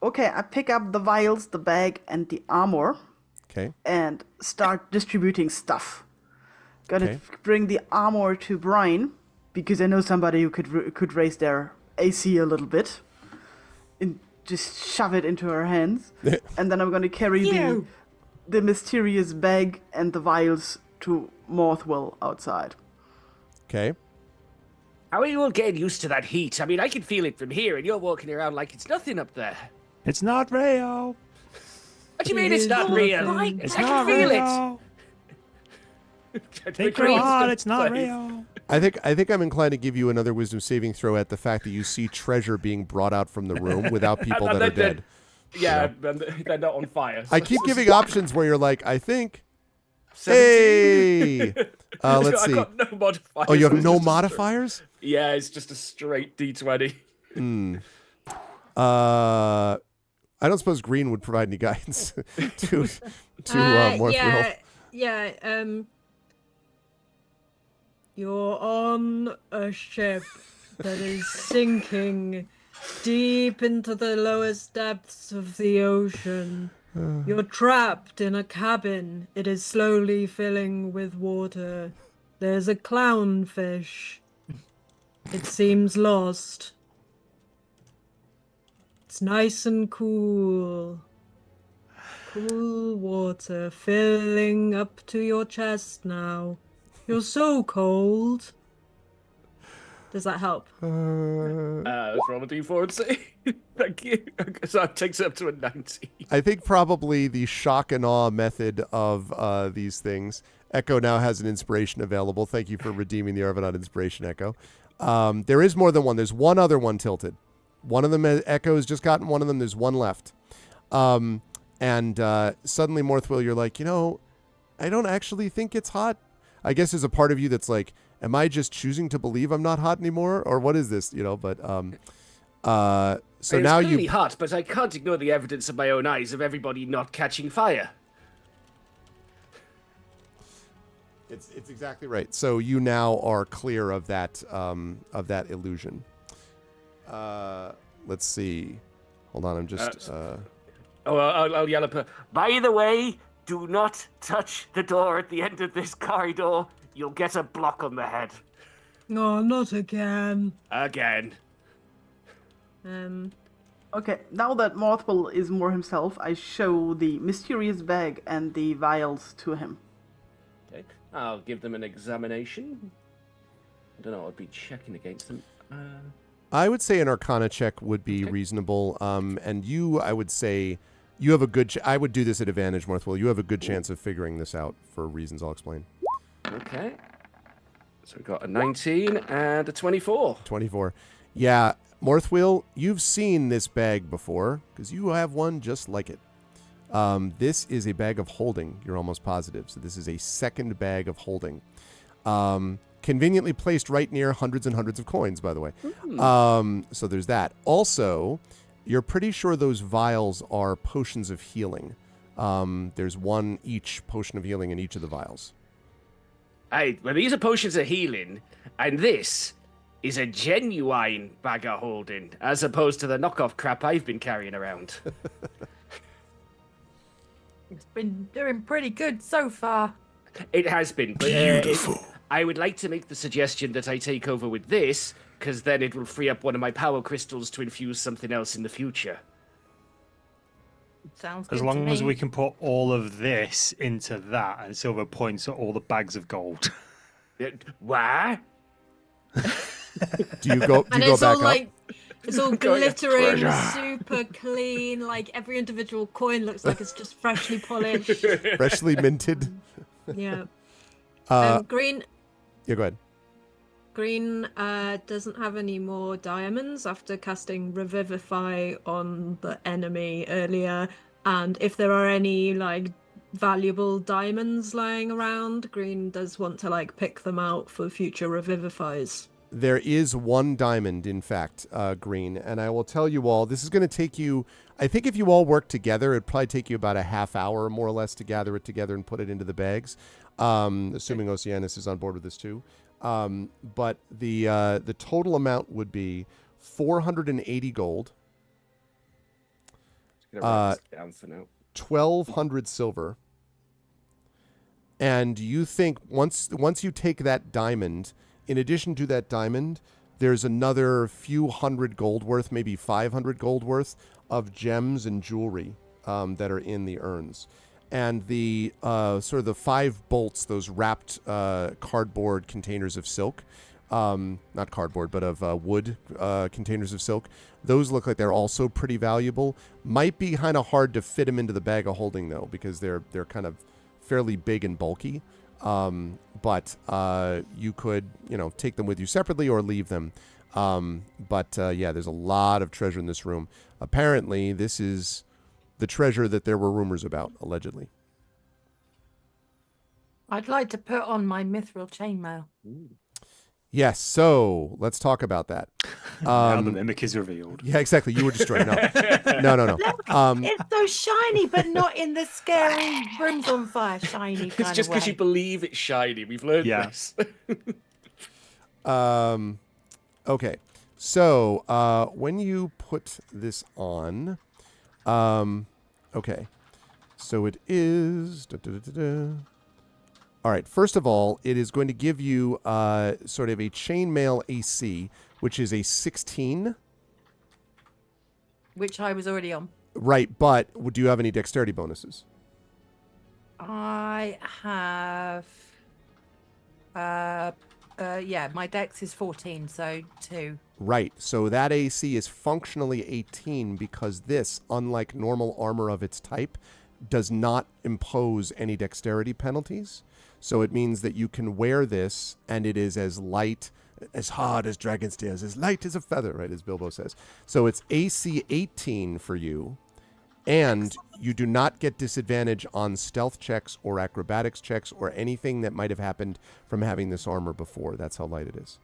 Okay, I pick up the vials, the bag, and the armor Okay. and start distributing stuff. Gonna Okay. bring the armor to Brian because I know somebody who could raise their AC a little bit, and just shove it into her hands. And then I'm gonna carry the mysterious bag and the vials to Morthwell outside. Okay. How are you all getting used to that heat? I mean, I can feel it from here, and you're walking around like it's nothing up there. It's not real. What do you mean it's not real? Right. It's I can not feel real. it. Think real hard. It's not real. I think I'm inclined to give you another wisdom saving throw at the fact that you see treasure being brought out from the room without people that are dead. Yeah, they're not on fire. I keep giving options where you're like, I think. 17. Hey, let's I've see. got no modifiers. Oh, you have It's no just a modifiers? Yeah, it's just a straight D20. I don't suppose Green would provide any guidance to more yeah. You're on a ship that is sinking deep into the lowest depths of the ocean. You're trapped in a cabin. It is slowly filling with water. There's a clownfish. It seems lost. It's nice and cool. Cool water filling up to your chest now. You're so cold. Does that help? Let's roll a D4 and see. Thank you. So it takes it up to a 90. I think probably the shock and awe method of these things. Echo now has an inspiration available. Thank you for redeeming the ArvCon inspiration, Echo. There is more than one. There's one other one tilted. One of them, Echo has just gotten one of them. There's one left. And suddenly, Morthwill, you're like, I don't actually think it's hot. I guess there's a part of you that's like, am I just choosing to believe I'm not hot anymore? Or what is this? But so It's now clearly you... hot, but I can't ignore the evidence of my own eyes of everybody not catching fire. It's exactly right. So you now are clear of that illusion. Let's see. Hold on, I'm just... I'll yell at her. By the way, do not touch the door at the end of this corridor. You'll get a block on the head. No, not again. Again. Okay, now that Morthwell is more himself, I show the mysterious bag and the vials to him. Okay, I'll give them an examination. I don't know, I'd be checking against them. I would say an Arcana check would be reasonable. And you, I would say, you have a good... I would do this at advantage, Morthwell. You have a good chance of figuring this out for reasons I'll explain. Okay. So we've got a 19 and a 24. 24. Yeah, Morthwell, you've seen this bag before, because you have one just like it. This is a bag of holding, you're almost positive. So this is a second bag of holding. Conveniently placed right near hundreds and hundreds of coins, by the way. So there's that. Also, you're pretty sure those vials are potions of healing. There's one each potion of healing in each of the vials. Well, these are potions of healing, and this is a genuine bag of holding, as opposed to the knockoff crap I've been carrying around. It's been doing pretty good so far. It has been. Beautiful. I would like to make the suggestion that I take over with this, because then it will free up one of my power crystals to infuse something else in the future. Sounds good As long to as me. we can put all of this into that, and silver points at all the bags of gold. Why? Do you go And back it's all up? like, it's all Going glittering, treasure. super clean. Like every individual coin looks like it's just freshly polished. Freshly minted. Yeah. Uh, Green yeah, go ahead. Green doesn't have any more diamonds after casting Revivify on the enemy earlier. And if there are any like valuable diamonds lying around, Green does want to like pick them out for future Revivifies. There is one diamond, in fact, Green, and I will tell you all, this is going to take you, I think if you all work together, it'd probably take you about a half hour more or less to gather it together and put it into the bags, assuming Oceanus is on board with this too. But the total amount would be 480 gold, Down for now. 1,200 silver, and you think once you take that diamond, in addition to that diamond, there's another few hundred gold worth, maybe 500 gold worth of gems and jewelry that are in the urns. And the sort of the 5 bolts, those wrapped cardboard containers of silk, not cardboard, but of wood containers of silk, those look like they're also pretty valuable. Might be kind of hard to fit them into the bag of holding, though, because they're kind of fairly big and bulky. But you could, take them with you separately or leave them. But there's a lot of treasure in this room. Apparently, this is the treasure that there were rumors about, allegedly. I'd like to put on my mithril chainmail. Yes, so let's talk about that. Now the mimic is revealed. Yeah, exactly. You were destroyed. No. It's so shiny, but not in the scary rooms on fire shiny kind It's just of because way. you believe it's shiny. We've learned this. Okay, so when you put this on, okay, so it is. All right, first of all, it is going to give you sort of a chainmail AC, which is a 16. Which I was already on. Right, but do you have any dexterity bonuses? I have Yeah, my dex is 14, so 2. Right. So that AC is functionally 18 because this, unlike normal armor of its type, does not impose any dexterity penalties. So it means that you can wear this and it is as light, as hard as dragon's tails, as light as a feather, right, as Bilbo says. So it's AC 18 for you, and you do not get disadvantage on stealth checks or acrobatics checks or anything that might have happened from having this armor before. That's how light it is.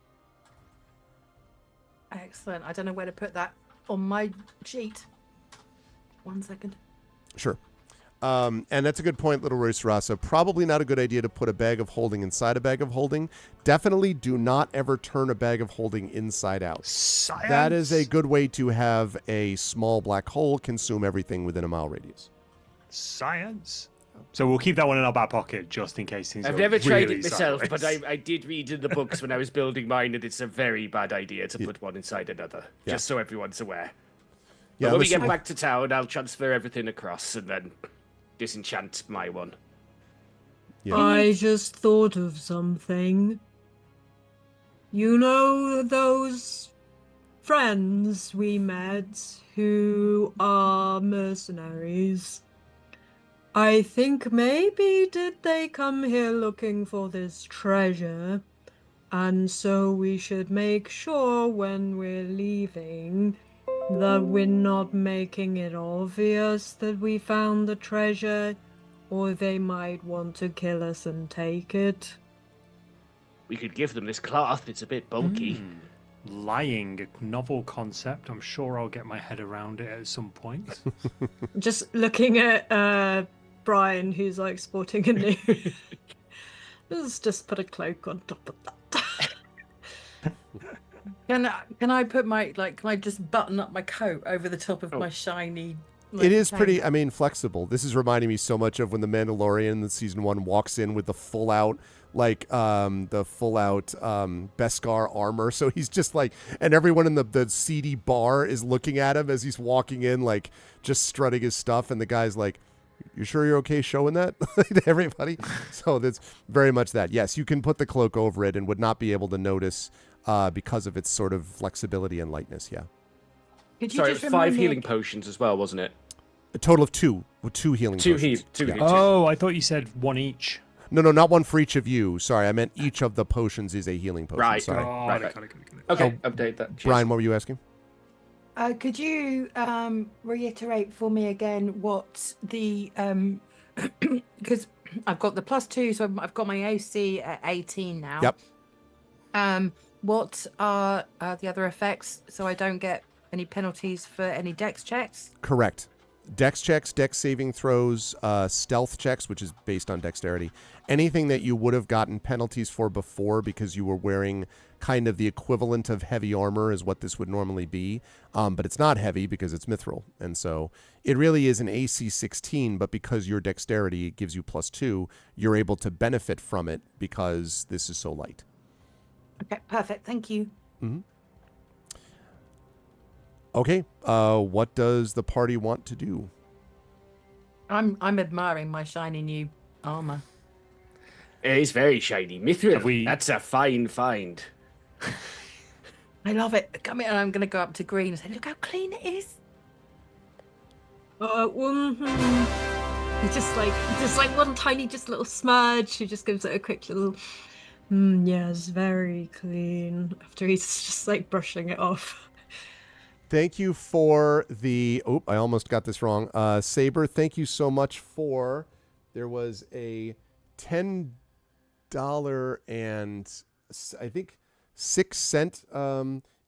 Excellent. I don't know where to put that on my sheet. 1 second. Sure. And that's a good point, Little Royce Rasa. Probably not a good idea to put a bag of holding inside a bag of holding. Definitely do not ever turn a bag of holding inside out. Science. That is a good way to have a small black hole consume everything within a mile radius. Science. So we'll keep that one in our back pocket just in case things I've go never tried really it myself, but sideways. I did read in the books when I was building mine that it's a very bad idea to put one inside another, Yeah. just so everyone's aware. Yeah, But when we listen- get back to town, I'll transfer everything across and then disenchant my one. Yeah. I just thought of something. You know those friends we met who are mercenaries? I think maybe did they come here looking for this treasure? And so we should make sure when we're leaving that we're not making it obvious that we found the treasure, or they might want to kill us and take it. We could give them this cloth, it's a bit bulky. Lying, a novel concept. I'm sure I'll get my head around it at some point. Just looking at Brian, who's like sporting a new. Let's just put a cloak on top of that. Can I put my can I just button up my coat over the top of my shiny? It is pretty, flexible. This is reminding me so much of when the Mandalorian in season 1 walks in with the full out, Beskar armor. So he's just like, and everyone in the seedy bar is looking at him as he's walking in, like just strutting his stuff. And the guy's like, "You sure you're okay showing that?" to everybody. So that's very much that. Yes, you can put the cloak over it and would not be able to notice because of its sort of flexibility and lightness. Yeah. Could you Sorry, it just was remind 5 me healing potions as well, wasn't it? A total of 2, with 2 healing potions. Two Yeah. heal. Oh, I thought you said one each. No, not one for each of you. Sorry, I meant each of the potions is a healing potion. Right. Sorry. Oh, Right. got it. Okay, update that. Cheers. Brian, what were you asking? Could you reiterate for me again what the because I've got the +2, so I've got my AC at 18 now. Yep. What are the other effects, so I don't get any penalties for any dex checks? Correct. Dex checks, dex saving throws, stealth checks, which is based on dexterity. Anything that you would have gotten penalties for before because you were wearing kind of the equivalent of heavy armor is what this would normally be. But it's not heavy because it's mithril. And so it really is an AC 16, but because your dexterity gives you +2, you're able to benefit from it because this is so light. Okay, perfect. Thank you. Mm-hmm. Okay, what does the party want to do? I'm admiring my shiny new armor. It is very shiny. Mithril, Have we- that's a fine find. I love it. Come here, I'm going to go up to Green and say, "Look how clean it is." It's just like one tiny, just little smudge. He just gives it a quick little. Yes, very clean. After he's just like brushing it off. Thank you for the... Oh, I almost got this wrong. Saber, thank you so much for... There was a $10 and I think 6 cent...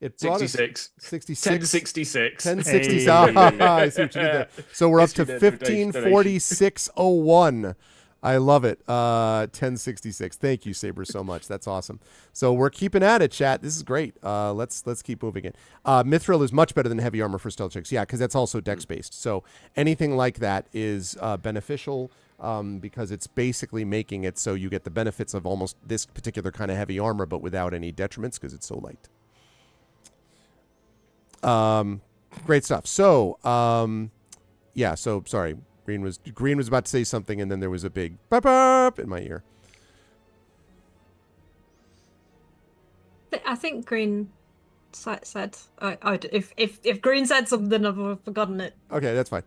It brought 66. 66. 1066. 1066. Hey. I see what you did there. So we're up to History donation. 1546.01. I love it. 1066. Thank you, Saber, so much. That's awesome. So we're keeping at it, chat. This is great. Let's keep moving it. Mithril is much better than heavy armor for stealth checks. Yeah, because that's also dex based. So anything like that is beneficial because it's basically making it so you get the benefits of almost this particular kind of heavy armor, but without any detriments because it's so light. Great stuff. So yeah. So sorry. Green was about to say something, and then there was a big burp in my ear. I think Green said. If Green said something, I've forgotten it. Okay, that's fine.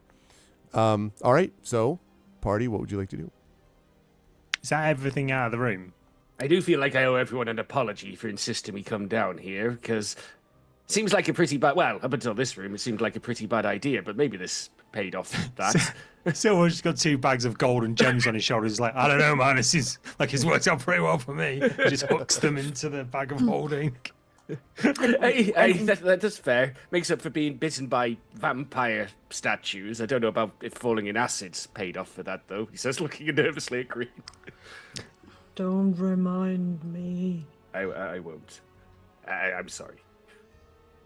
All right. So, party, what would you like to do? Is that everything out of the room? I do feel like I owe everyone an apology for insisting we come down here, because it seems like a pretty bad... Well, up until this room, it seemed like a pretty bad idea, but maybe this paid off that. Silver's just got 2 bags of gold and gems on his shoulders. Like, I don't know, man. This is like it's worked out pretty well for me. He just hooks them into the bag of holding. Hey, that's fair. Makes up for being bitten by vampire statues. I don't know about if falling in acid's paid off for that, though. He says, looking nervously at Green. Don't remind me. I won't. I'm sorry.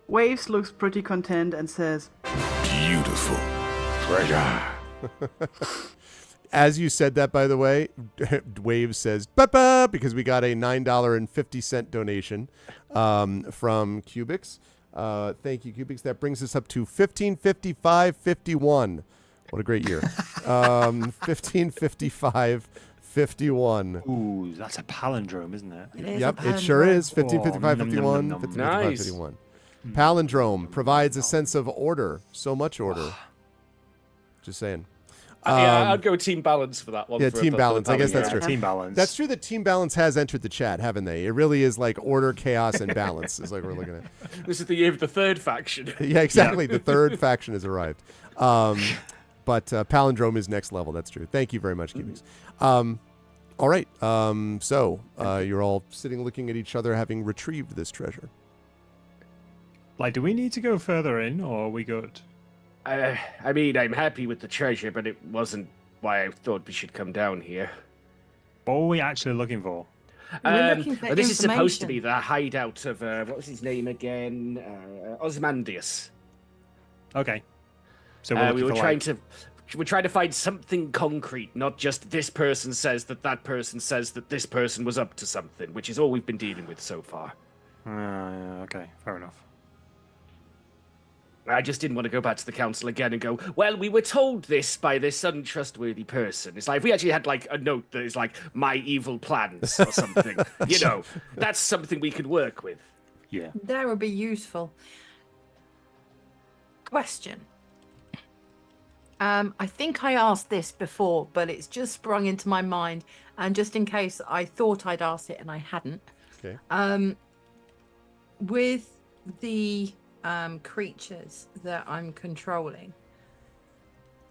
Waves looks pretty content and says, Beautiful treasure. As you said that, by the way, Wave says, "Ba-ba," because we got a $9.50 donation from Cubics. Thank you, Cubics. That brings us up to $15.55.51. What a great year. $15.55.51. Ooh, that's a palindrome, isn't it? It is Yep, a it sure palindrome. is. 15.55.51. nom, nom, nom, nom. 15.55.51. Palindrome provides a sense of order. So much order. Just saying. Yeah, I'd go Team Balance for that one. Yeah, for Team the Balance. I guess that's palindrome. true. Team balance. That's true that Team Balance has entered the chat, haven't they? It really is like order, chaos, and balance is like we're looking at. This is the year of the third faction. Yeah, exactly. The third faction has arrived. But Palindrome is next level. That's true. Thank you very much, Cubics. All right. So you're all sitting looking at each other having retrieved this treasure. Like, do we need to go further in, or are we good? I mean, I'm happy with the treasure, but it wasn't why I thought we should come down here. What are we actually looking for? We're looking for Well, this is supposed to be information. the hideout of, what was his name again? Ozymandias. Okay. So we're We looking were for, trying like, to... We're trying to find something concrete, not just this person says that person says that this person was up to something, which is all we've been dealing with so far. Okay, fair enough. I just didn't want to go back to the council again and go, well, we were told this by this untrustworthy person. It's like, if we actually had, like, a note that is like, my evil plans or something, you know, that's something we could work with. Yeah. That would be useful. Question. I think I asked this before, but it's just sprung into my mind. And just in case I thought I'd asked it and I hadn't. Okay. With the creatures that I'm controlling,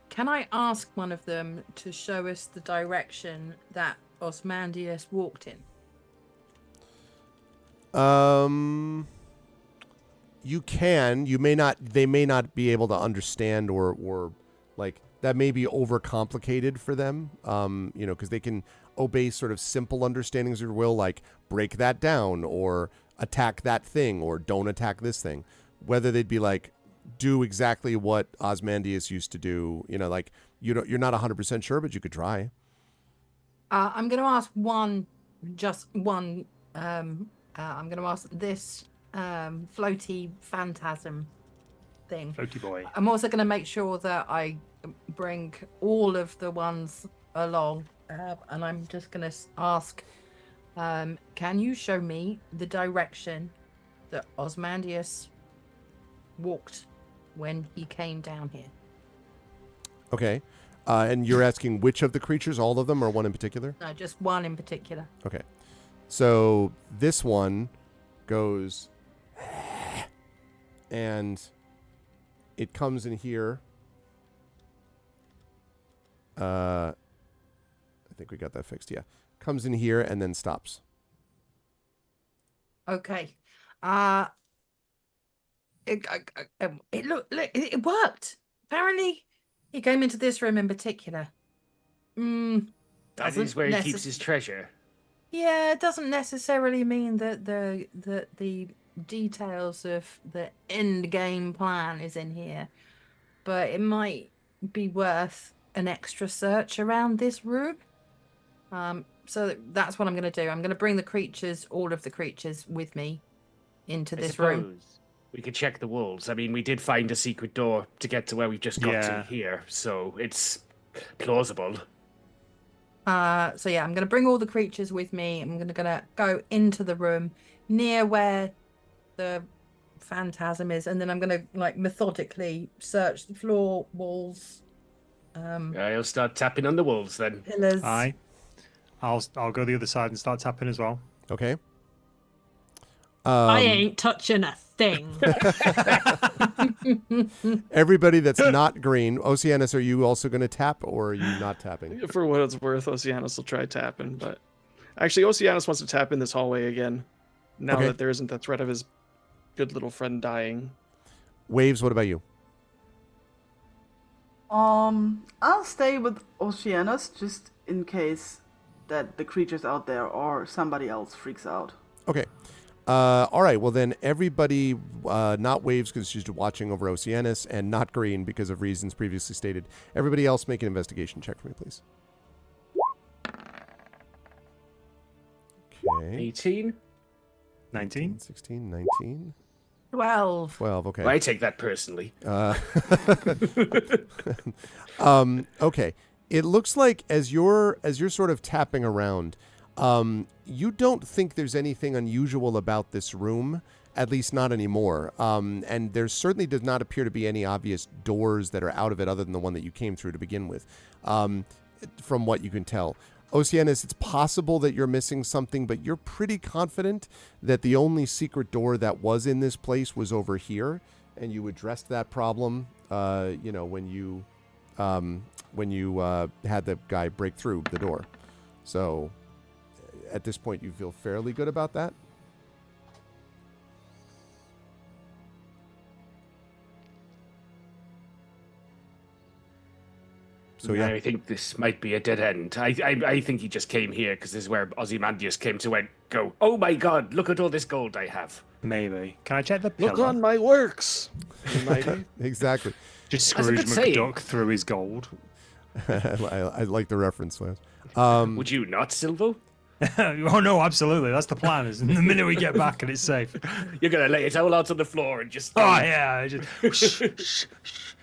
can I ask one of them to show us the direction that Ozymandias walked in? You can. You may not. They may not be able to understand or like that may be overcomplicated for them. You know, because they can obey sort of simple understandings of your will, like break that down or attack that thing or don't attack this thing. Whether they'd be like, do exactly what Ozymandias used to do, you know, like you're not 100% sure, but you could try. I'm going to ask just one. I'm going to ask this floaty phantasm thing. Floaty boy. I'm also going to make sure that I bring all of the ones along, and I'm just going to ask, can you show me the direction that Ozymandias walked when he came down here? Okay. And you're asking which of the creatures, all of them, or one in particular? No, just one in particular. Okay. So this one goes, and it comes in here. I think we got that fixed. Yeah. Comes in here and then stops. Okay. It worked. Apparently, he came into this room in particular. That is where he keeps his treasure. Yeah, it doesn't necessarily mean that the details of the end game plan is in here, but it might be worth an extra search around this room. So that's what I'm going to do. I'm going to bring the creatures, all of the creatures, with me into this room. We could check the walls. I mean, we did find a secret door to get to where we've just got to here, so it's plausible. So yeah, I'm going to bring all the creatures with me. I'm going to go into the room, near where the phantasm is, and then I'm gonna like methodically search the floor, walls, I'll start tapping on the walls then. pillars. I'll go the other side and start tapping as well. Okay. I ain't touching a thing. Everybody that's not green. Oceanus, are you also going to tap, or are you not tapping? For what it's worth, Oceanus will try tapping, but actually, Oceanus wants to tap in this hallway again. Now Okay. that there isn't the threat of his good little friend dying. Waves, what about you? I'll stay with Oceanus just in case that the creatures out there or somebody else freaks out. Okay. All right. Well, then everybody, not Waves because she's watching over Oceanus, and not green because of reasons previously stated. Everybody else make an investigation check for me, please. Okay. 18. 19. 16, 19. 12. 12, okay. I take that personally. Okay. It looks like as you're sort of tapping around, you don't think there's anything unusual about this room, at least not anymore. And there certainly does not appear to be any obvious doors that are out of it other than the one that you came through to begin with, from what you can tell. Oceanus, it's possible that you're missing something, but you're pretty confident that the only secret door that was in this place was over here, and you addressed that problem, when you had the guy break through the door. So at this point, you feel fairly good about that? So yeah, I think this might be a dead end. I think he just came here because this is where Ozymandias came to go, oh my god, look at all this gold I have. Maybe. Can I check the pillar? Look on my works, mighty. exactly. Just Scrooge McDuck through his gold. I like the reference, Lance. Would you not, Silvo? Oh no, absolutely. That's the plan. Is the minute we get back and it's safe. You're gonna lay it all out on the floor and just. Oh yeah, just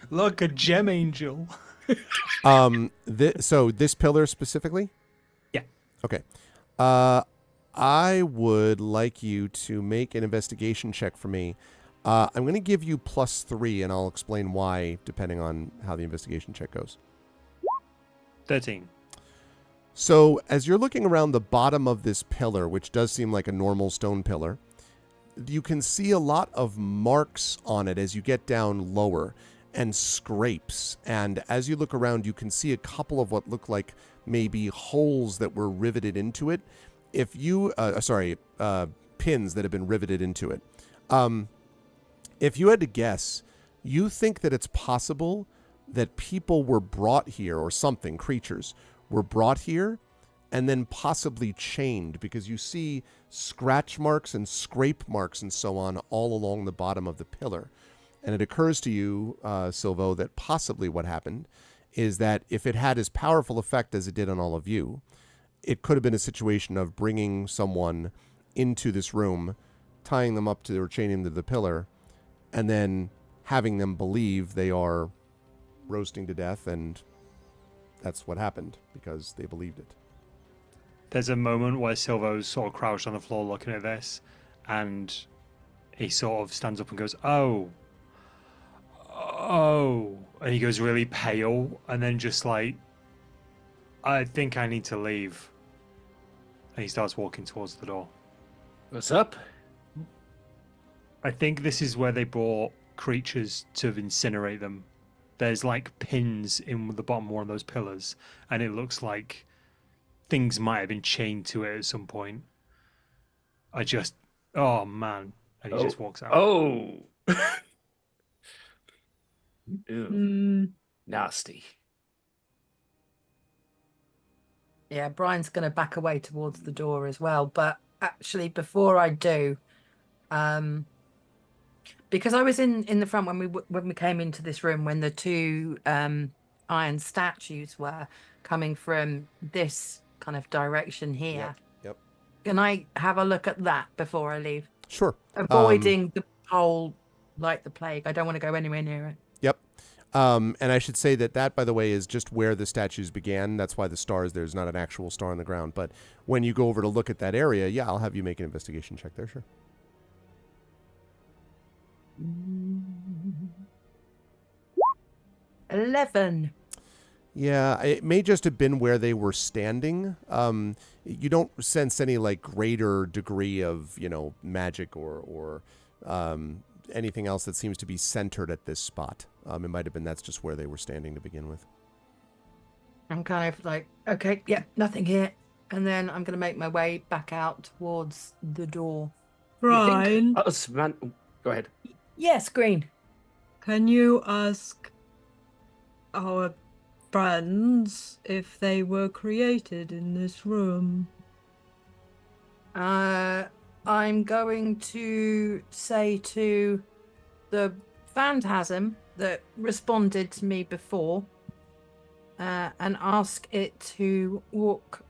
look, a gem angel. So this pillar specifically? Yeah. Okay. I would like you to make an investigation check for me. I'm going to give you +3, and I'll explain why, depending on how the investigation check goes. 13. So as you're looking around the bottom of this pillar, which does seem like a normal stone pillar, you can see a lot of marks on it as you get down lower, and scrapes. And as you look around, you can see a couple of what look like maybe holes that were riveted into it. If you, pins that have been riveted into it. If you had to guess, you think that it's possible that people were brought here, or something, creatures, were brought here and then possibly chained, because you see scratch marks and scrape marks and so on all along the bottom of the pillar. And it occurs to you, Silvo, that possibly what happened is that if it had as powerful effect as it did on all of you, it could have been a situation of bringing someone into this room, tying them up to or chaining them to the pillar, and then having them believe they are roasting to death, and that's what happened because they believed it. There's a moment where Silvo's sort of crouched on the floor looking at this, and he sort of stands up and goes, oh, and he goes really pale, and then just like, I think I need to leave. And he starts walking towards the door. What's up? I think this is where they brought creatures to incinerate them. There's like pins in the bottom of one of those pillars, and it looks like things might have been chained to it at some point. Oh man. And he just walks out. Oh. Ew. Nasty. Yeah, Brian's going to back away towards the door as well. But actually, before I do, because I was in the front when we came into this room, when the two iron statues were coming from this kind of direction here. Yep. Can I have a look at that before I leave? Sure. Avoiding the hole like the plague. I don't want to go anywhere near it. Yep. And I should say that, by the way, is just where the statues began. That's why the stars, there's not an actual star on the ground. But when you go over to look at that area, yeah, I'll have you make an investigation check there, sure. 11. Yeah, it may just have been where they were standing. You don't sense any like greater degree of, magic or anything else that seems to be centered at this spot. It might have been that's just where they were standing to begin with. I'm kind of like, okay, yeah, nothing here. And then I'm going to make my way back out towards the door. Brian, Go ahead. Yes, Green. can you ask our friends if they were created in this room? I'm going to say to the phantasm that responded to me before and ask it to walk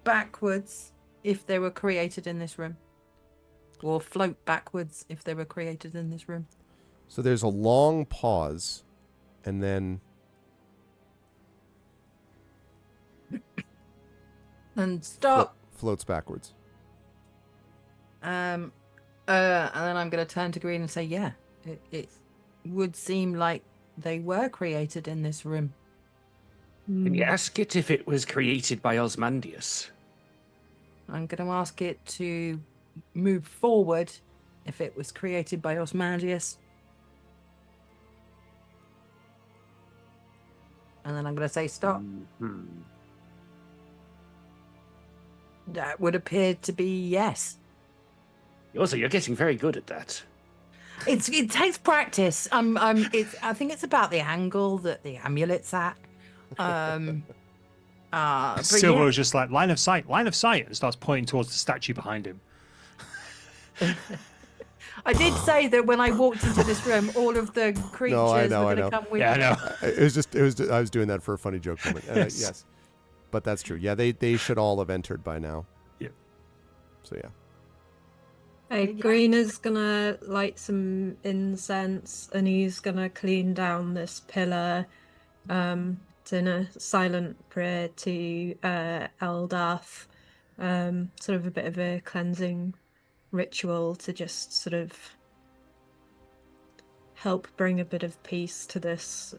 backwards if they were created in this room. Or float backwards if they were created in this room. So there's a long pause, and then... And stop. Floats backwards. And then I'm going to turn to Green and say, yeah, it would seem like they were created in this room. Can you ask it if it was created by Osmandius? I'm going to ask it to move forward if it was created by Osmandius. And then I'm going to say stop. Mm-hmm. That would appear to be yes. Also, you're getting very good at that. It takes practice. I think it's about the angle that the amulet's at. Silver's just like, line of sight, and starts pointing towards the statue behind him. I did say that when I walked into this room, all of the creatures were going to come with me. Yeah, I know. I was doing that for a funny joke moment. Yes. But that's true. Yeah, they should all have entered by now. Yep. So yeah. Hey, Green is gonna light some incense and he's gonna clean down this pillar in a silent prayer to Eldath. Sort of a bit of a cleansing ritual to just sort of help bring a bit of peace to this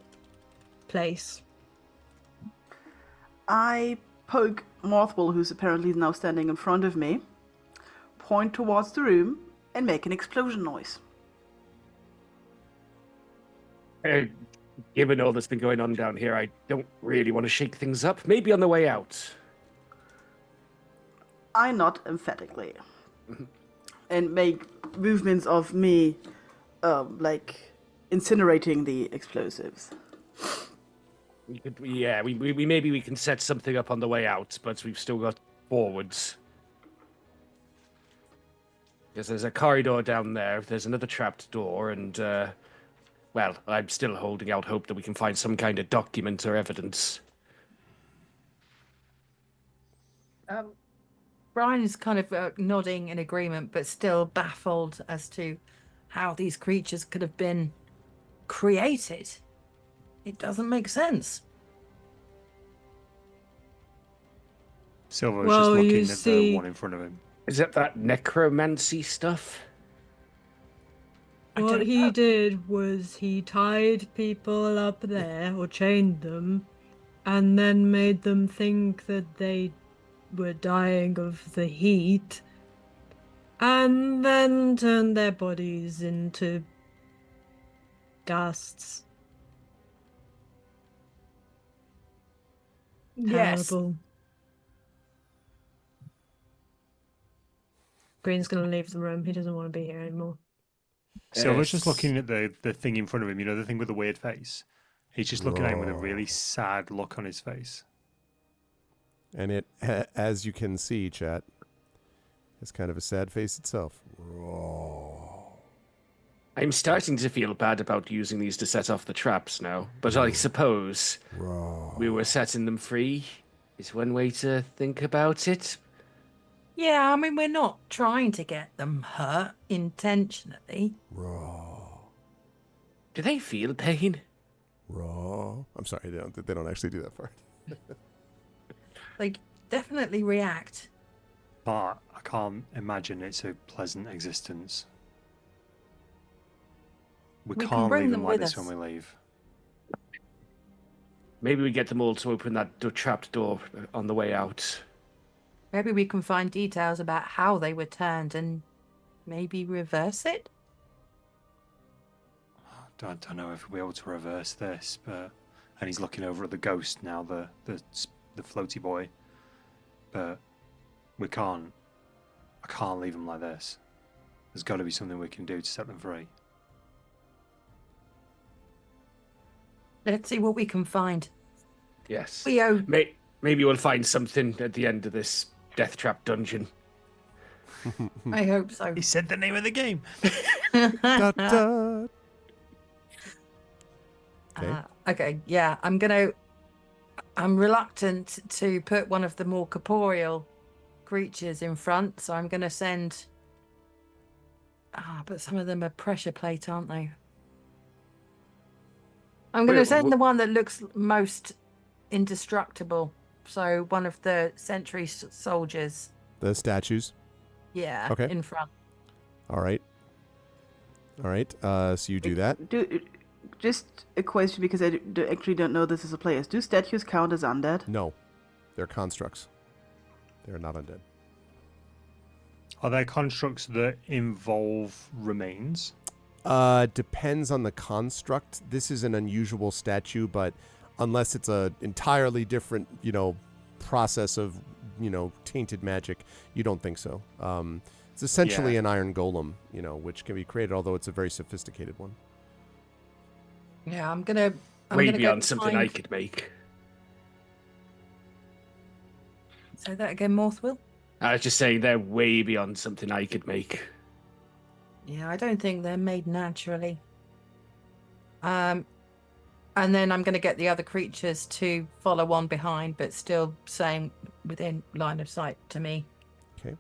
place. I poke Mothwell, who's apparently now standing in front of me, point towards the room, and make an explosion noise. Given all that's been going on down here, I don't really want to shake things up. Maybe on the way out. I nod emphatically and make movements of me, like incinerating the explosives. We maybe we can set something up on the way out, but we've still got forwards. Because there's a corridor down there, there's another trapped door, and, well, I'm still holding out hope that we can find some kind of document or evidence. Brian is kind of nodding in agreement, but still baffled as to how these creatures could have been created. It doesn't make sense. Silver Well, is you just looking at see- the one in front of him. Is it that necromancy stuff? What he did was he tied people up there or chained them and then made them think that they were dying of the heat and then turned their bodies into ghasts. Yes. Terrible. Green's gonna leave the room. He doesn't want to be here anymore. Silver's just looking at the thing in front of him, the thing with the weird face. He's just looking at him with a really sad look on his face. And it, as you can see, chat, is kind of a sad face itself. I'm starting to feel bad about using these to set off the traps now, but I suppose we were setting them free is one way to think about it. Yeah, I mean, we're not trying to get them hurt intentionally. Do they feel pain? Raw. I'm sorry, they don't actually do that part. They definitely react. But I can't imagine it's a pleasant existence. We We can can't bring leave them them like with this us. when we leave. Maybe we get them all to open that trapped door on the way out. Maybe we can find details about how they were turned and maybe reverse it? I don't know if we'll be able to reverse this, but and he's looking over at the ghost now, the floaty boy. But we can't. I can't leave them like this. There's got to be something we can do to set them free. Let's see what we can find. Yes. Leo. Maybe we'll find something at the end of this death trap dungeon. I hope so. He said the name of the game. Da, da. Okay. Okay, yeah, I'm reluctant to put one of the more corporeal creatures in front, so I'm gonna send. But some of them are pressure plate, aren't they? I'm gonna send the one that looks most indestructible. So one of the sentry soldiers. The statues. Yeah. Okay. In front. All right. So you do that. Just a question, because I actually don't know this as a player. Do statues count as undead? No, they're constructs. They're not undead. Are there constructs that involve remains? Depends on the construct. This is an unusual statue, but unless it's a entirely different, process of, tainted magic, you don't think so. It's essentially an iron golem, which can be created, although it's a very sophisticated one. Yeah, I'm gonna Way go beyond something find... I could make. Say that again, Morthwill? I was just saying they're way beyond something I could make. Yeah, I don't think they're made naturally. And then I'm going to get the other creatures to follow on behind, but still staying within line of sight to me. Okay.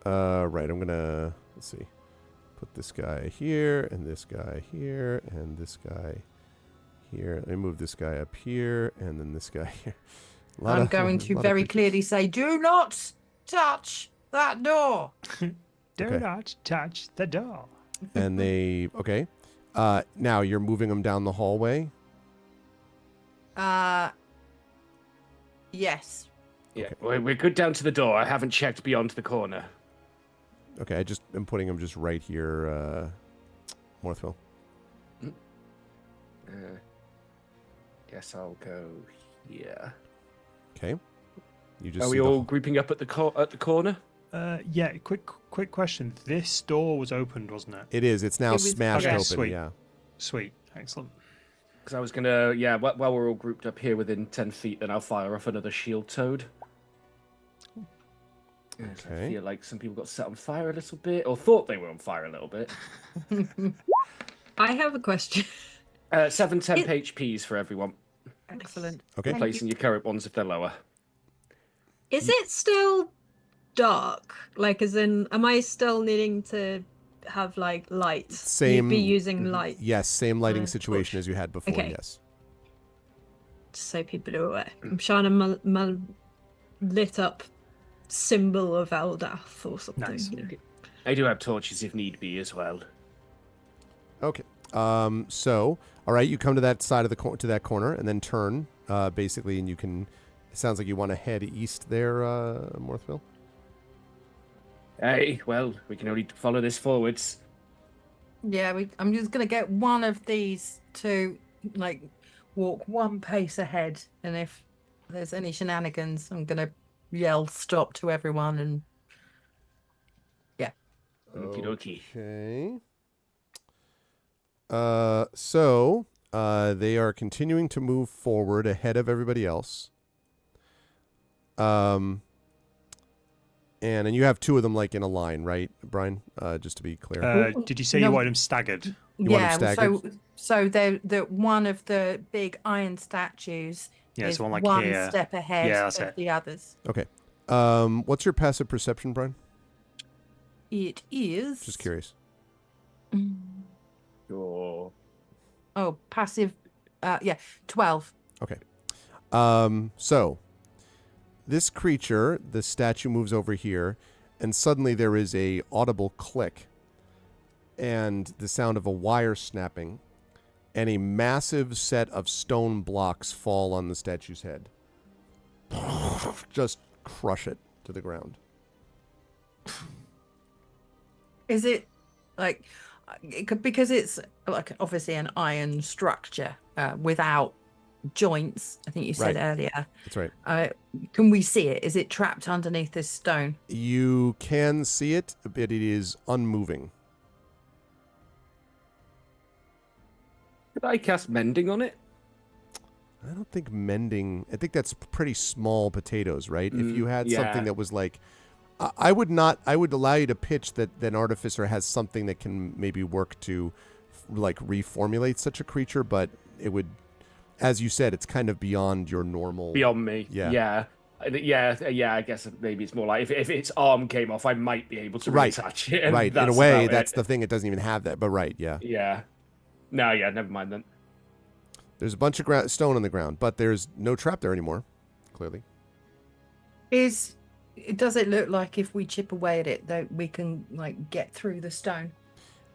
Right, I'm gonna, let's see, put this guy here, and this guy here, and this guy here. Let me move this guy up here, and then this guy here. I'm going to very clearly say, do not touch that door. Do not touch the door. And they, okay. Now you're moving them down the hallway. Yes. Yeah, we're good down to the door. I haven't checked beyond the corner. Okay, I just am putting them just right here, Morthville. Guess I'll go here. Okay. You just Are we all grouping up at the corner? Yeah. Quick question. This door was opened, wasn't it? It is. It's now smashed open. Sweet. Yeah. Sweet. Excellent. Because I was gonna, while we're all grouped up here within 10 feet, then I'll fire off another shield toad. Yes, I feel like some people got set on fire a little bit, or thought they were on fire a little bit. I have a question. 7 temp HPs for everyone. Excellent. Okay. Replacing your current ones if they're lower. Is it still dark? Like, as in, am I still needing to have, like, light? Same. Be using light? Yes, same lighting situation as you had before, Okay. yes. So people are aware. I'm trying to lit up symbol of Eldath or something. Nice. I do have torches if need be as well. Okay. So, all right, you come to that side of the to that corner and then turn, basically, and you can. It sounds like you want to head east there, Morthville. Hey, well, we can only follow this forwards. Yeah, I'm just going to get one of these to, like, walk one pace ahead. And if there's any shenanigans, I'm going to yell stop to everyone and... Yeah. Okie dokie. Okay. So, they are continuing to move forward ahead of everybody else. And you have two of them like in a line, right, Brian? Just to be clear. Did you say you wanted them staggered? You want them staggered? So they're one of the big iron statues is so one here. step ahead that's of it. the others. Okay. What's your passive perception, Brian? It is... Just curious. Sure. Oh, passive Yeah, 12. Okay. So this creature, the statue moves over here, and suddenly there is a audible click and the sound of a wire snapping, and a massive set of stone blocks fall on the statue's head. Just crush it to the ground. Is it like because it's like obviously an iron structure without joints? I think you said Right. earlier. That's right. Can we see it? Is it trapped underneath this stone? You can see it, but it is unmoving. Could I cast mending on it? I don't think mending. I think that's pretty small potatoes, right? If you had something that was like, I would not. I would allow you to pitch that an artificer has something that can maybe work to, like, reformulate such a creature, but it would, as you said, it's kind of beyond your normal. Beyond me. Yeah. Yeah. I guess maybe it's more like if its arm came off, I might be able to Right. reattach it. and Right. In a that's way, about that's it. the thing. It doesn't even have that. But right. Yeah. Yeah. No. Yeah. Never mind then. There's a bunch of stone on the ground, but there's no trap there anymore. Clearly. Does it look like if we chip away at it that we can like get through the stone?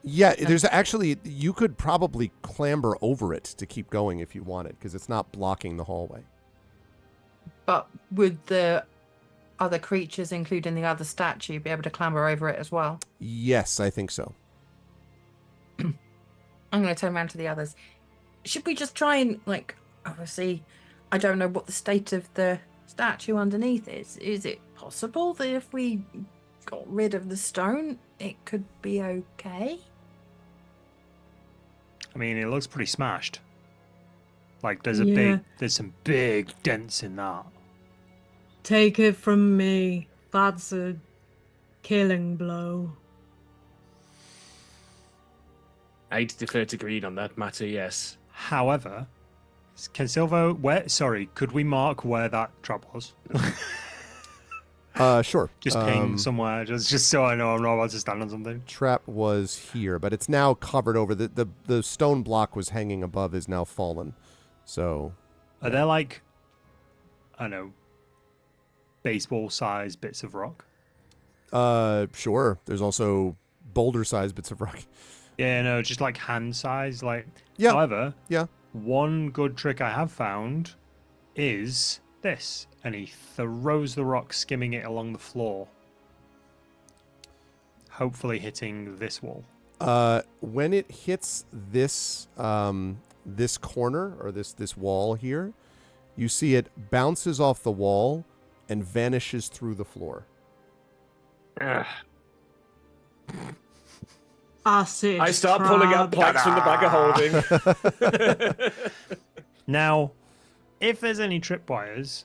Yeah, there's actually, you could probably clamber over it to keep going if you wanted, because it's not blocking the hallway. But would the other creatures, including the other statue, be able to clamber over it as well? Yes, I think so. I'm going to turn around to the others. Should we just try and, like, obviously, I don't know what the state of the statue underneath is. Is it possible that if we got rid of the stone, it could be okay? I mean, it looks pretty smashed. Like there's some big dents in that. Take it from me. That's a killing blow. I'd defer to Green on that matter, yes. However, can Silvo could we mark where that trap was? Sure. Just ping somewhere, just so I know I'm not about to stand on something. Trap was here, but it's now covered over. The stone block was hanging above, is now fallen. So, Are there like, I don't know, baseball-sized bits of rock? sure. There's also boulder-sized bits of rock. Yeah, no, just like hand-sized. Like, Yeah. However, Yeah. one good trick I have found is this, and he throws the rock, skimming it along the floor, hopefully hitting this wall. When it hits this this corner or this wall here, you see it bounces off the wall and vanishes through the floor. Acid I start pulling out trap. planks from the bag of holding. Now, if there's any tripwires,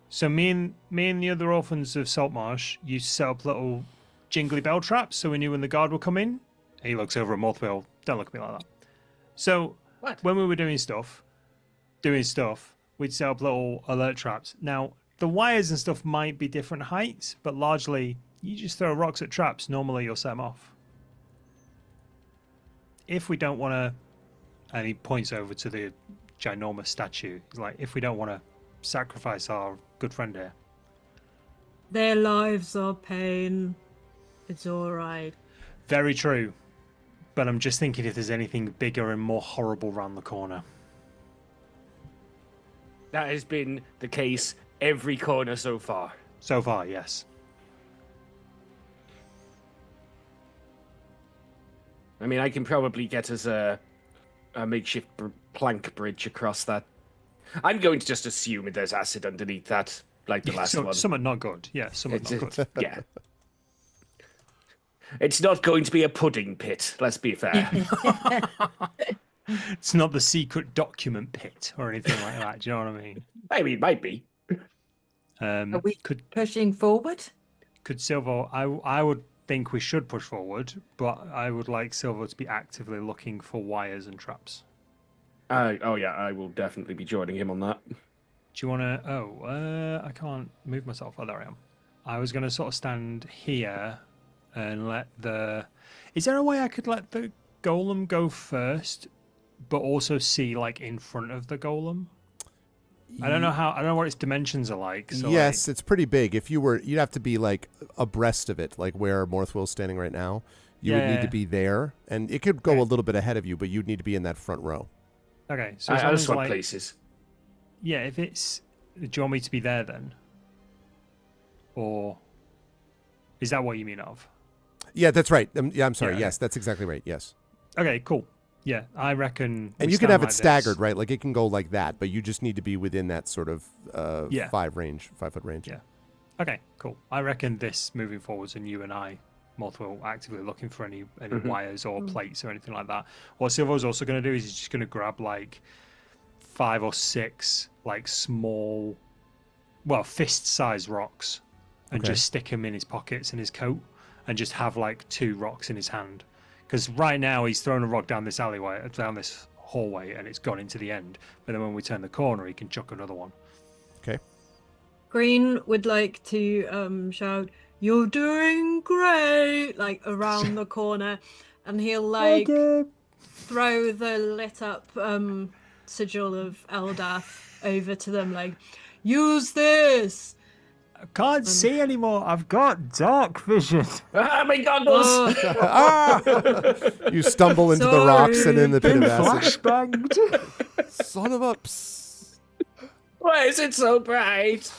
so me and the other orphans of Saltmarsh used to set up little jingly bell traps so we knew when the guard would come in. He looks over at Morthwell. Don't look at me like that. So when we were doing stuff, we'd set up little alert traps. Now, the wires and stuff might be different heights, but largely you just throw rocks at traps. Normally you'll set them off. If we don't want to, and he points over to the ginormous statue, he's like, if we don't want to sacrifice our good friend here. Their lives are pain. It's all right. Very true. But I'm just thinking if there's anything bigger and more horrible round the corner. That has been the case every corner so far. So far, yes. I mean, I can probably get us a makeshift plank bridge across that. I'm going to just assume there's acid underneath that, like the last one. Somewhat not good. Yeah, somewhat not good. Yeah. It's not going to be a pudding pit, let's be fair. It's not the secret document pit or anything like that. Do you know what I mean? I mean, it might be. Are we pushing forward? Could Silvo? I would think we should push forward, but I would like Silvo to be actively looking for wires and traps. Oh yeah, I will definitely be joining him on that. Do you want to? I can't move myself. Oh, there I am. I was going to sort of stand here and let the. Is there a way I could let the golem go first, but also see like in front of the golem? I don't know what its dimensions are like. So yes, it's pretty big. If you were, you'd have to be like abreast of it, like where Morthwill's standing right now. You would need to be there, and it could go a little bit ahead of you, but you'd need to be in that front row. Okay, so I just want places. Yeah, if it's, do you want me to be there then, or is that what you mean of? Yeah, that's right. Yeah, I'm sorry. Yeah, Yes, that's exactly right. Yes. Okay, cool. Yeah, I reckon. And you can have it staggered, right? Like it can go like that, but you just need to be within that sort of 5 foot range. Yeah. Okay, cool. I reckon this moving forwards, and you and I, Morthwill, actively looking for any wires or plates or anything like that. What Silvo's also going to do is he's just going to grab like 5 or 6 like small, well, fist-sized rocks, and just stick them in his pockets in his coat, and just have like 2 rocks in his hand. Because right now he's thrown a rock down this alleyway, down this hallway, and it's gone into the end. But then when we turn the corner, he can chuck another one. Okay. Green would like to shout, "You're doing great!" like around the corner, and he'll like throw the lit up sigil of Eldath over to them, like, "Use this." I can't see anymore. I've got dark vision. Ah, my goggles! You stumble into the rocks and in the pit of acid. Flashbanged. Son of a. Why is it so bright?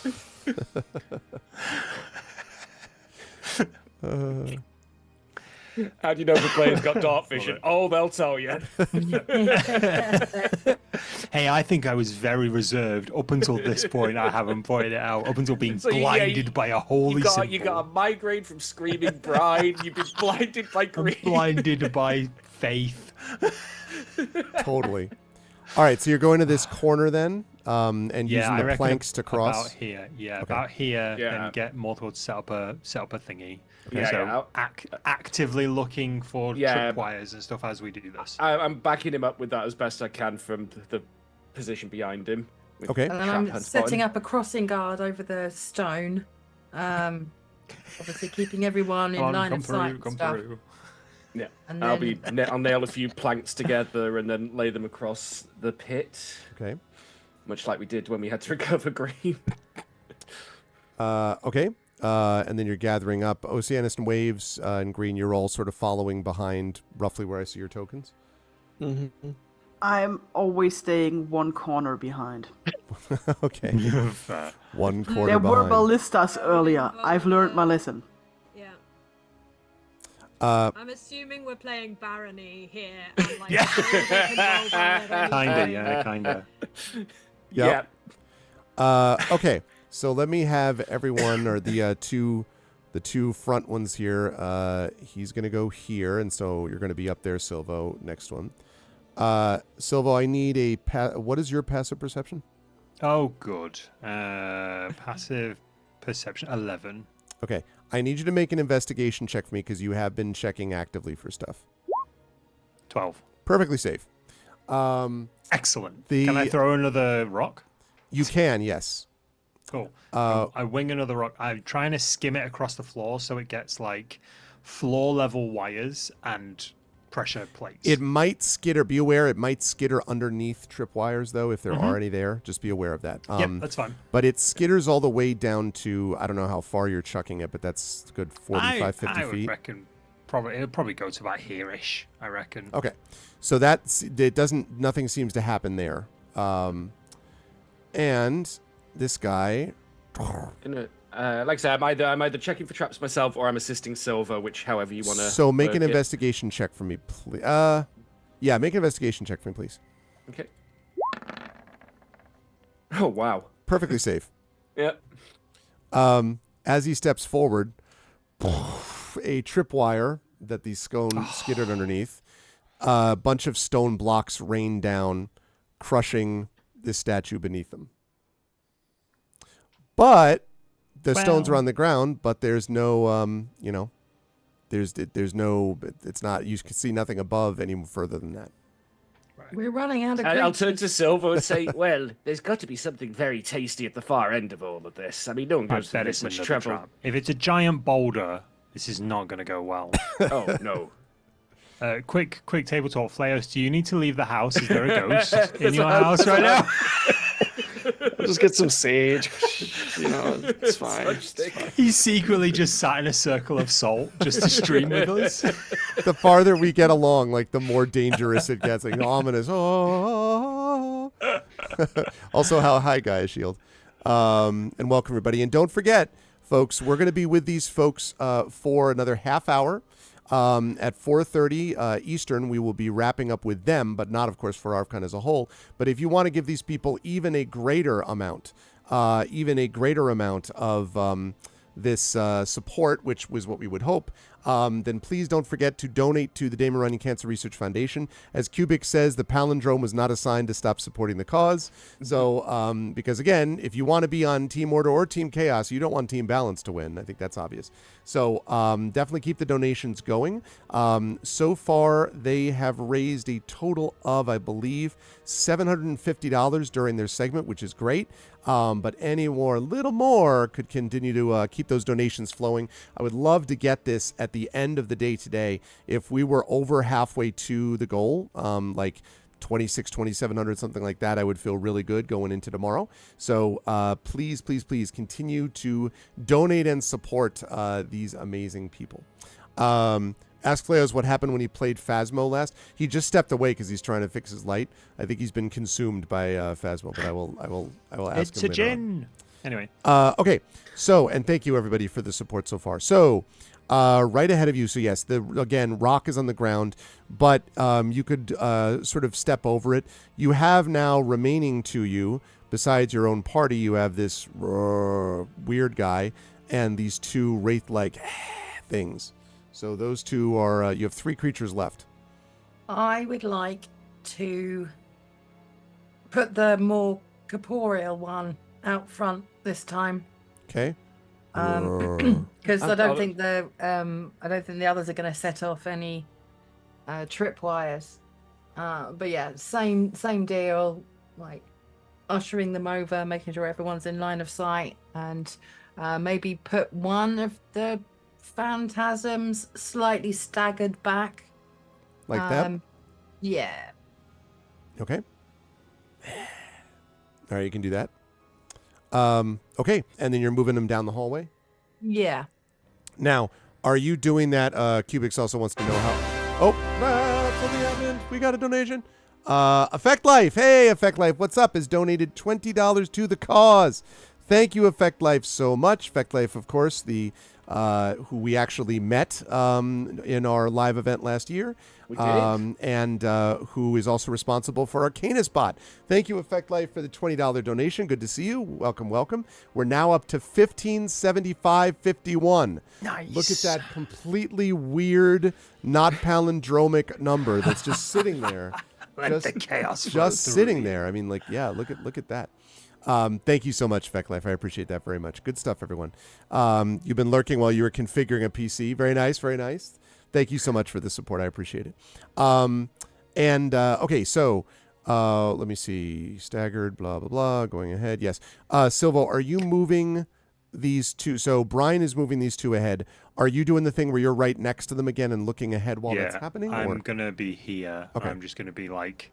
How do you know the player's got dark vision? Oh, they'll tell you. Hey, I think I was very reserved up until this point. I haven't pointed it out. Up until being blinded by a holy symbol. You got a migraine from screaming bride. You've been blinded by green. Blinded by faith. Totally. All right, so you're going to this corner then, and using the planks to cross. About here, about here. Then get Morthwood set up a thingy. Okay. So actively looking for tripwires and stuff as we do this. I'm backing him up with that as best I can from the position behind him. Okay. And I'm setting up a crossing guard over the stone. Obviously keeping everyone in line of sight and stuff. Yeah, and I'll nail a few planks together and then lay them across the pit. Okay. Much like we did when we had to recover green. Okay. And then you're gathering up Oceanus and Waves and Green. You're all sort of following behind roughly where I see your tokens. Mm-hmm. I'm always staying one corner behind. Okay. One corner There were behind. ballistas earlier. I've learned my lesson. Yeah. Uh, I'm assuming we're playing Barony here. And like, Kinda. Yeah. Okay. So let me have everyone, or the two front ones here. He's gonna go here, and so you're gonna be up there, Silvo. Next one. Silvo, I need a what is your passive perception? Oh, good. Passive perception 11. Okay. I need you to make an investigation check for me because you have been checking actively for stuff. 12. Perfectly safe. Excellent. Can I throw another rock? You can, yes. Cool. I wing another rock. I'm trying to skim it across the floor so it gets like floor level wires and pressure plates. It might skitter. Be aware it might skitter underneath tripwires, though, if there are any there. Just be aware of that. Yep, that's fine. But it skitters all the way down to, I don't know how far you're chucking it, but that's a good 45, 50 I feet. would reckon it'll probably go to about here-ish, I reckon. Okay. So nothing seems to happen there. And this guy... Like I said, I'm either checking for traps myself or I'm assisting Silver, which however you want to. So make an investigation check for me, please. Yeah, make an investigation check for me, please. Okay. Oh wow. Perfectly safe. Yep. As he steps forward, a tripwire that the scone skittered underneath, a bunch of stone blocks rain down, crushing the statue beneath them. But the stones are on the ground, but there's no, there's no, it's not, you can see nothing above any further than that. We're running out of I'll turn to Silver and say, well, there's got to be something very tasty at the far end of all of this. I mean, no one goes to this much trouble. If it's a giant boulder, this is not going to go well. Oh, no. Quick table talk. Flaos, do you need to leave the house? Is there a ghost in your house right now? I'll just get some sage. It's fine. It's fine. He's secretly just sat in a circle of salt just to stream with us. The farther we get along, like the more dangerous it gets, like ominous. Oh. Also, how high guy is Shield. And welcome everybody. And don't forget, folks, we're going to be with these folks for another half hour. At 4:30 Eastern, we will be wrapping up with them, but not, of course, for ArvCon as a whole. But if you want to give these people even a greater amount of this support, which was what we would hope, then please don't forget to donate to the Damon Runyon Cancer Research Foundation. As Kubik says, the palindrome was not assigned to stop supporting the cause. So, because again, if you want to be on Team Order or Team Chaos, you don't want Team Balance to win. I think that's obvious. So, definitely keep the donations going. So far, they have raised a total of, I believe, $750 during their segment, which is great. But a little more could continue to keep those donations flowing. I would love to get this at the end of the day today. If we were over halfway to the goal, like 2,700, something like that, I would feel really good going into tomorrow. So please continue to donate and support these amazing people. Ask Flaos what happened when he played Phasmo last. He just stepped away because he's trying to fix his light. I think he's been consumed by Phasmo, but I will ask him. It's a djinn. Anyway. Okay. So, and thank you everybody for the support so far. So, right ahead of you. So yes, again, rock is on the ground, but you could sort of step over it. You have now remaining to you, besides your own party, you have this weird guy and these two wraith-like things. So those two are, you have 3 creatures left. I would like to put the more corporeal one out front this time. Okay. Because I don't think the others are going to set off any tripwires. But yeah, same deal. Like ushering them over, making sure everyone's in line of sight, and maybe put one of the phantasms slightly staggered back. Like that? Yeah. Okay. All right, you can do that. Okay, and then you're moving them down the hallway? Yeah. Now, are you doing that? Kubix also wants to know how... something happened. We got a donation. Effect Life. Hey, Effect Life, what's up? Has donated $20 to the cause. Thank you, Effect Life, so much. Effect Life, of course, the who we actually met in our live event last year. We did. And who is also responsible for Arcanus Bot. Thank you, Effect Life, for the $20 donation. Good to see you. Welcome, welcome. We're now up to $1575.51. Nice. Look at that completely weird, not palindromic number that's just sitting there. Let the chaos just sitting there. I mean, like, yeah, look at that. Thank you so much, Effect Life. I appreciate that very much. Good stuff, everyone. You've been lurking while you were configuring a PC. Very nice, very nice. Thank you so much for the support. I appreciate it. Okay, so let me see. Staggered, blah, blah, blah. Going ahead. Yes. Silvo, are you moving these two? So Brian is moving these two ahead. Are you doing the thing where you're right next to them again and looking ahead while that's happening? I'm going to be here. Okay. I'm just going to be like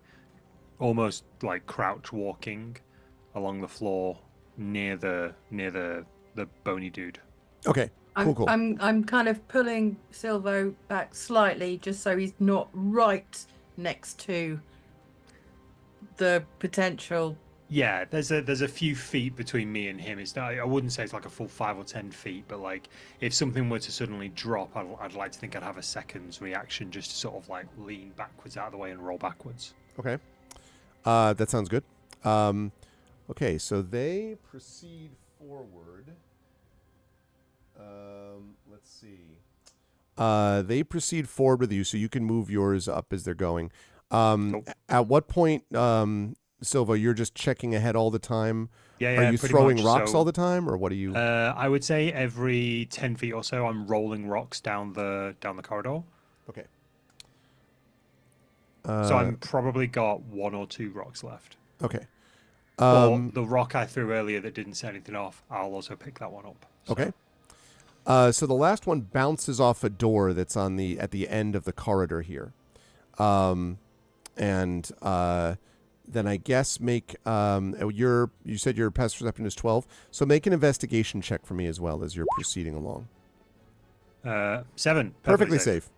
almost like crouch walking along the floor near the bony dude. Okay. Cool. I'm kind of pulling Silvo back slightly just so he's not right next to the potential. Yeah, there's a few feet between me and him. It's not, I wouldn't say it's like a full 5 or 10 feet, but like if something were to suddenly drop, I'd like to think I'd have a second's reaction just to sort of like lean backwards out of the way and roll backwards. Okay. That sounds good. Okay, so they proceed forward. Let's see. They proceed forward with you, so you can move yours up as they're going. Nope. At what point, Silva, you're just checking ahead all the time? Yeah, Are you pretty throwing much. rocks So, all the time, or what are you? I would say every 10 feet or so, I'm rolling rocks down the corridor. Okay. So I'm probably got 1 or 2 rocks left. Okay. Or the rock I threw earlier that didn't set anything off, I'll also pick that one up. So. Okay. So the last one bounces off a door that's at the end of the corridor here. And then I guess make you said your passive perception is 12, so make an investigation check for me as well as you're proceeding along. 7. Perfectly safe.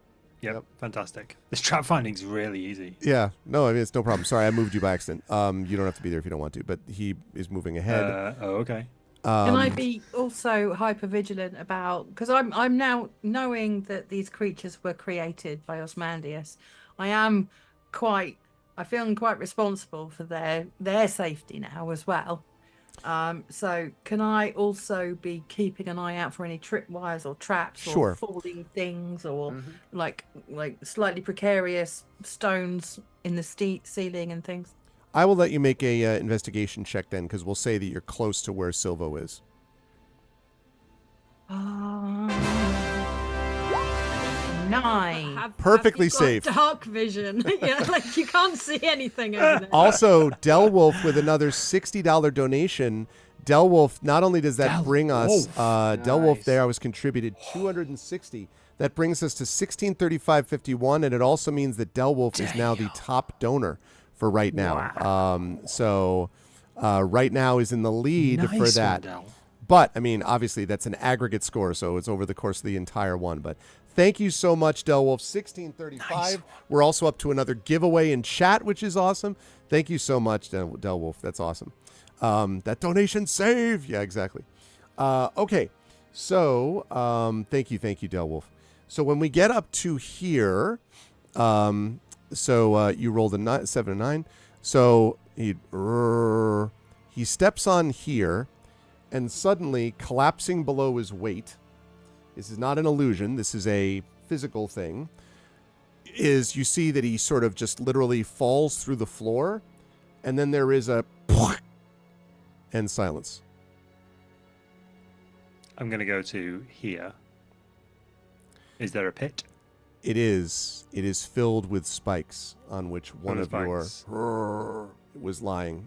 Yep, fantastic. This trap finding's really easy. Yeah, no, I mean it's no problem. Sorry, I moved you by accident. You don't have to be there if you don't want to, but he is moving ahead. Okay. Can I be also hyper vigilant about, because I'm now knowing that these creatures were created by Osmandius. I feel quite responsible for their safety now as well. So can I also be keeping an eye out for any tripwires or traps Sure. or falling things or like slightly precarious stones in the ceiling and things? I will let you make a investigation check then, because we'll say that you're close to where Silvo is. 9. Perfectly Have you safe. got dark vision. Yeah, like you can't see anything over there. Also, Delwolf with another $60 donation. Delwolf, not only does that bring us, Delwolf Nice. there was contributed 260. That brings us to 1635.51, and it also means that Delwolf is now the top donor for right now. So right now is in the lead for Nice that. one, Del. But, I mean, obviously that's an aggregate score, so it's over the course of the entire one. But thank you so much, Delwolf. 1635. Nice. We're also up to another giveaway in chat, which is awesome. Thank you so much, Delwolf. That's awesome. That donation save. Yeah, exactly. Okay. So, thank you, Delwolf. So when we get up to here, you rolled a 7 and 9. So he steps on here, and suddenly collapsing below his weight. This is not an illusion. This is a physical thing. Is you see that he sort of just literally falls through the floor, and then there is a and silence. I'm going to go to here. Is there a pit? It is filled with spikes on which one of your was lying.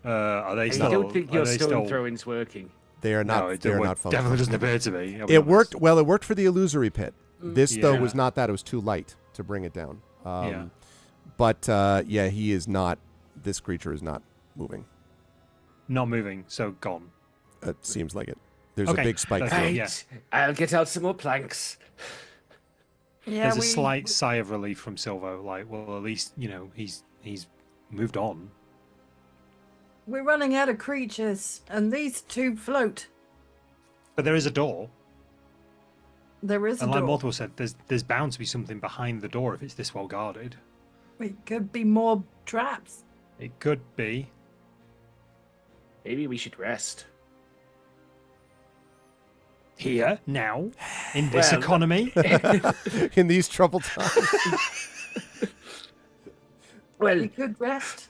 Are they I still? don't think are your they stone still... throwing's working. They are not. No, they are not functional. definitely doesn't appear to me. I'll be It honest. worked. Well, it worked for the illusory pit. This though Yeah. was not that. It was too light to bring it down. Yeah. But he is not. This creature is not moving. Not moving, so gone. It seems like it. There's Okay, a big spike. that's through fine. it. Yeah. Right, I'll get out some more planks. Yeah, There's a slight sigh of relief from Silvo. Like, well, at least he's moved on. we're running out of creatures, and these two float. But there is a door, There is a and like door. Multiple said, there's bound to be something behind the door if it's this well guarded. It could be more traps. It could be. Maybe we should rest. Here now, in this Well, economy. In these troubled times. Well, We could rest.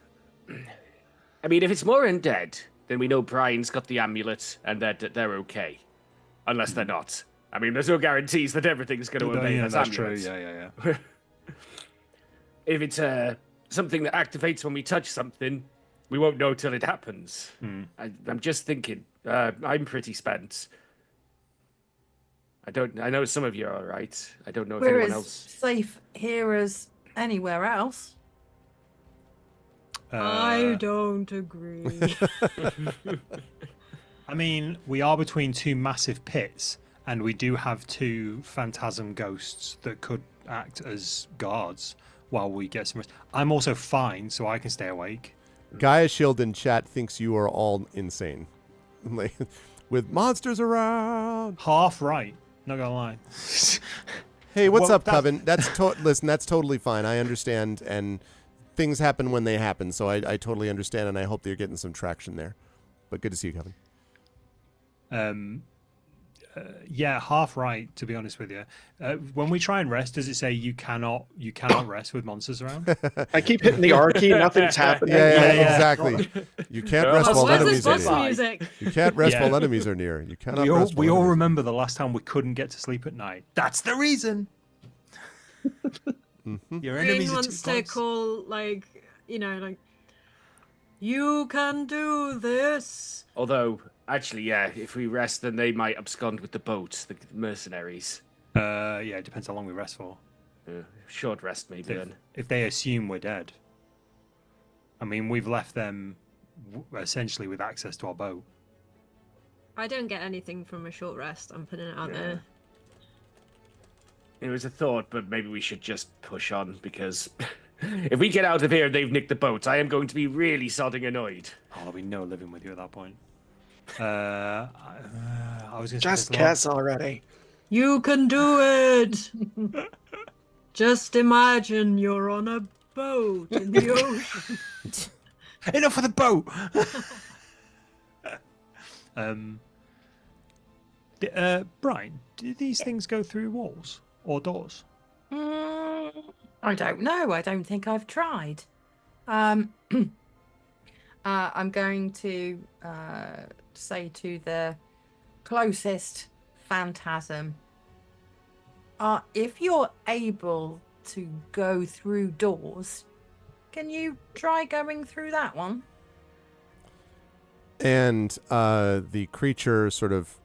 I mean, if it's more undead, then we know Brian's got the amulet and that they're okay. Unless they're not. I mean, there's no guarantees that everything's going to obey Yeah, those that's true. amulets. Yeah. If it's something that activates when we touch something, we won't know till it happens. I'm just thinking. I'm pretty spent. I know some of you are all right. I don't know if We're anyone as else. safe here as anywhere else. I don't agree. I mean, we are between two massive pits, and we do have two phantasm ghosts that could act as guards while we get some rest. I'm also fine, so I can stay awake. Gaia Shield in chat thinks you are all insane. Like, with monsters around. Half right, not gonna lie. Hey, what's Well, up, Coven? Listen, that's totally fine. I understand, and things happen when they happen, so I totally understand, and I hope that you're getting some traction there. But good to see you, Coven. Yeah, half right. To be honest with you, when we try and rest, does it say you cannot rest with monsters around? I keep hitting the R key, nothing's happening. Yeah, yeah. exactly. You can't rest while Where's enemies this are boss near. music? You can't rest Yeah. while enemies are near. You cannot we all, rest while we all enemies- remember the last time we couldn't get to sleep at night. That's the reason. Your enemies Green are wants too to close. call, like, you can do this. Although Actually, yeah. If we rest, then they might abscond with the boat, the mercenaries. Yeah, it depends how long we rest for. Short rest, maybe then. If they assume we're dead. I mean, we've left them essentially with access to our boat. I don't get anything from a short rest. I'm putting it out there. It was a thought, but maybe we should just push on because if we get out of here and they've nicked the boats, I am going to be really sodding annoyed. Oh, there'll be no living with you at that point. I was going to Just kiss already. You can do it. Just imagine you're on a boat in the ocean. Enough of the boat. Brian, do these things go through walls or doors? I don't know. I don't think I've tried. I'm going to say to the closest phantasm, if you're able to go through doors, can you try going through that one? And the creature sort of,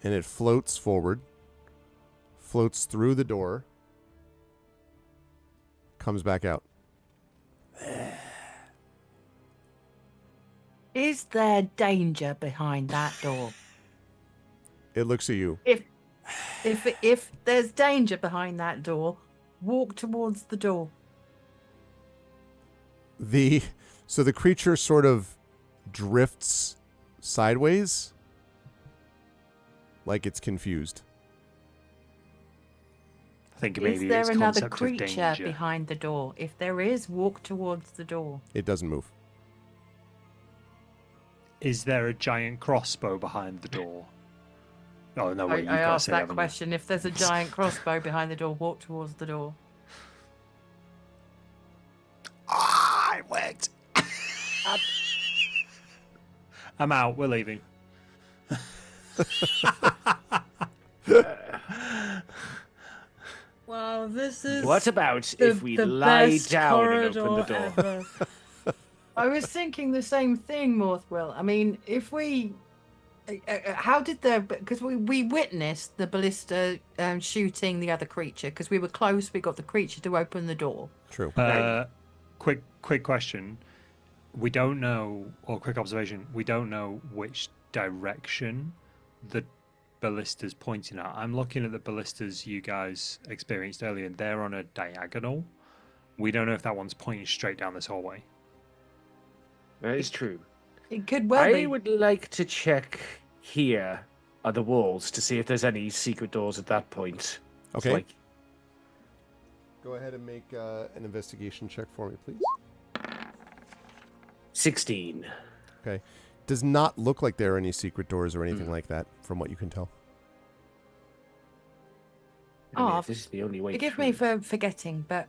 and it floats forward, floats through the door, comes back out. Is there danger behind that door? It looks at you. If there's danger behind that door, walk towards the door. So the creature sort of drifts sideways, like it's confused. I think Is maybe there it's another concept of creature danger. behind the door? If there is, walk towards the door. It doesn't move. Is there a giant crossbow behind the door? Oh no! Wait, I asked that question. If there's a giant crossbow behind the door, walk towards the door. Ah, it worked. I'm out. We're leaving. Wow, this is What about if we the lie best down and open the corridor door? ever. I was thinking the same thing, Morthwell. I mean, if we... how did because we witnessed the ballista shooting the other creature, because we were close, we got the creature to open the door. True. Quick question. We don't know, or quick observation, we don't know which direction the ballista's pointing at. I'm looking at the ballistas you guys experienced earlier, and they're on a diagonal. We don't know if that one's pointing straight down this hallway. That is true. It could well be. I would like to check here on the walls to see if there's any secret doors at that point. It's Okay. like- Go ahead and make an investigation check for me, please. 16. Okay. Does not look like there are any secret doors or anything like that, from what you can tell. I mean, Oh, if this is the only way. Forgive through. me for forgetting, but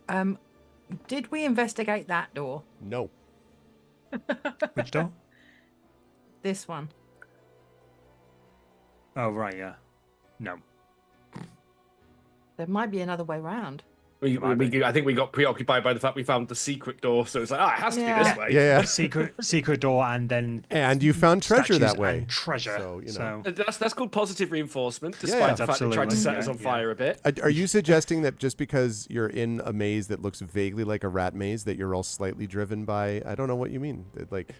did we investigate that door? No. Which door? This one. Oh, right, yeah. No. There might be another way round. I think we got preoccupied by the fact we found the secret door, so it's like, it has to be this way. Yeah. Secret door, and then And you found treasure that statues way. and treasure. So, you know. That's called positive reinforcement, despite yeah, the fact that it tried to set us on absolutely. fire a bit. Are you suggesting that just because you're in a maze that looks vaguely like a rat maze, that you're all slightly driven by? I don't know what you mean. Like,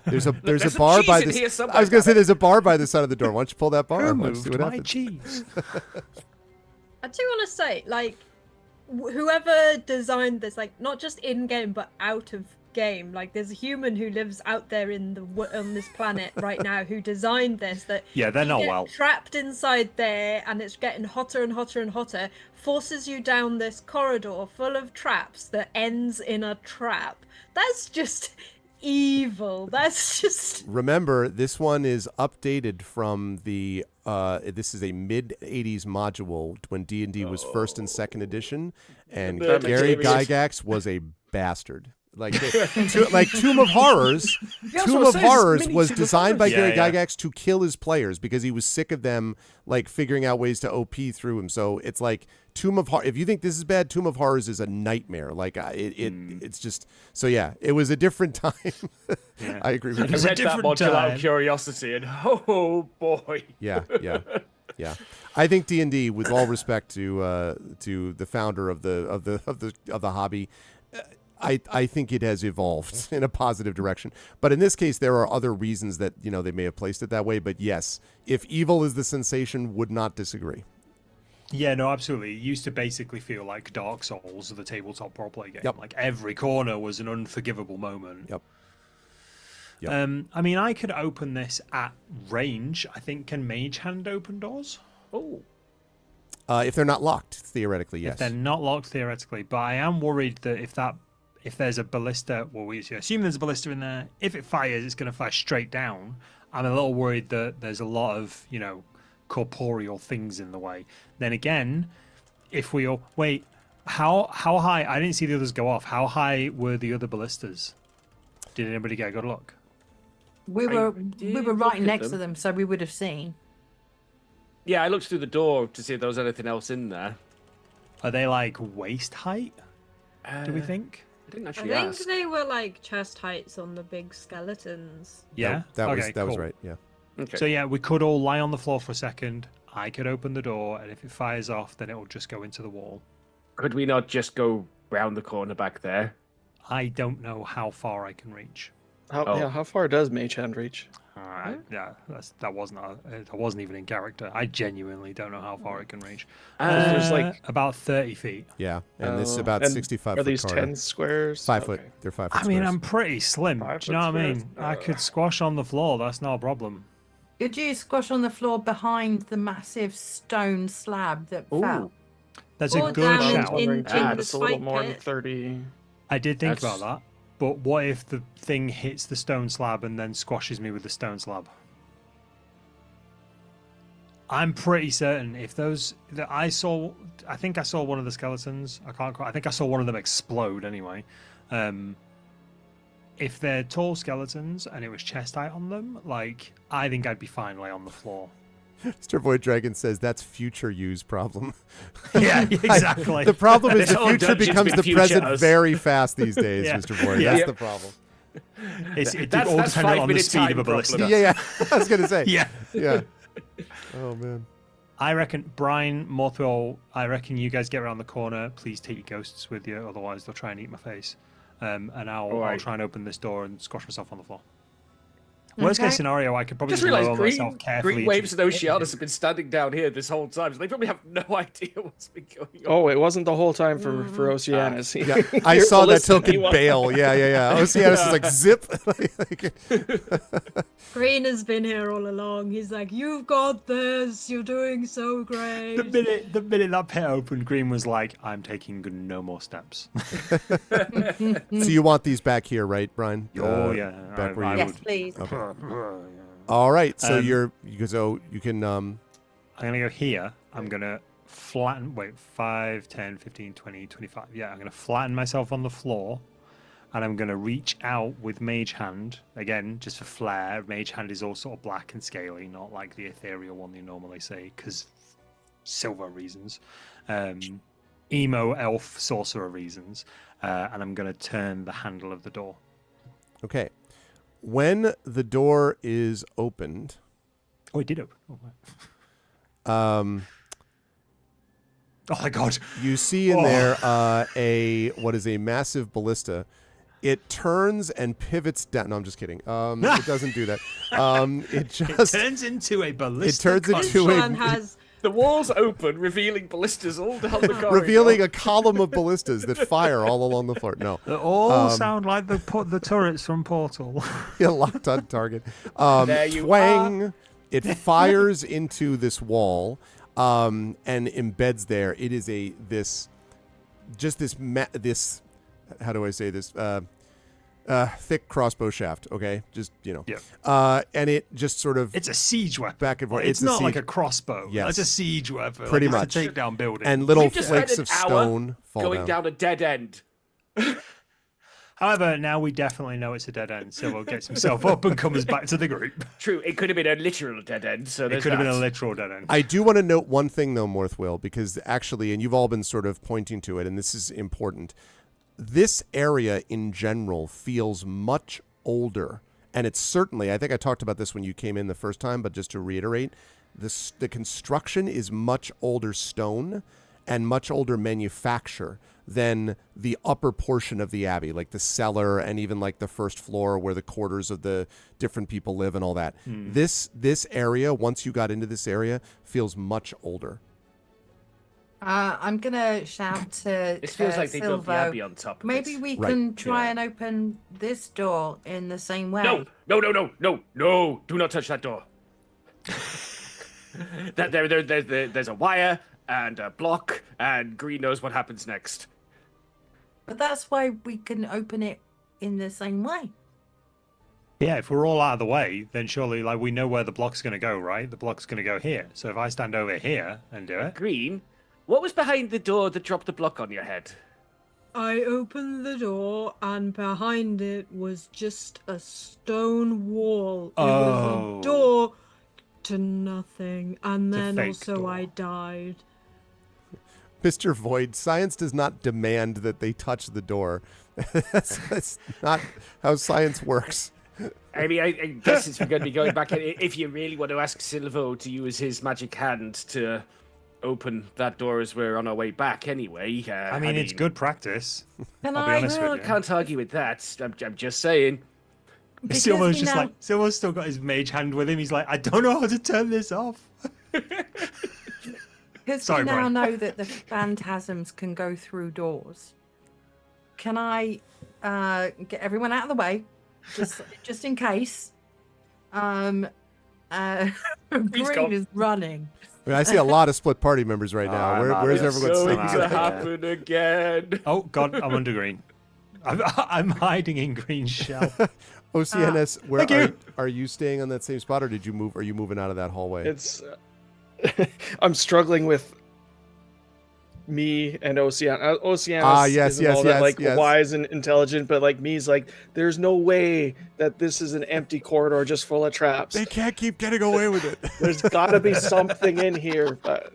there's a There's bar cheese by in this. here somewhere, I was gonna say damn it. there's a bar by the side of the door. Why don't you pull that bar? Who up? Let's see moved what my happens. cheese? I do want to say, like, whoever designed this, like, not just in game but out of game, like, there's a human who lives out there on this planet right now who designed this. That Yeah, they're you not get well. trapped inside there, and it's getting hotter and hotter and hotter. Forces you down this corridor full of traps that ends in a trap. That's just evil. That's just. Remember, this one is updated from the. This is a mid-'80s module when D&D was first and second edition, and That makes Gary it weird. Gygax was a bastard. Like Tomb of Horrors. Tomb of Horrors was designed by Gary Gygax to kill his players because he was sick of them like figuring out ways to OP through him. So it's like Tomb of Horrors. If you think this is bad, Tomb of Horrors is a nightmare. Like it's just so yeah. It was a different time. I agree with you. I read that module out of curiosity, and oh boy. Yeah. I think D&D, with all respect to the founder of the hobby, I think it has evolved in a positive direction. But in this case, there are other reasons that they may have placed it that way. But yes, if evil is the sensation, would not disagree. Yeah, no, absolutely. It used to basically feel like Dark Souls, the tabletop roleplay game. Yep. Like every corner was an unforgivable moment. Yep. I mean, I could open this at range. I think, can Mage Hand open doors? Oh. If they're not locked, theoretically, yes. If they're not locked, theoretically. But I am worried that if there's a ballista, well, we assume there's a ballista in there. If it fires, it's going to fire straight down. I'm a little worried that there's a lot of, corporeal things in the way. Then again, if we all... Wait, how high... I didn't see the others go off. How high were the other ballistas? Did anybody get a good look? We were right next to them, so we would have seen. Yeah, I looked through the door to see if there was anything else in there. Are they like waist height? Do we think? I didn't I actually think ask. they were like chest heights on the big skeletons. Yeah, that was cool. right. Yeah. Okay. So yeah, we could all lie on the floor for a second. I could open the door, and if it fires off, then it will just go into the wall. Could we not just go round the corner back there? I don't know how far I can reach. How far does Mage Hand reach? Yeah, that wasn't even in character. I genuinely don't know how far it can reach. There's like about 30 feet. Yeah, and this is about 65 Are foot these corridor. 10 squares? 5 foot. They're 5 foot I mean, squares. I'm pretty slim. Do you know what I mean? I could squash on the floor. That's not a problem. Could you squash on the floor behind the massive stone slab that fell? That's Or a good down shout. in That's the a little spike more than pit. 30. I did think That's- about that. But what if the thing hits the stone slab and then squashes me with the stone slab? I'm pretty certain if those that I think I saw one of the skeletons. I think I saw one of them explode anyway. If they're tall skeletons and it was chest height on them, I think I'd be fine lay on the floor. Mr. Void Dragon says that's future use problem. Yeah, exactly. The problem is the All future dungeons becomes been the future present us. very fast these days, Yeah. Mr. Void. Yeah. That's Yep. the problem. It That's all dependent 5 on the minute speed time of a ballista. problem. Yeah. I was gonna say. Yeah. Yeah. Oh man. I reckon, Brian, Morthwell, I reckon you guys get around the corner. Please take your ghosts with you, otherwise they'll try and eat my face. And I'll Alright. try and open this door and squash myself on the floor. Worst case scenario, I could probably Just just realised lower myself carefully. Green Waves and Oceanus have been standing down here this whole time, so they probably have no idea what's been going on. Oh, it wasn't the whole time for Oceanus. Yeah, I You're saw that listening, token you are. bail. Yeah. Oceanus is like zip. Green has been here all along. He's like, "You've got this. You're doing so great." The minute that pit opened, Green was like, "I'm taking no more steps." So you want these back here, right, Brian? Oh, yeah. Back where I you. Yes, would. please. Okay. All right. So Um, you can. I'm going to go here. I'm going to flatten. Wait, 5, 10, 15, 20, 25. Yeah, I'm going to flatten myself on the floor. And I'm going to reach out with Mage Hand. Again, just for flair. Mage Hand is all sort of black and scaly, not like the ethereal one you normally see, because silver reasons. Emo, elf, sorcerer reasons. And I'm going to turn the handle of the door. Okay. When the door is opened, Oh, it did open. Oh my god. you see in there a massive ballista. It turns and pivots down. No, I'm just kidding. It doesn't do that. It just turns into a ballista. turns This into one has The walls open, revealing ballistas all down the corridor. revealing a column of ballistas that fire all along the floor. No, They all sound like the turrets from Portal. yeah, locked on target. There you Twang! It fires into this wall and embeds there. It is this how do I say this? Thick crossbow shaft. Okay, just Yeah. and it just sort of It's a siege weapon. back and forth. It's a not like siege- a crossbow. Yes. It's a siege weapon. Pretty It's much. to take down buildings. and little We've just spent flakes an of hour stone fall going down a dead end. However, now we definitely know it's a dead end. Silvo gets himself up and comes back to the group. True, it could have been a literal dead end. So It could have been a literal dead end. I do want to note one thing, though, Morthwill, because actually, and you've all been sort of pointing to it, and this is important. This area in general feels much older. And it's certainly, I think I talked about this when you came in the first time, but just to reiterate, the construction is much older stone and much older manufacture than the upper portion of the Abbey, like the cellar and even like the first floor where the quarters of the different people live and all that. This area, once you got into this area, feels much older. I'm gonna shout to This feels like they built the Silvo. Abbey on top of Maybe it. we Right. can try and open this door in the same way. No! Do not touch that door. There's a wire and a block, and Green knows what happens next. But that's why we can open it in the same way. Yeah, if we're all out of the way, then surely like we know where the block's going to go, right? The block's going to go here. So if I stand over here and do it. Green, what was behind the door that dropped the block on your head? I opened the door, and behind it was just a stone wall. It was Oh. a door to nothing, and It's a then fake also I door. died. Mr. Void, science does not demand that they touch the door. that's not how science works. I mean, I guess it's going to be going back. If you really want to ask Silvo to use his magic hand to open that door as we're on our way back anyway. I mean, it's good practice. Can I'll be I? honest Well, I with you. can't argue with that. I'm just saying. Because Silvo's we just now- like, Silvo's still got his mage hand with him. He's like, I don't know how to turn this off. Because Sorry, we now Brian. know that the phantasms can go through doors. Can I get everyone out of the way, just in case? Green gone. is running. I mean, I see a lot of split party members right now. I'm Where's out. everyone It's staying? going staying? to happen again. Oh, God, I'm under green. I'm hiding in green shell. OCNS, where Thank you. are you staying on that same spot, or did you move? Are you moving out of that hallway? It's I'm struggling with me and Oceanus. Oceanus yes, isn't yes, all that yes, like yes. wise and intelligent, but like me's like, there's no way that this is an empty corridor just full of traps. They can't keep getting away with it. There's got to be something in here, but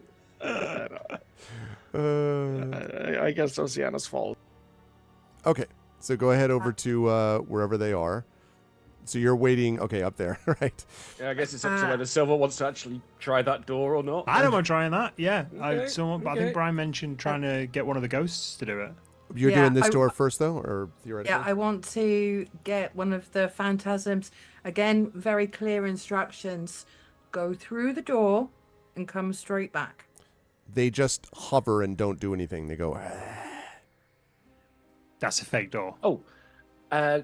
I guess Oceanus falls. Okay, so go ahead over to wherever they are. So you're waiting. Okay, up there, right? Yeah, I guess it's up to whether Silver wants to actually try that door or not. I don't mind trying that. Yeah, I Okay. think Brian mentioned trying to get one of the ghosts to do it. You're Yeah, doing this I- door first, though, or theoretically? Yeah, I want to get one of the phantasms. Again, very clear instructions. Go through the door and come straight back. They just hover and don't do anything. They go. That's a fake door. Oh,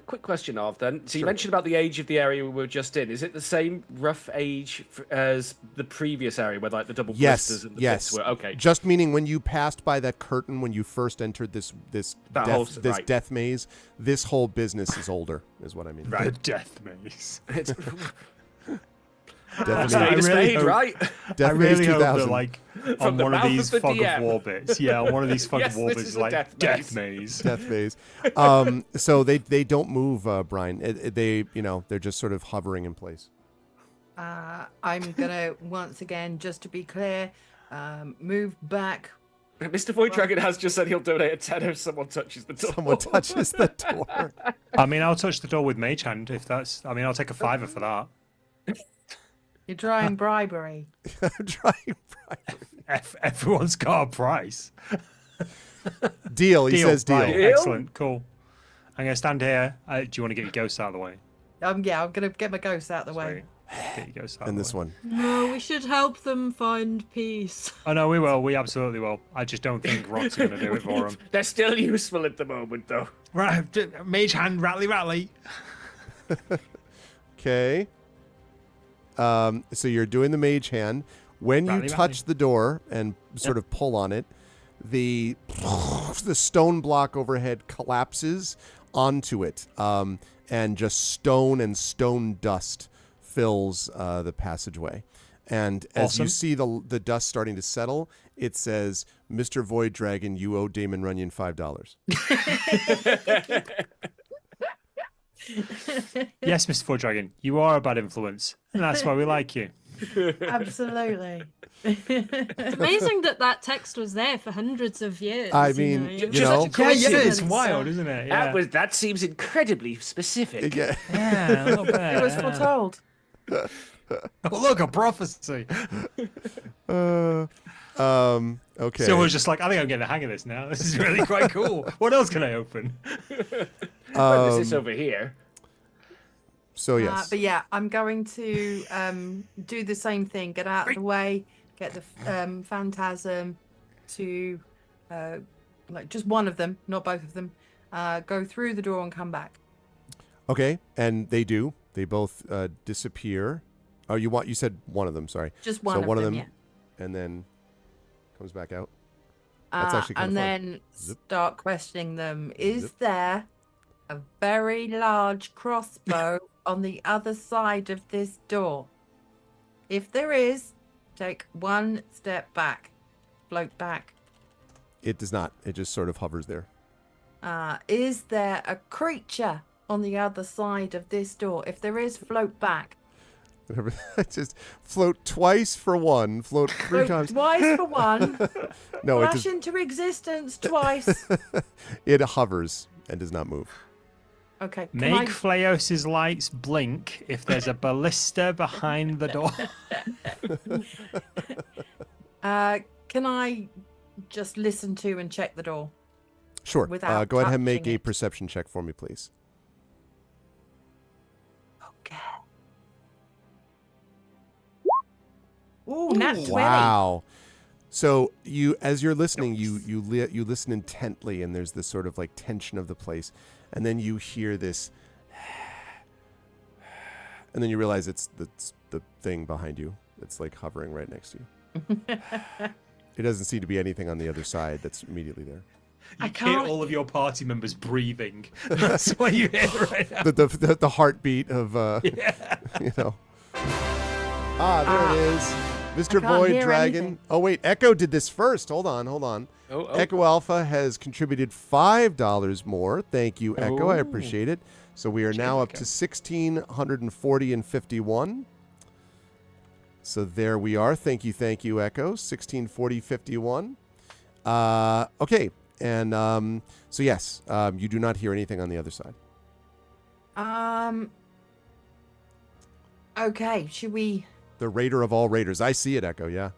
quick question, Arv, then. So you mentioned about the age of the area we were just in. Is it the same rough age as the previous area where like the double Yes, blisters and the yes. bits were? Okay. Just meaning when you passed by that curtain when you first entered this That whole right. death maze, this whole business is older, is what I mean. Right. The death maze. It's Death a maze, spade, a really spade, hope- right? Death I maze really hope 2000. that, like, From on the one of mouth these of the fog DM. of war bits, yeah, on one of these fog Yes, of war this bits, is is a like death death maze. maze. Death maze. So they don't move, Brian. They they're just sort of hovering in place. I'm gonna once again, just to be clear, move back. Mr. Void Dragon has just said he'll donate a tenner if someone touches the door. Someone touches the door. I mean, I'll touch the door with mage hand if that's. I mean, I'll take a fiver for that. You're trying bribery. I'm trying. Brian. Everyone's got a price. Deal. He says deal. Right, Deal? excellent, cool. I'm gonna stand here. Do you want to get your ghosts out of the way? Yeah, I'm gonna get my ghost out of the way. Sweet. Get your ghosts out And of this the way. one. No, we should help them find peace. Oh no, we will. We absolutely will. I just don't think Rock's gonna do it for him. They're still useful at the moment, though. Right, mage hand, rattly. Okay. So you're doing the mage hand. When you Rally, touch the door and sort of pull on it, the stone block overhead collapses onto it, and just stone and stone dust fills the passageway. And as you Awesome. see the dust starting to settle, it says, "Mr. Void Dragon, you owe Damon Runyon $5." Yes, Mr. Four Dragon, you are a bad influence, and that's why we like you. Absolutely. It's amazing that text was there for hundreds of years. I you mean, know. you Just know, such a coincidence. it's wild, isn't it? Yeah. That seems incredibly specific. yeah. Yeah, a little bit. It was yeah. foretold. Oh, look, a prophecy. Okay. So we're just like, I think I'm getting the hang of this now. This is really quite cool. What else can I open? Well, there's this over here. So yes. But yeah, I'm going to do the same thing. Get out of the way. Get the phantasm to like just one of them, not both of them. Go through the door and come back. Okay, and they do. They both disappear. Oh, you said one of them. Sorry. Just one of them. Yeah. And then comes back out. That's actually kind and of fun. then Zip. start questioning them. Is Zip. there a very large crossbow on the other side of this door? If there is, take one step back. Float back. It does not. It just sort of hovers there. Is there a creature on the other side of this door? If there is, float back. Just float twice for one. Float three Float times. twice for one. No, it Flash just into existence twice. it hovers and does not move. Okay. Make Fleos's lights blink if there's a ballista behind the door. Can I just listen to and check the door? Sure. Without Go ahead and make touching a it. perception check for me, please. Okay. Ooh, nat 20. Wow. So as you're listening, you listen intently, and there's this sort of like tension of the place, and then you hear this, and then you realize it's the thing behind you. It's like hovering right next to you. It doesn't seem to be anything on the other side that's immediately there. You hear all of your party members breathing. That's what you hear right now. The heartbeat of you know. There it is. Mr. can't Void hear Dragon. anything. Oh wait, Echo did this first. Hold on. Oh. Echo Alpha has contributed $5 more. Thank you, Echo. I Oh. appreciate it. So we are now up to 1,640 and 51. So there we are. Thank you, Echo. 1640, 51. Okay. And so yes, you do not hear anything on the other side. Okay, should we? The Raider of all Raiders. I see it, Echo. Yeah.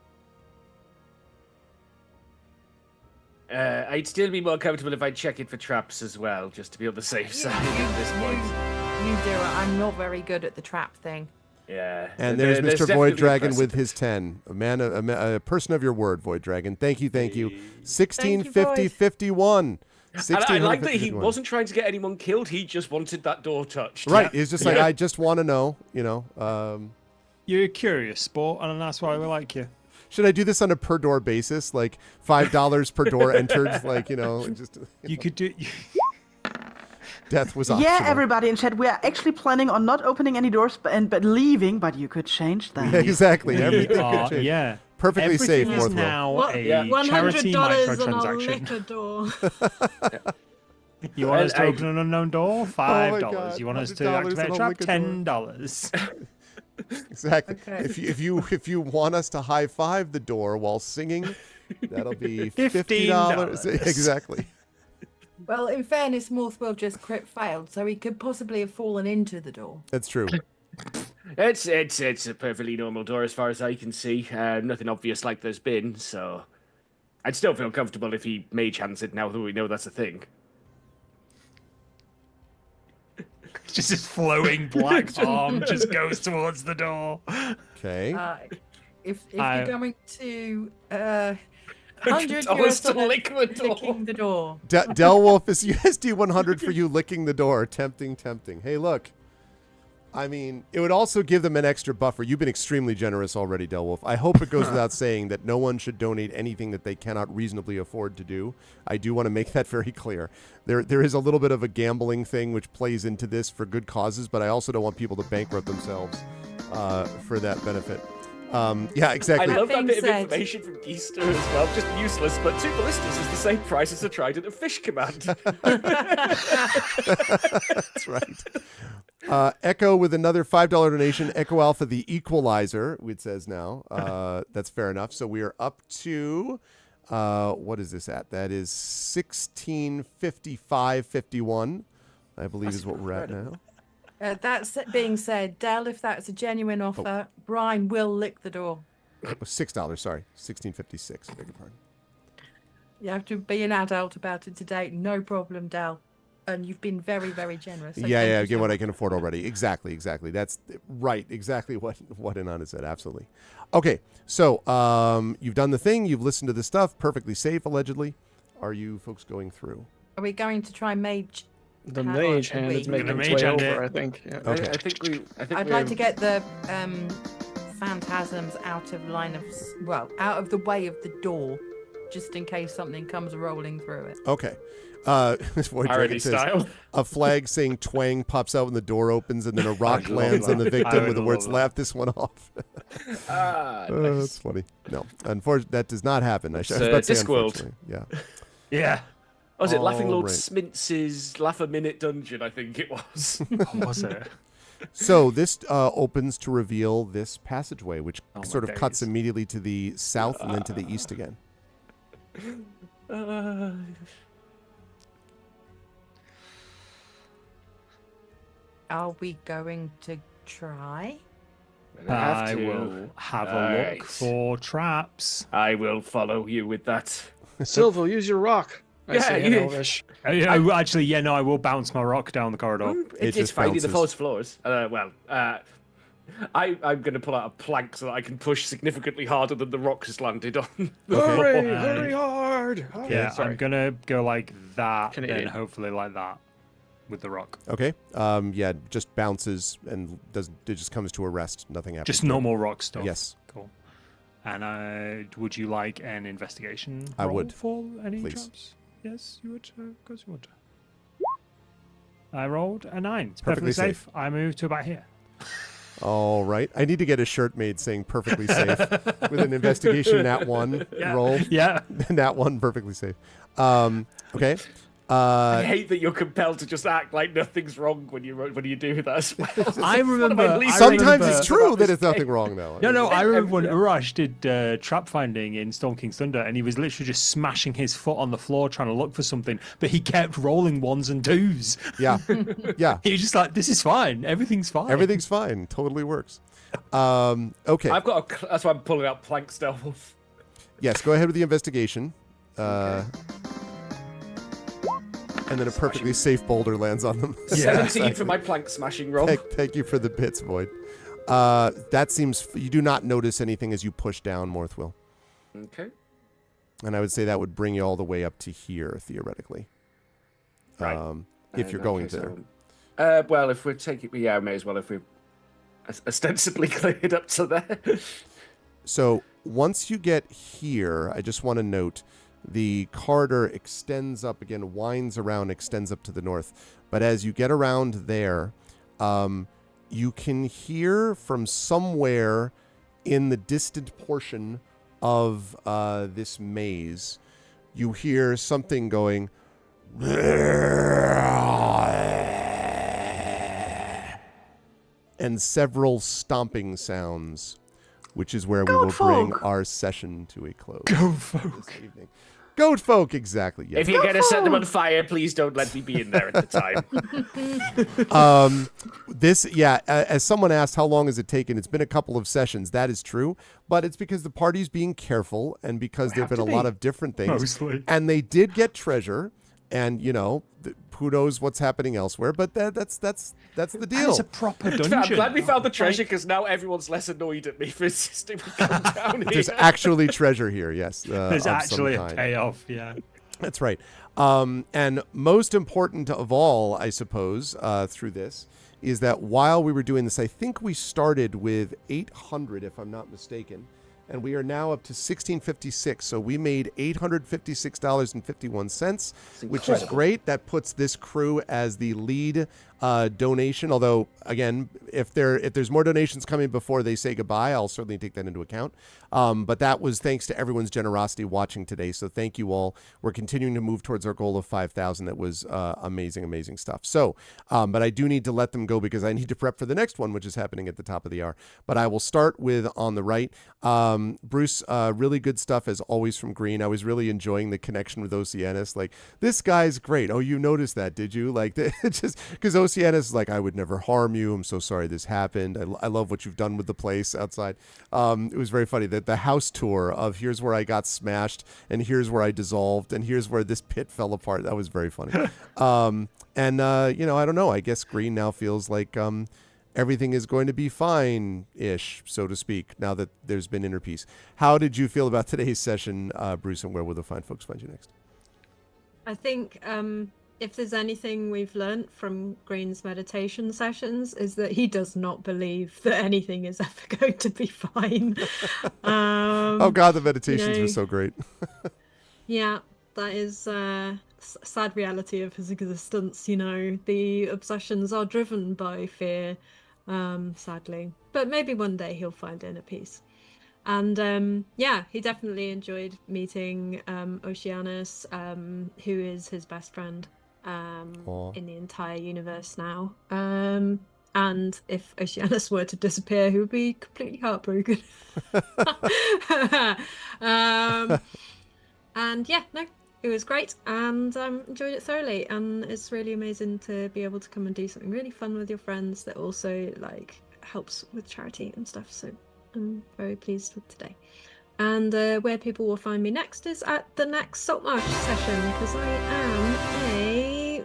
I'd still be more comfortable if I check it for traps as well, just to be on the safe side at this point. You do it. I'm not very good at the trap thing. Yeah. And there's Mr. definitely Void a Dragon with precedent. his 10. A person of your word, Void Dragon. Thank you. Thank you, 1650, Void. 51. And I like that he 51. wasn't trying to get anyone killed. He just wanted that door touched. Right. He's just like, I just want to know, you know. You're a curious sport, and that's why we like you. Should I do this on a per door basis? Like $5 per door entered? Like, you know, just. You could do. Death was optional. Yeah, everybody in chat, we are actually planning on not opening any doors but leaving, but you could change that. Exactly. Everything could change. Yeah. Perfectly Everything safe, is Northwell. now What? a charity $100 and I'll microtransaction. lick a door. You want us to I- open an unknown door? Oh my $5. God, You want us to $100 activate and a I'll trap? lick a door. $10. Exactly. Okay. If you want us to high five the door while singing, that'll be $50. $15. Exactly. Well, in fairness, Morthwell just crit failed, so he could possibly have fallen into the door. That's true. It's a perfectly normal door as far as I can see. Nothing obvious like there's been, so I'd still feel comfortable if he mage hands it now that we know that's a thing. Just his flowing black arm just goes towards the door. Okay. If I- you're going to $100 $100 to for lick the door. licking the door. Delwolf is USD 100 for you licking the door. Tempting. Hey, look. I mean, it would also give them an extra buffer. You've been extremely generous already, Delwolf. I hope it goes without saying that no one should donate anything that they cannot reasonably afford to do. I do want to make that very clear. There is a little bit of a gambling thing which plays into this for good causes, but I also don't want people to bankrupt themselves for that benefit. Yeah, exactly. I love that being bit of said- information from Geester as well. Just useless, but 2 ballistas is the same price as a Trident of Fish Command. That's right. Echo with another $5 donation. Echo Alpha, the equalizer, it says now. That's fair enough. So we are up to, what is this at? That is 1655.51, I believe is what we're at now. That's being said, Dell, if that's a genuine offer, Brian will lick the door. Oh, $6, sorry. 1656, beg your pardon. You have to be an adult about it today. No problem, Dell. And you've been very, very generous. So thank you Get so what I much. can afford already. Exactly. That's right. Exactly what Inanna said. Absolutely. Okay, so you've done the thing. You've listened to the stuff. Perfectly safe, allegedly. Are you folks going through? Are we going to try mage? The hand mage on, hand we? is making The its mage way hand over, it. I think. Yeah. Okay. I think I'd like to get the phantasms out of out of the way of the door, just in case something comes rolling through it. Okay. This Void Irony Dragon says style. a flag saying "twang" pops out when the door opens, and then a rock love lands on that. the I victim would with the words love "laugh this one off." Nice. That's funny. No, unfortunately, that does not happen. I was It's, about to say Discworld. unfortunately. Yeah. Yeah. Was it Laughing Lord Alright. Smintz's Laugh a Minute Dungeon? I think it was. Was it? So this opens to reveal this passageway, which Oh, my sort of cuts days. immediately to the south and then to the east again. Are we going to try? I will have a Alright. look for traps. I will follow you with that. Silvo, use your rock. I Yeah, say in you- Elvish. Actually, yeah, no, I will bounce my rock down the corridor. It It's just finding the bounces. false floors. I'm going to pull out a plank so that I can push significantly harder than the rock has landed on. Hurry, Uh, hurry hard. Yeah, Sorry. I'm gonna go like that, Canadian. then hopefully like that with the rock. Okay. Yeah, just bounces and it just comes to a rest. Nothing happens. Just normal rock stuff. Yes. Cool. And would you like an investigation I roll would, for any please. traps? Yes, you would. Of course you would. I rolled a 9. It's Perfectly perfectly safe. safe. I moved to about here. All right. I need to get a shirt made saying "perfectly safe" with an investigation nat 1 Yeah. roll. Yeah. Nat 1 perfectly safe. Okay. I hate that you're compelled to just act like nothing's wrong when you do that as well. It's I one of my remember- least Sometimes favorite it's things true about that this it's nothing game. wrong, though. No, I remember when Urash did trap finding in Storm King's Thunder, and he was literally just smashing his foot on the floor trying to look for something, but he kept rolling 1s and 2s. Yeah. Yeah. He was just like, "This is fine. Everything's fine." Everything's fine. Totally works. Okay. I've got that's why I'm pulling out plank stealth. Yes, go ahead with the investigation. And then a perfectly safe boulder lands on them. 17 for my plank smashing roll. Thank you for the bits, Void. That seems... You do not notice anything as you push down, Morthwill. Okay. And I would say that would bring you all the way up to here, theoretically. Right. If you're going there. Well, if we're taking... Yeah, I may as well if we're ostensibly cleared up to there. So once you get here, I just want to note the corridor extends up again, winds around, extends up to the north. But as you get around there, you can hear from somewhere in the distant portion of this maze, you hear something going... and several stomping sounds, which is where we will bring Goat folk. our session to a close. Goat folk. This evening. Goat folk, exactly. Yes. If you're going to set them on fire, please don't let me be in there at the time. As someone asked, how long has it taken? It's been a couple of sessions. That is true, but it's because the party's being careful and because there have been a lot of different things. Mostly. And they did get treasure, and who knows what's happening elsewhere? But that's the And deal. it's a proper dungeon. I'm glad we found the treasure because now everyone's less annoyed at me for insisting we come down here. There's actually treasure here. Yes, There's of actually some a kind. payoff, yeah. That's right. And most important of all, I suppose, through this, is that while we were doing this, I think we started with 800, if I'm not mistaken, and we are now up to 1656. So we made $856.51, which is great. That puts this crew as the lead donation. Although, again, if there's more donations coming before they say goodbye, I'll certainly take that into account. But that was thanks to everyone's generosity watching today. So thank you all. We're continuing to move towards our goal of 5,000. That was amazing stuff. So, but I do need to let them go because I need to prep for the next one, which is happening at the top of the hour. But I will start with on the right. Bruce, really good stuff as always from Green. I was really enjoying the connection with Oceanus. Like, this guy's great. Oh, you noticed that, did you? Like, just because Oceanus is like, I would never harm you. I'm so sorry this happened. I love what you've done with the place outside. It was very funny that the house tour of here's where I got smashed and here's where I dissolved and here's where this pit fell apart. That was very funny. And I don't know. I guess Green now feels like everything is going to be fine-ish, so to speak, now that there's been inner peace. How did you feel about today's session, Bruce, and where will the fine folks find you next? I think if there's anything we've learned from Green's meditation sessions is that he does not believe that anything is ever going to be fine. Oh God, the meditations were so great. Yeah, that is sad reality of his existence. The obsessions are driven by fear, sadly. But maybe one day he'll find inner peace. And he definitely enjoyed meeting Oceanus, who is his best friend in the entire universe now. And if Oceanus were to disappear, he would be completely heartbroken. It was great, and enjoyed it thoroughly. And it's really amazing to be able to come and do something really fun with your friends that also helps with charity and stuff. So I'm very pleased with today. And where people will find me next is at the next Saltmarsh session, because I am a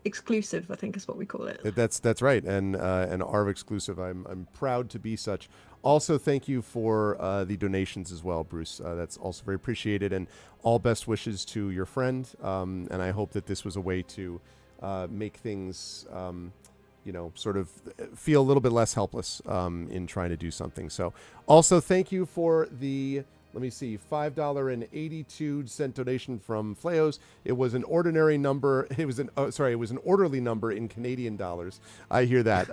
exclusive, I think is what we call it. That's right, and an ARV exclusive. I'm proud to be such. Also, thank you for the donations as well, Bruce. That's also very appreciated, and all best wishes to your friend. And I hope that this was a way to make things, sort of feel a little bit less helpless in trying to do something. So, also thank you for the. Let me see, $5.82 donation from Fleos. It was an ordinary number. It was an orderly number in Canadian dollars. I hear that.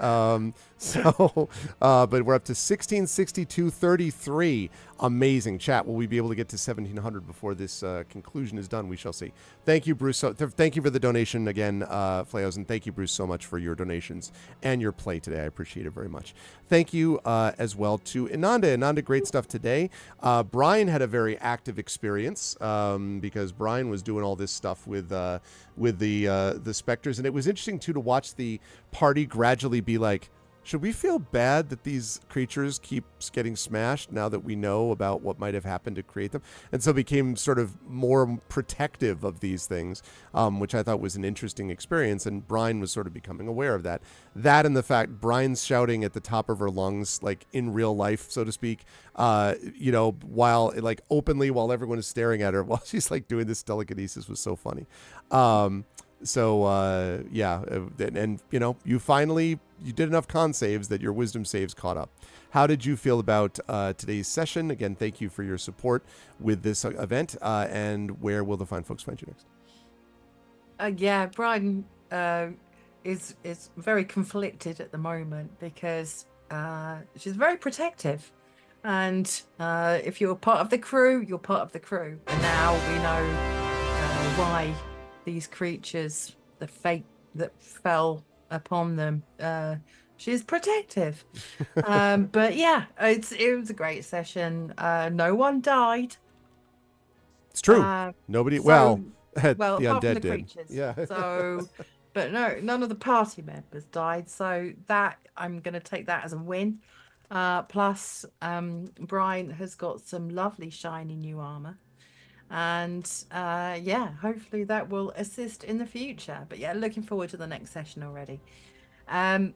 But we're up to 1662.33. Amazing chat. Will we be able to get to 1700 before this conclusion is done? We shall see. Thank you, Bruce. Thank you for the donation again, Fleos, and thank you, Bruce, so much for your donations and your play today. I appreciate it very much. Thank you as well to Ananda. Ananda, great stuff today. Brian had a very active experience because Brian was doing all this stuff with the specters, and it was interesting too to watch the party gradually be like, should we feel bad that these creatures keep getting smashed now that we know about what might have happened to create them? And so became sort of more protective of these things, which I thought was an interesting experience. And Brian was sort of becoming aware of that. That and the fact Brian's shouting at the top of her lungs, like in real life, so to speak, while like openly while everyone is staring at her while she's like doing this telekinesis was so funny. And you did enough con saves that your wisdom saves caught up. How did you feel about today's session? Again, thank you for your support with this event. And where will the fine folks find you next? Brian is very conflicted at the moment because she's very protective. And if you're part of the crew, you're part of the crew. And now we know why these creatures, the fate that fell upon them, she's protective. But yeah, it was a great session. No one died. It's true. Nobody. The apart undead from the did. Creatures. Yeah. So, but no, none of the party members died. So that I'm going to take that as a win. Plus, Brian has got some lovely shiny new armor. And hopefully that will assist in the future. But yeah, looking forward to the next session already. As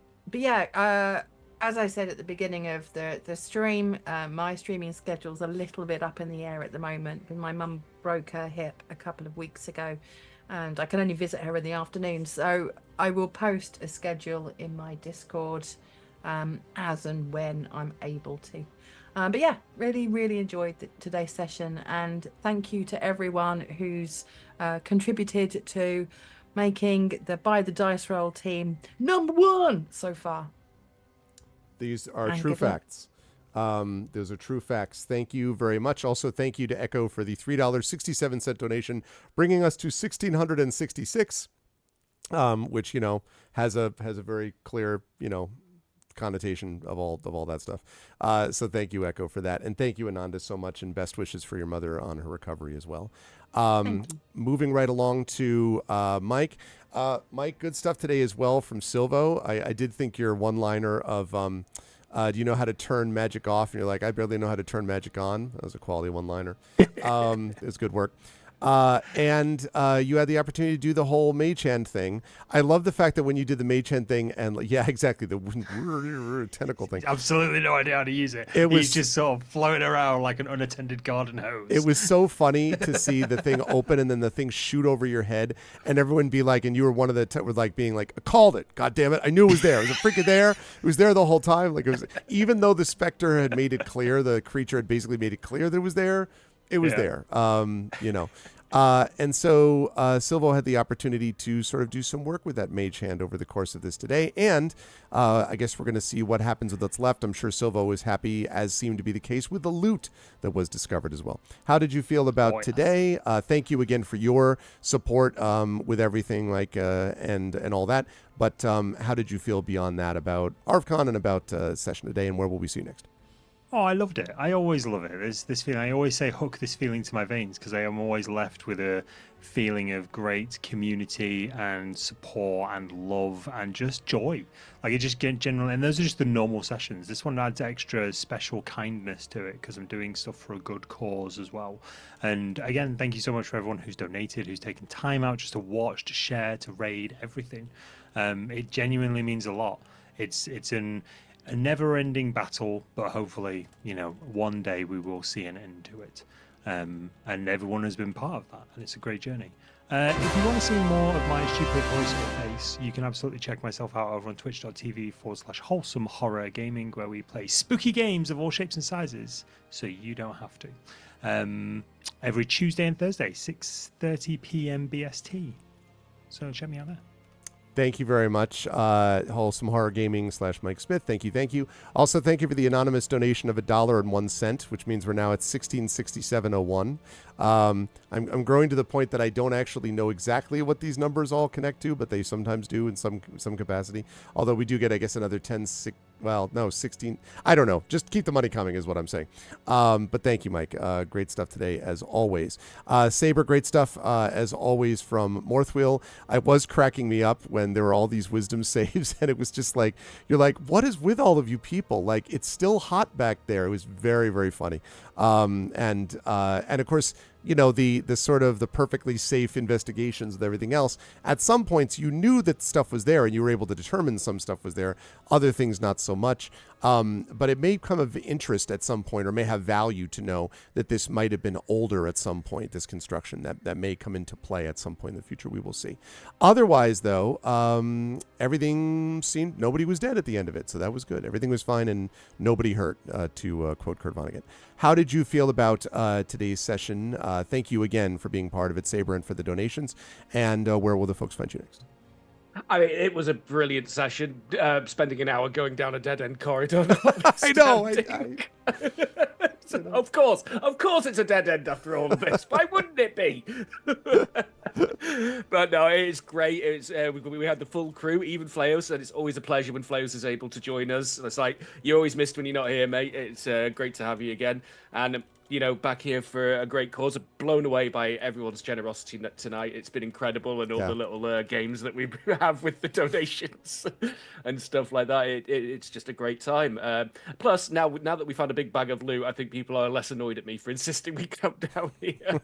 I said at the beginning of the stream, my streaming schedule's a little bit up in the air at the moment because my mum broke her hip a couple of weeks ago and I can only visit her in the afternoon. So I will post a schedule in my Discord as and when I'm able to. But yeah, really enjoyed today's session, and thank you to everyone who's contributed to making the Buy the Dice Roll team #1 so far. These are And true good luck. facts. Those are true facts. Thank you very much. Also, thank you to Echo for the $3.67 donation, bringing us to 1,666, which, you know, has a very clear, you know, connotation of all that stuff. So thank you, Echo, for that. And thank you, Ananda, so much, and best wishes for your mother on her recovery as well. Moving right along to Mike. Mike, good stuff today as well from Silvo. I did think your one-liner of do you know how to turn magic off? And you're like, I barely know how to turn magic on. That was a quality one-liner. It was good work. And you had the opportunity to do the whole mage hand thing. I love the fact that when you did the mage hand thing, and yeah, exactly, the tentacle thing. Absolutely no idea how to use it. It was He's just sort of floating around like an unattended garden hose. It was so funny to see the thing open and then the thing shoot over your head, and everyone be like, and you were one of the were like being like, I called it. God damn it! I knew it was there. It was freaking there. It was there the whole time. Like it was, even though the specter had made it clear, the creature had basically made it clear that it was there. It was there. You know. And so Silvo had the opportunity to sort of do some work with that mage hand over the course of this today. And I guess we're going to see what happens with what's left. I'm sure Silvo was happy, as seemed to be the case, with the loot that was discovered as well. How did you feel about today? Thank you again for your support with everything like and all that. But how did you feel beyond that about ArvCon and about session today, and where will we see you next? Oh, I loved it. I always love it. There's this feeling. I always say hook this feeling to my veins because I am always left with a feeling of great community and support and love and just joy. Like it just get general. And those are just the normal sessions. This one adds extra special kindness to it because I'm doing stuff for a good cause as well. And again, thank you so much for everyone who's donated, who's taken time out just to watch, to share, to raid, everything. It genuinely means a lot. It's a never-ending battle, but hopefully, you know, one day we will see an end to it. And everyone has been part of that, and it's a great journey. If you want to see more of my stupid voice or face, you can absolutely check myself out over on twitch.tv/wholesome horror gaming, where we play spooky games of all shapes and sizes, so you don't have to. Every Tuesday and Thursday, 6:30 p.m. BST. So check me out there. Thank you very much, Wholesome Horror Gaming /Mike Smith. Thank you. Also, thank you for the anonymous donation of $1.01, which means we're now at 1667.01. I'm growing to the point that I don't actually know exactly what these numbers all connect to, but they sometimes do in some capacity. Although we do get, I guess, another 16. I don't know. Just keep the money coming is what I'm saying. But thank you, Mike. Great stuff today, as always. Saber, great stuff, as always, from Morthwheel. It was cracking me up when there were all these wisdom saves, and it was just like, you're like, what is with all of you people? Like, it's still hot back there. It was very, very funny. And of course, you know, the sort of the perfectly safe investigations with everything else. At some points, you knew that stuff was there, and you were able to determine some stuff was there. Other things, not so much. But it may come of interest at some point, or may have value to know that this might have been older at some point, this construction, that may come into play at some point in the future. We will see. Otherwise, though, everything seemed, nobody was dead at the end of it, so that was good. Everything was fine, and nobody hurt, to quote Kurt Vonnegut. How did you feel about today's session? Thank you again for being part of it, Saber, and for the donations. And where will the folks find you next? I mean, it was a brilliant session. Spending an hour going down a dead-end corridor. I know. So, of course, it's a dead end after all of this. Why wouldn't it be? But no, it's great. It's we had the full crew, even Flaos, and it's always a pleasure when Flaos is able to join us. It's like you always missed when you're not here, mate. It's great to have you again, and you know, back here for a great cause. I'm blown away by everyone's generosity tonight. It's been incredible, and all the little games that we have with the donations and stuff like that. It's just a great time. Plus, now that we found a big bag of loot, I think people are less annoyed at me for insisting we come down here.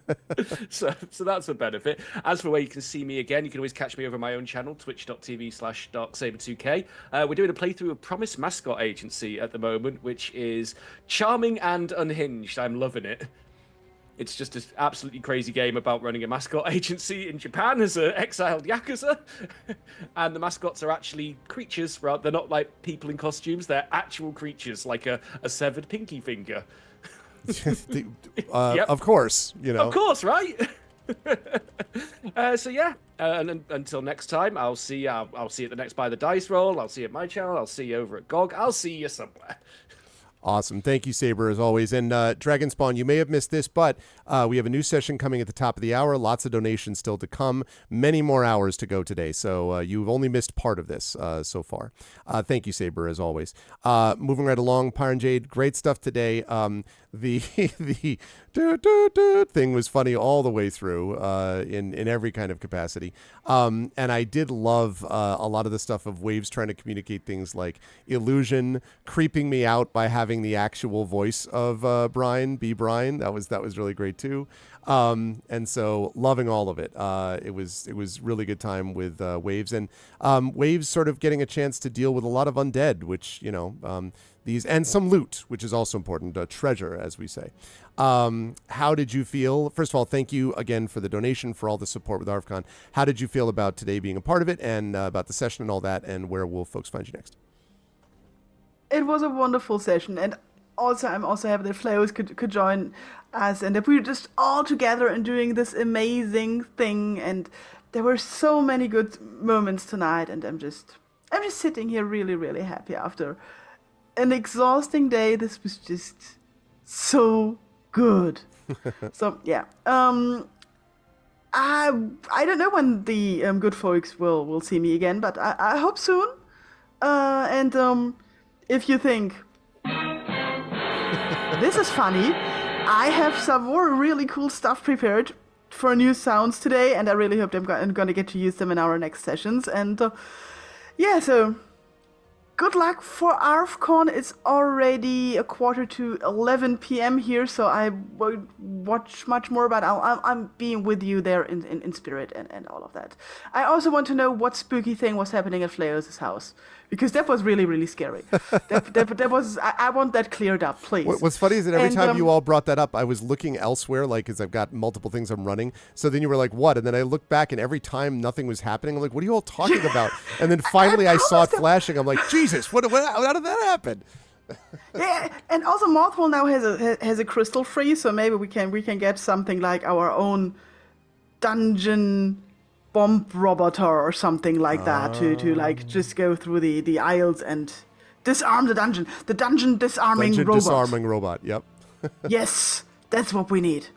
so that's a benefit. As for where you can see me again, you can always catch me over my own channel, twitch.tv/darksaber2k. We're doing a playthrough of Promise Mascot Agency at the moment, which is charming and unhinged. I'm loving it. It's just this absolutely crazy game about running a mascot agency in Japan as an exiled Yakuza. And the mascots are actually creatures, right? They're not like people in costumes. They're actual creatures, like a severed pinky finger. Yep. Of course, Of course, right? So yeah, and until next time, I'll see you at the next By the Dice Roll. I'll see you at my channel. I'll see you over at GOG. I'll see you somewhere. Awesome. Thank you, Saber, as always. And Dragonspawn, you may have missed this, but we have a new session coming at the top of the hour. Lots of donations still to come. Many more hours to go today. So you've only missed part of this so far. Thank you, Saber, as always. Moving right along, Pyron Jade, great stuff today. The thing was funny all the way through in every kind of capacity. And I did love a lot of the stuff of Waves trying to communicate things like illusion, creeping me out by having the actual voice of Brian. That was really great too. And so loving all of it. It was really good time with Waves, and Waves sort of getting a chance to deal with a lot of undead, which, these, and some loot, which is also important, treasure, as we say. How did you feel? First of all, thank you again for the donation, for all the support with ArvCon. How did you feel about today being a part of it, and about the session and all that, and where will folks find you next? It was a wonderful session, and also I'm also happy that Flaos could join us, and that we were just all together and doing this amazing thing. And there were so many good moments tonight, and I'm just sitting here really, really happy after an exhausting day. This was just so good. So yeah, I don't know when the good folks will see me again, but I hope soon. And if you think this is funny, I have some more really cool stuff prepared for new sounds today, and I really hope I'm going to get to use them in our next sessions. And yeah, so good luck for ArvCon. It's already 11:15 p.m. here, so I won't watch much more, but I'm being with you there in spirit and all of that. I also want to know what spooky thing was happening at Flaos' house, because that was really, really scary. that was, I want that cleared up, please. What's funny is that every time you all brought that up, I was looking elsewhere, like, because I've got multiple things I'm running. So then you were like, what? And then I looked back, and every time nothing was happening, I'm like, what are you all talking about? And then finally I saw it flashing. I'm like, Jesus, how did that happen? Yeah, and also Mothwell now has a crystal freeze, so maybe we can get something like our own dungeon bomb robot or something like that to like just go through the aisles and disarm the dungeon. The dungeon disarming robot. Disarming robot. Yep. Yes, that's what we need.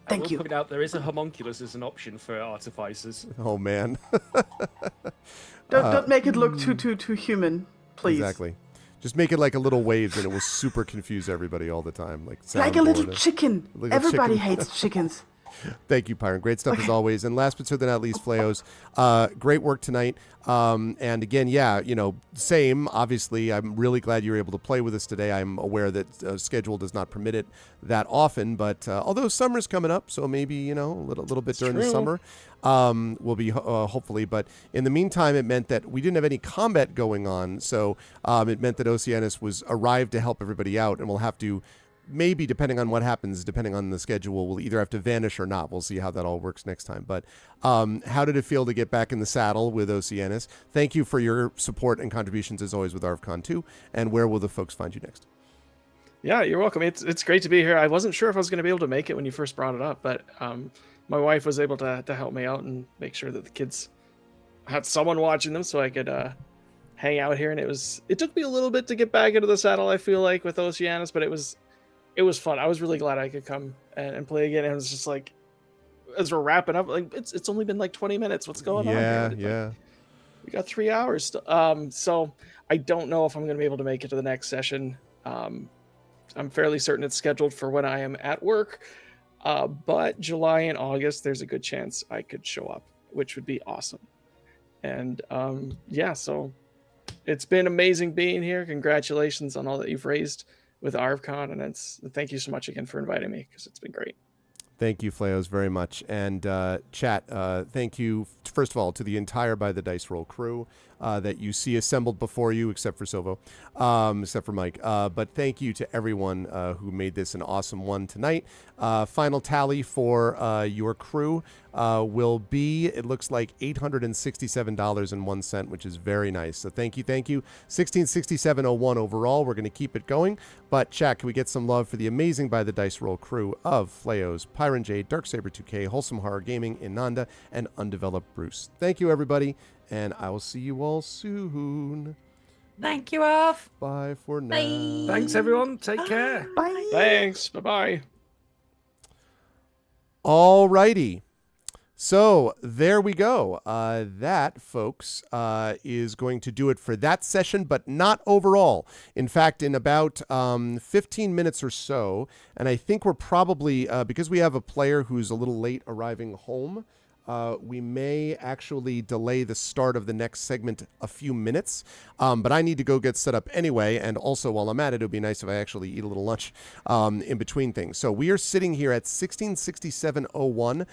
Thank you. Point out there is a homunculus as an option for artificers. Oh man. Don't make it look too human, please. Exactly. Just make it like a little waves, and it will super confuse everybody all the time. Like a little chicken. Everybody hates chickens. Thank you, Pyron. Great stuff as always. And last but certainly not least, Flaos, great work tonight. And again, yeah, same. Obviously, I'm really glad you were able to play with us today. I'm aware that schedule does not permit it that often, but although summer's coming up, so maybe, a little bit during the summer will be hopefully. But in the meantime, it meant that we didn't have any combat going on. So it meant that Oceanus arrived to help everybody out, and we'll have to, maybe, depending on what happens, depending on the schedule, we'll either have to vanish or not. We'll see how that all works next time. But how did it feel to get back in the saddle with Oceanus? Thank you for your support and contributions, as always, with ArvCon 2. And where will the folks find you next? Yeah, you're welcome. It's great to be here. I wasn't sure if I was going to be able to make it when you first brought it up, but my wife was able to help me out and make sure that the kids had someone watching them so I could hang out here. And it took me a little bit to get back into the saddle, I feel like, with Oceanus, but it was fun. I was really glad I could come and play again. And it was just like, as we're wrapping up, like it's only been like 20 minutes. What's going on here? Yeah. We got 3 hours still. So I don't know if I'm going to be able to make it to the next session. I'm fairly certain it's scheduled for when I am at work. But July and August, there's a good chance I could show up, which would be awesome. And yeah, so it's been amazing being here. Congratulations on all that you've raised with ArvCon, and thank you so much again for inviting me, because it's been great. Thank you, Flaos, very much. And chat, thank you, first of all, to the entire By the Dice Roll crew. that you see assembled before you, except for Silvo, except for Mike. But thank you to everyone who made this an awesome one tonight. Final tally for your crew will be, it looks like $867.01, which is very nice. So thank you. 1667.01 overall. We're going to keep it going. But chat, can we get some love for the amazing By the Dice Roll crew of Flayos, Pyron J, Darksaber2K, Wholesome Horror Gaming, Inanda, and Undeveloped Bruce. Thank you, everybody, and I will see you all soon. Thank you, Arv. Bye for now. Bye. Thanks, everyone. Take care. Bye. Thanks. Bye-bye. All righty. So there we go. That, folks, is going to do it for that session, but not overall. In fact, in about 15 minutes or so, and I think we're probably, because we have a player who's a little late arriving home, we may actually delay the start of the next segment a few minutes, but I need to go get set up anyway, and also while I'm at it, it would be nice if I actually eat a little lunch in between things. So we are sitting here at 1667.01.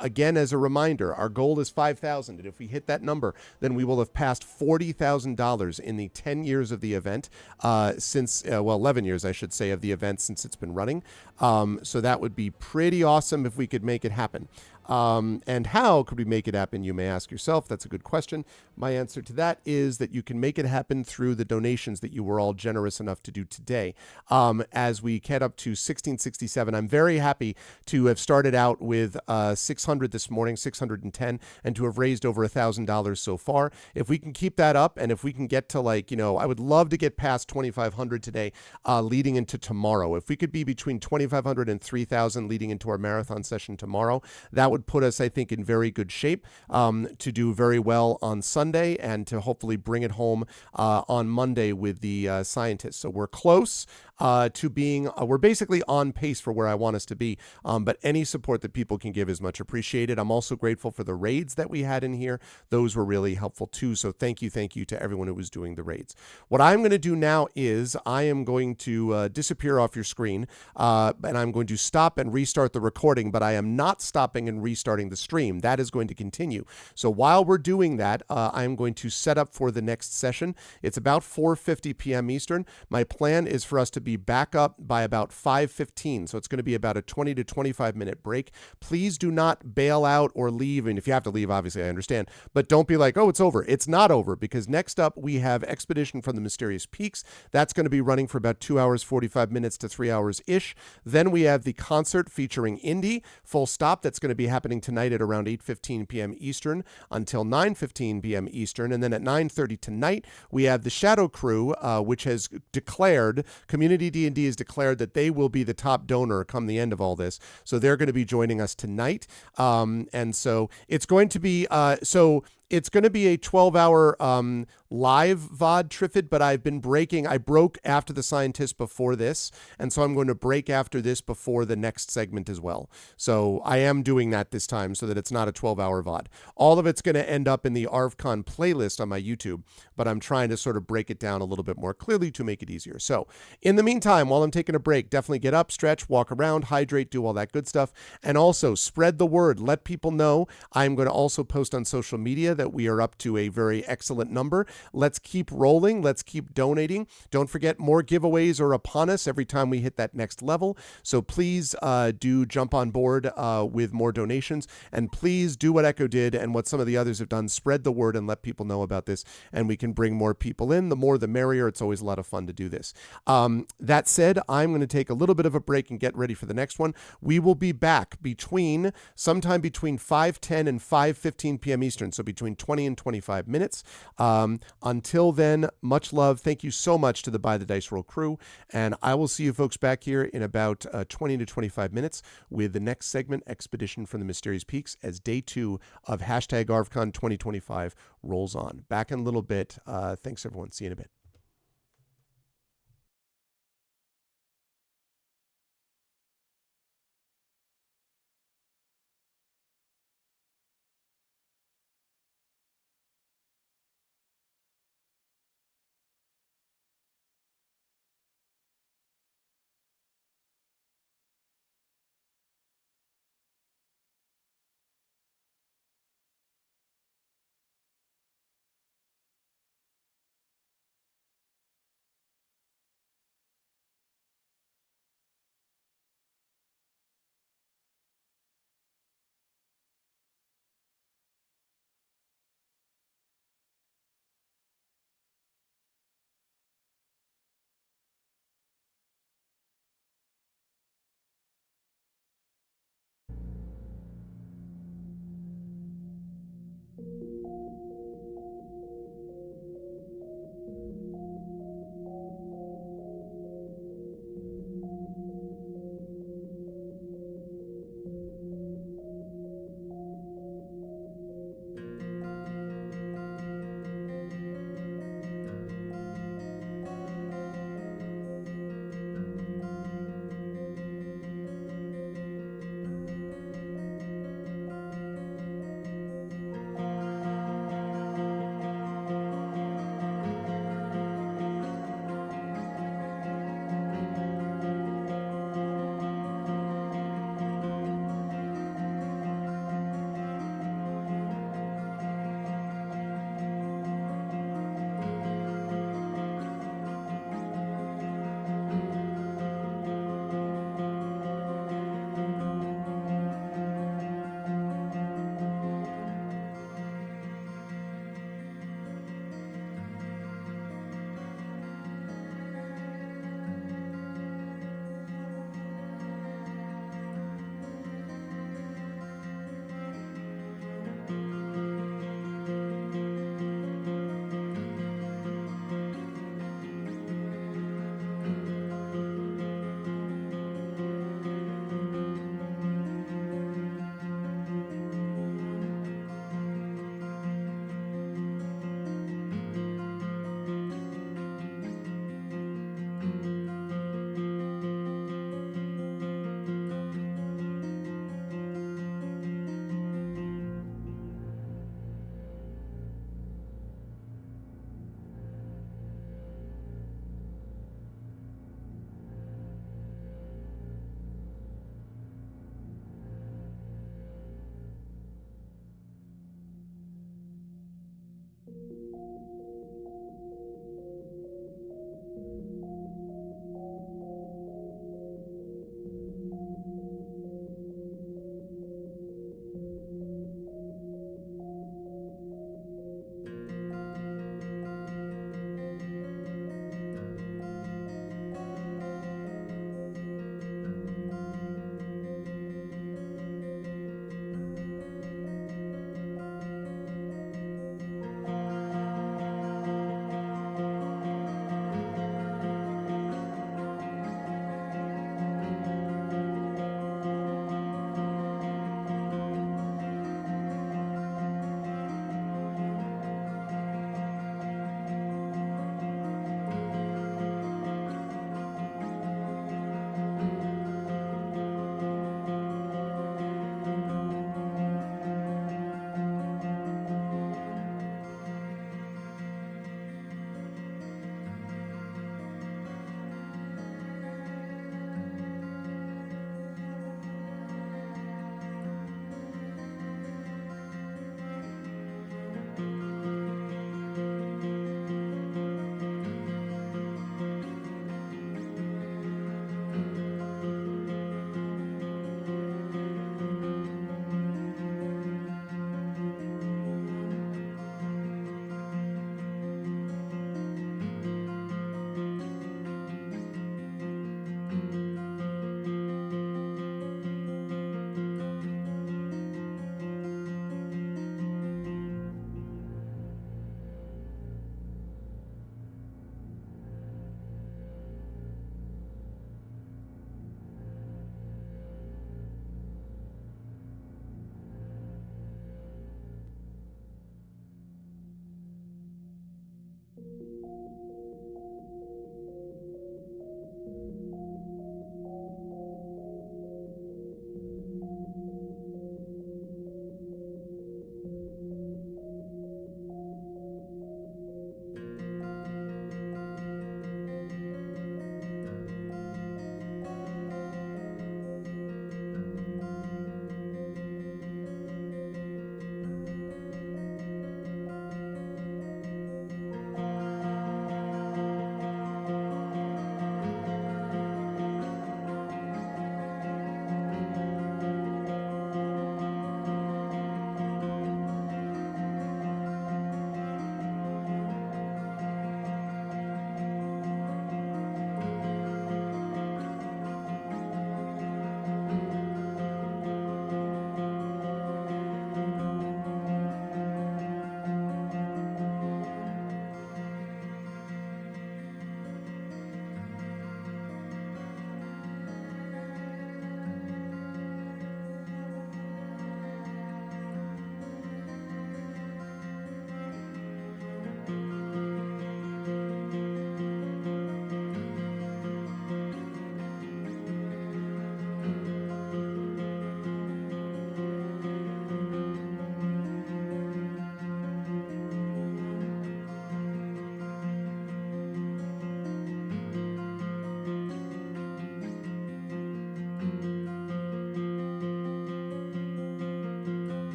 Again, as a reminder, our goal is 5,000, and if we hit that number, then we will have passed $40,000 in the 10 years of the event, since, 11 years, I should say, of the event since it's been running. So that would be pretty awesome if we could make it happen. And how could we make it happen, you may ask yourself. That's a good question. My answer to that is that you can make it happen through the donations that you were all generous enough to do today. As we get up to 1667, I'm very happy to have started out with 600 this morning, 610, and to have raised over $1,000 so far. If we can keep that up, and if we can get to I would love to get past 2,500 today, leading into tomorrow. If we could be between 2,500 and 3,000 leading into our marathon session tomorrow, that would put us, I think, in very good shape to do very well on Sunday and to hopefully bring it home on Monday with the scientists. So we're close to being, we're basically on pace for where I want us to be. But any support that people can give is much appreciated. I'm also grateful for the raids that we had in here. Those were really helpful too. So thank you to everyone who was doing the raids. What I'm going to do now is I am going to disappear off your screen and I'm going to stop and restart the recording, but I am not stopping and restarting the stream. That is going to continue. So while we're doing that, I'm going to set up for the next session. It's about 4:50 p.m. Eastern. My plan is for us to be back up by about 5:15. So it's going to be about a 20 to 25 minute break. Please do not bail out or leave. And if you have to leave, obviously I understand, but don't be like, oh, it's over. It's not over, because next up we have Expedition from the Mysterious Peaks. That's going to be running for about 2 hours, 45 minutes to 3 hours ish. Then we have the concert featuring Indy, full stop. That's going to be happening tonight at around 8:15 p.m. Eastern until 9:15 p.m. Eastern. And then at 9:30 tonight, we have the Shadow Crew, which has declared, Community D&D has declared that they will be the top donor come the end of all this. So they're going to be joining us tonight. And so it's going to be, it's going to be a 12-hour live VOD Triffid, but I've been breaking. I broke after the scientists before this, and so I'm going to break after this before the next segment as well. So I am doing that this time so that it's not a 12-hour VOD. All of it's going to end up in the ArvCon playlist on my YouTube, but I'm trying to sort of break it down a little bit more clearly to make it easier. So in the meantime, while I'm taking a break, definitely get up, stretch, walk around, hydrate, do all that good stuff, and also spread the word. Let people know. I'm going to also post on social media that we are up to a very excellent number. Let's keep rolling. Let's keep donating. Don't forget, more giveaways are upon us every time we hit that next level. So please do jump on board with more donations. And please do what Echo did and what some of the others have done. Spread the word and let people know about this. And we can bring more people in. The more, the merrier. It's always a lot of fun to do this. That said, I'm going to take a little bit of a break and get ready for the next one. We will be back sometime between 5:10 and 5:15 p.m. Eastern. So between 20 and 25 minutes. Until then, much love. Thank you so much to the By the Dice Roll crew. And I will see you folks back here in about 20 to 25 minutes with the next segment, Expedition from the Mysterious Peaks, as day 2 of #ArvCon 2025 rolls on. Back in a little bit. Thanks, everyone. See you in a bit.